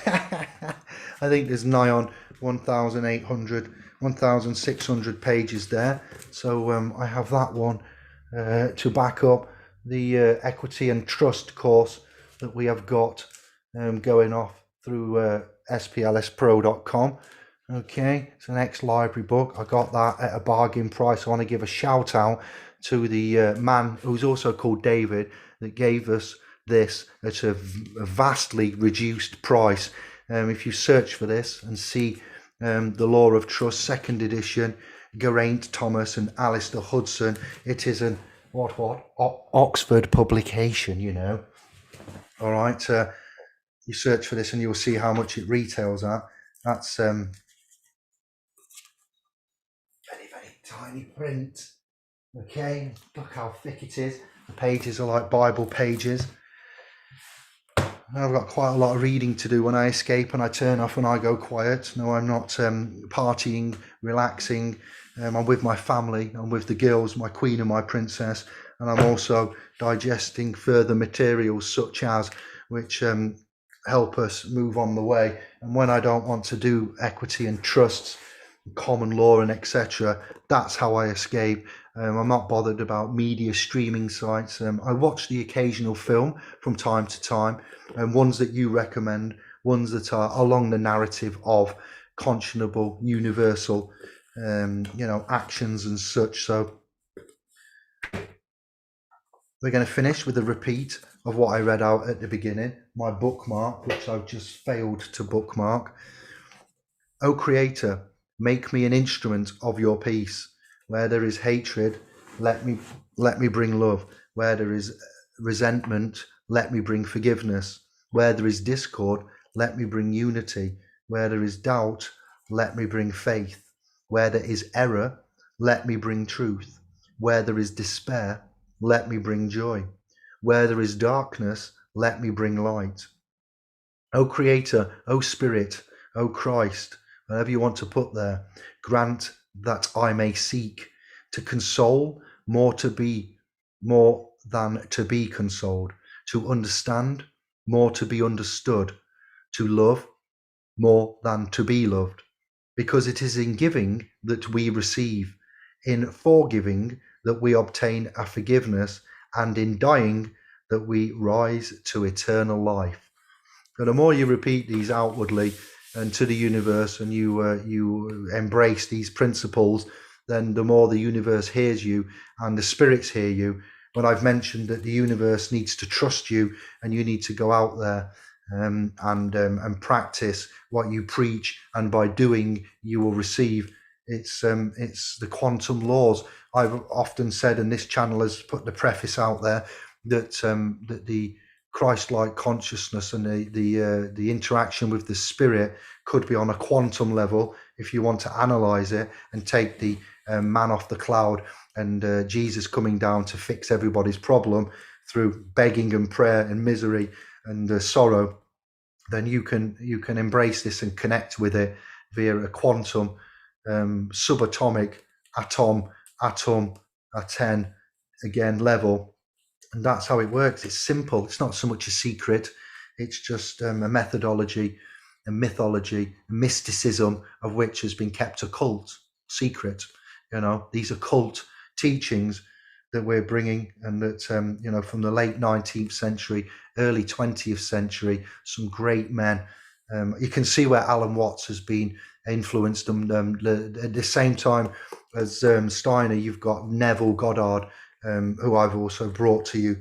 I think there's nigh on 1,600 pages there. So I have that one to back up the equity and trust course that we have got going off through splspro.com. Okay, it's an ex-library book. I got that at a bargain price. I want to give a shout out to the man who's also called David that gave us this at a vastly reduced price. If you search for this and see The Law of Trust, 2nd edition, Geraint Thomas and Alistair Hudson, it is an Oxford publication, you know. All right, you search for this and you'll see how much it retails at. That's very, very tiny print. Okay, look how thick it is. The pages are like Bible pages. I've got quite a lot of reading to do when I escape and I turn off and I go quiet. No, I'm not partying, relaxing. I'm with my family. I'm with the girls, my queen and my princess. And I'm also digesting further materials such as which help us move on the way. And when I don't want to do equity and trusts, common law and etc., that's how I escape. I'm not bothered about media streaming sites. I watch the occasional film from time to time, and ones that you recommend, ones that are along the narrative of conscionable, universal, actions and such. So we're going to finish with a repeat of what I read out at the beginning, my bookmark, which I've just failed to bookmark. O Creator, make me an instrument of your peace. Where there is hatred, let me bring love. Where there is resentment, let me bring forgiveness. Where there is discord, let me bring unity. Where there is doubt, let me bring faith. Where there is error, let me bring truth. Where there is despair, let me bring joy. Where there is darkness, let me bring light. O Creator, O Spirit, O Christ, whatever you want to put there, grant that I may seek to console more than to be consoled, to understand more to be understood, to love more than to be loved, because it is in giving that we receive, in forgiving that we obtain a forgiveness, and in dying that we rise to eternal life. And the more you repeat these outwardly and to the universe, and you embrace these principles, then the more the universe hears you and the spirits hear you. When I've mentioned that the universe needs to trust you and you need to go out there and practice what you preach, and by doing you will receive. It's the quantum laws. I've often said, and this channel has put the preface out there, that that the Christ-like consciousness and the interaction with the spirit could be on a quantum level. if you want to analyze it and take the man off the cloud and Jesus coming down to fix everybody's problem through begging and prayer and misery and sorrow, then you can embrace this and connect with it via a quantum, subatomic, atom, a10 again level. And that's how it works. It's simple. It's not so much a secret. It's just a methodology, a mythology, a mysticism of which has been kept occult, secret. These occult teachings that we're bringing, and that from the late 19th century, early 20th century, some great men. You can see where Alan Watts has been influenced them. At the same time as Steiner, you've got Neville Goddard, who I've also brought to you.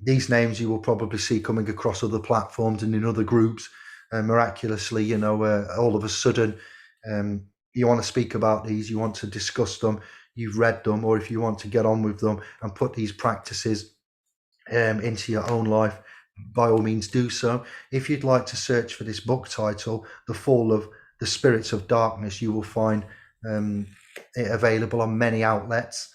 These names you will probably see coming across other platforms and in other groups. Miraculously, all of a sudden, you want to speak about these, you want to discuss them, you've read them, or if you want to get on with them and put these practices into your own life, by all means do so. If you'd like to search for this book title, The Fall of the Spirits of Darkness, you will find it available on many outlets.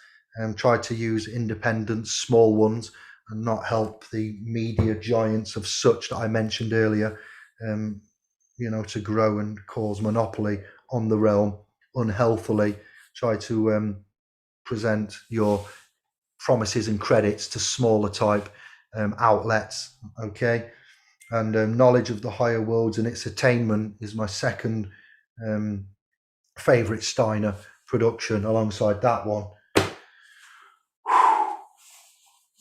Try to use independent, small ones, and not help the media giants of such that I mentioned earlier, to grow and cause monopoly on the realm unhealthily. Try to present your promises and credits to smaller type outlets, okay? And knowledge of the higher worlds and its attainment is my second favorite Steiner production alongside that one.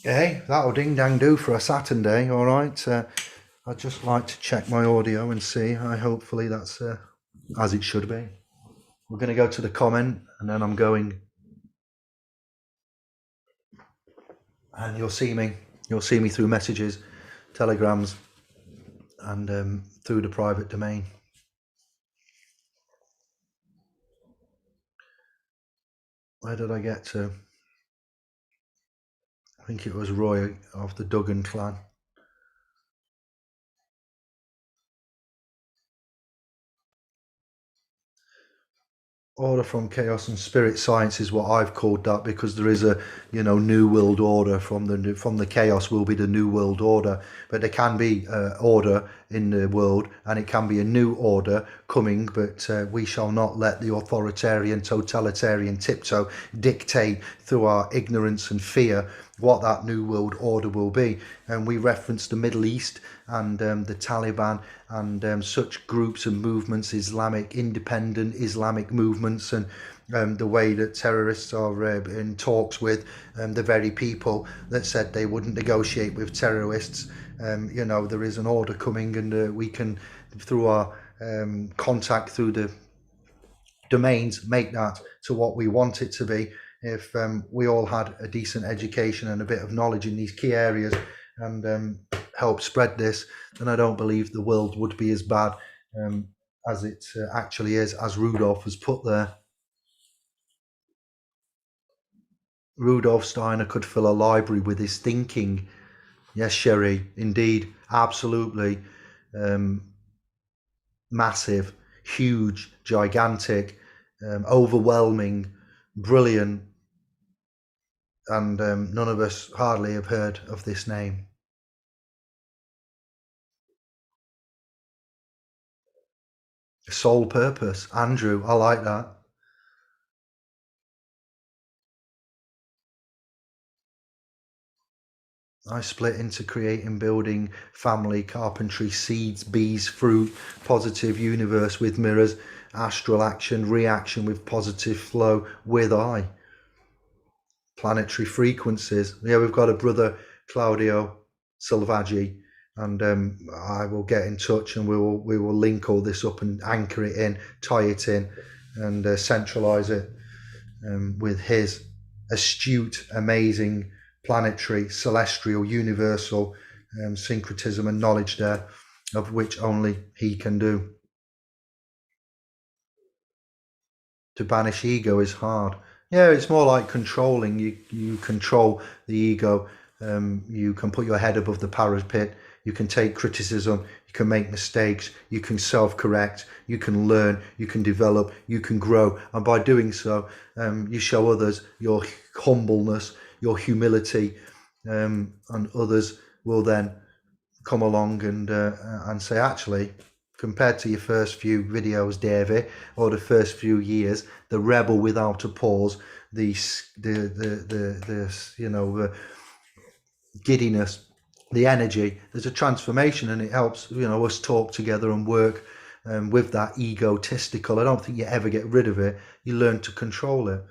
Okay, that'll ding dang do for a Saturday. All right, I'd just like to check my audio and see. Hopefully that's as it should be. We're going to go to the comment, and then I'm going, and you'll see me through messages, telegrams, and through the private domain. Where did I get to? I think it was Roy of the Duggan clan. Order from chaos and spirit science is what I've called that, because there is a new world order. From the chaos will be the new world order, but there can be order in the world, and it can be a new order coming, but we shall not let the authoritarian, totalitarian tiptoe dictate through our ignorance and fear what that new world order will be. And we reference the Middle East and the Taliban and such groups and movements, independent Islamic movements, and the way that terrorists are in talks with the very people that said they wouldn't negotiate with terrorists. There is an order coming, and we can, through our contact through the domains, make that to what we want it to be. If we all had a decent education and a bit of knowledge in these key areas, and help spread this, then I don't believe the world would be as bad as it actually is, as Rudolf has put there. Rudolf Steiner could fill a library with his thinking. Yes, Sherry, indeed, absolutely. Massive, huge, gigantic, overwhelming, brilliant, and none of us hardly have heard of this name. Sole purpose, Andrew, I like that. I split into creating, building, family, carpentry, seeds, bees, fruit, positive universe with mirrors, astral action, reaction with positive flow, with I. Planetary frequencies. Yeah, we've got a brother, Claudio Salvaggi, and I will get in touch, and we will link all this up and anchor it in, tie it in, and centralize it with his astute, amazing, planetary, celestial, universal syncretism and knowledge there, of which only he can do. To banish ego is hard. Yeah, it's more like controlling. You control the ego. You can put your head above the parapet. You can take criticism, you can make mistakes, you can self-correct, you can learn, you can develop, you can grow. And by doing so, you show others your humbleness, your humility, and others will then come along and say, actually, compared to your first few videos, Davey, or the first few years, the rebel without a pause, the giddiness, the energy, there's a transformation, and it helps us talk together and work with that egotistical. I don't think you ever get rid of it. You learn to control it.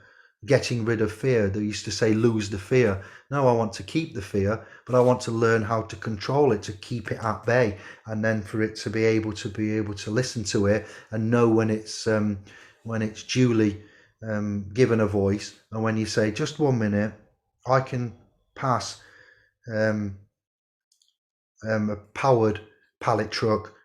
Getting rid of fear. They used to say lose the fear. No, I want to keep the fear, but I want to learn how to control it, to keep it at bay, and then for it to be able to listen to it and know when it's duly given a voice, and when you say, just 1 minute, I can pass a powered pallet truck,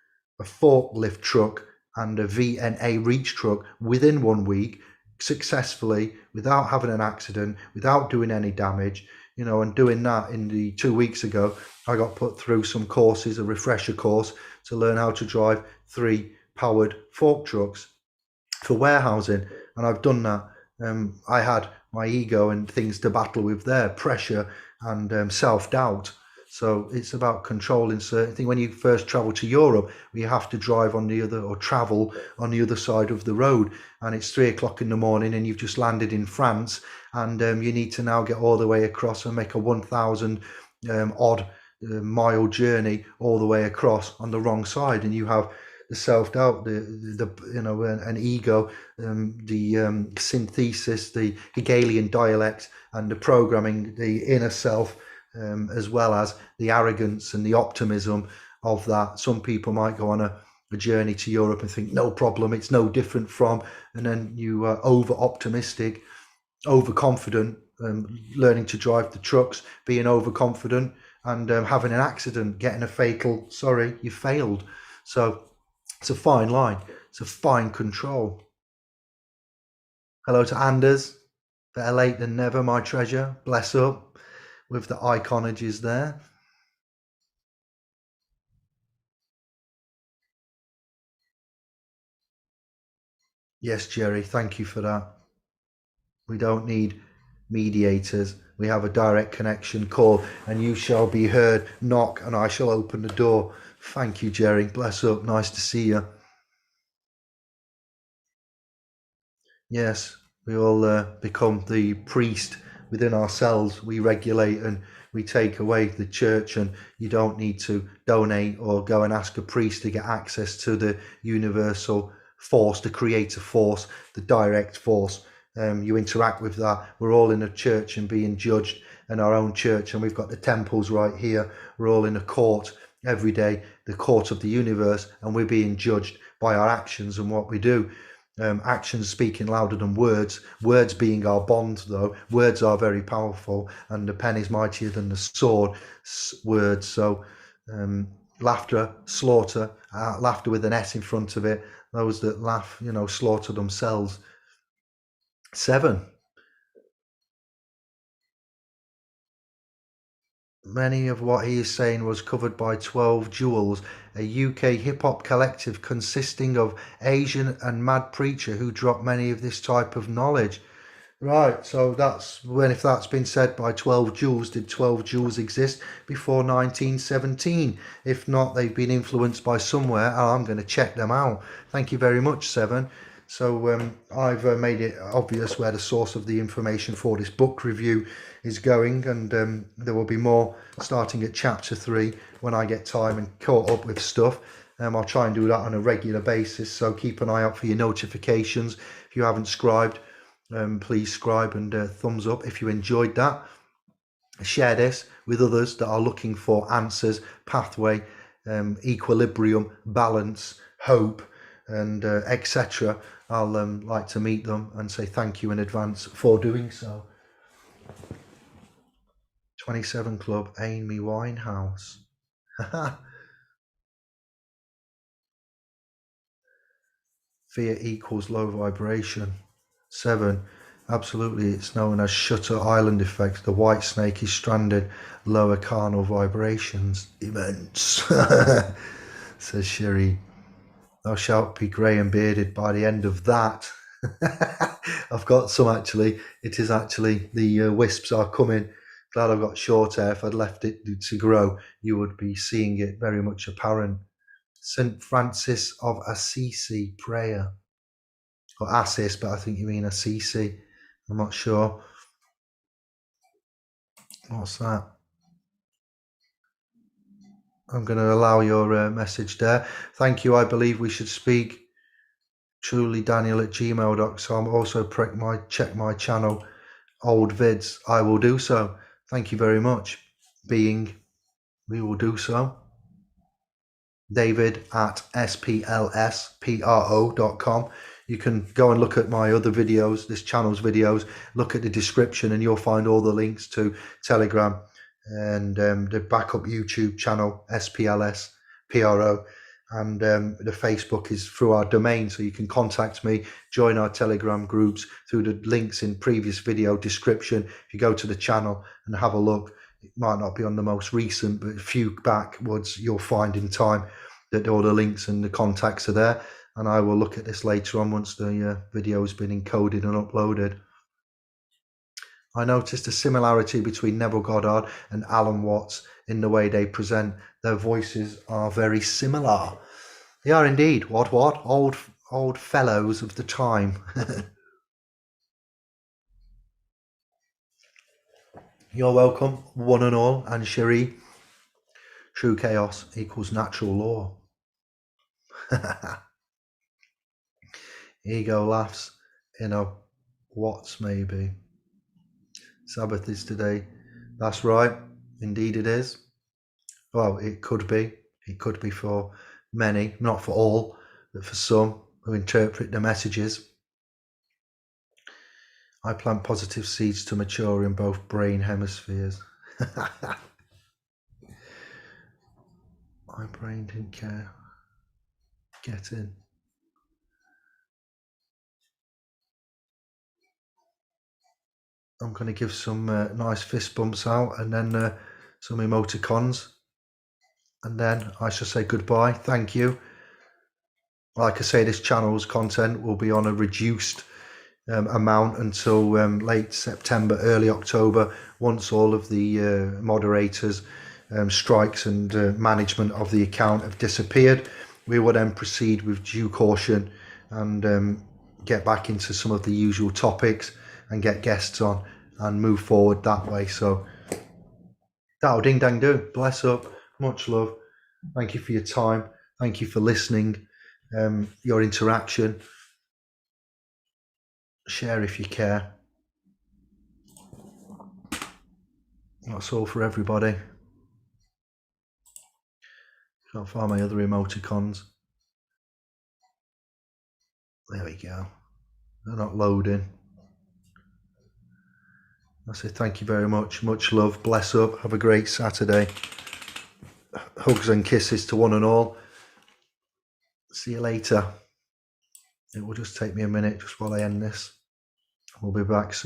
a forklift truck, and a VNA reach truck within 1 week successfully, without having an accident, without doing any damage, and doing that in the 2 weeks ago, I got put through some courses, a refresher course, to learn how to drive 3 powered fork trucks for warehousing, and I've done that. I had my ego and things to battle with there, pressure and self-doubt. So it's about controlling certain things. When you first travel to Europe, you have to drive on the other, or travel on the other side of the road, and it's 3 o'clock in the morning, and you've just landed in France, and you need to now get all the way across and make a 1,000 odd mile journey all the way across on the wrong side, and you have the self-doubt, an ego, the synthesis, the Hegelian dialect, and the programming, the inner self, as well as the arrogance and the optimism of that. Some people might go on a journey to Europe and think, no problem, it's no different from, and then you are over-optimistic, overconfident, learning to drive the trucks, being overconfident, and having an accident, getting a fatal, sorry, you failed. So it's a fine line. It's a fine control. Hello to Anders. Better late than never, my treasure. Bless up with the iconages there. Yes, Jerry, thank you for that. We don't need mediators. We have a direct connection. Call and you shall be heard. Knock and I shall open the door. Thank you, Jerry. Bless up. Nice to see you. Yes, we all become the priest within ourselves. We regulate and we take away the church, and you don't need to donate or go and ask a priest to get access to the universal force, the creator force, the direct force. You interact with that. We're all in a church and being judged in our own church, and we've got the temples right here. We're all in a court every day, the court of the universe, and we're being judged by our actions and what we do. Actions speaking louder than words, words being our bond, though. Words are very powerful, and the pen is mightier than the sword. Words. So laughter, slaughter, laughter with an S in front of it. Those that laugh, slaughter themselves. 7. Many of what he is saying was covered by 12 Jewels, a UK hip-hop collective consisting of Asian and Mad Preacher who dropped many of this type of knowledge. Right, so that's when, if that's been said by 12 Jewels, did 12 Jewels exist before 1917? If not, they've been influenced by somewhere. Oh, I'm going to check them out. Thank you very much, 7. So I've made it obvious where the source of the information for this book review is going, and there will be more starting at chapter 3 when I get time and caught up with stuff. I'll try and do that on a regular basis, so keep an eye out for your notifications. If you haven't subscribed, please subscribe and thumbs up if you enjoyed that. Share this with others that are looking for answers, pathway, equilibrium, balance, hope, and etc. I'll like to meet them and say thank you in advance for doing so. 27 Club, Amy Winehouse. Fear equals low vibration. 7. Absolutely, it's known as Shutter Island effect. The white snake is stranded, lower carnal vibrations, immense. Says Sherry. Thou shalt be grey and bearded by the end of that. I've got some actually. It is actually, the wisps are coming. Glad I've got short hair. If I'd left it to grow, you would be seeing it very much apparent. St. Francis of Assisi prayer. Or Assis, but I think you mean Assisi. I'm not sure. What's that? I'm going to allow your message there. Thank you. I believe we should speak. truelydaniel@gmail.com. Also check my channel, old vids. I will do so. Thank you very much. We will do so. David@splspro.com. You can go and look at my other videos, this channel's videos, look at the description, and you'll find all the links to Telegram and the backup YouTube channel, SPLSPRO, and the Facebook is through our domain, so you can contact me, join our Telegram groups through the links in previous video description. If you go to the channel and have a look, it might not be on the most recent, but a few backwards, you'll find in time that all the links and the contacts are there. And I will look at this later on once the video has been encoded and uploaded. I noticed a similarity between Neville Goddard and Alan Watts in the way they present. Their voices are very similar. They are indeed. What? Old fellows of the time. You're welcome, one and all. And Cherie, true chaos equals natural law. Ego laughs in a Watts maybe. Sabbath is today. That's right. Indeed it is. Well, it could be. It could be for many, not for all, but for some who interpret the messages. I plant positive seeds to mature in both brain hemispheres. My brain didn't care. Get in. I'm going to give some nice fist bumps out and then some emoticons. And then I shall say goodbye. Thank you. Like I say, this channel's content will be on a reduced amount until late September, early October, once all of the moderators' strikes and management of the account have disappeared. We will then proceed with due caution and get back into some of the usual topics and get guests on and move forward that way. So that'll ding dang do. Bless up. Much love. Thank you for your time. Thank you for listening. Your interaction. Share if you care. That's all for everybody. Can't find my other emoticons. There we go. They're not loading. I say thank you very much. Much love. Bless up. Have a great Saturday. Hugs and kisses to one and all. See you later. It will just take me a minute just while I end this. We'll be back soon.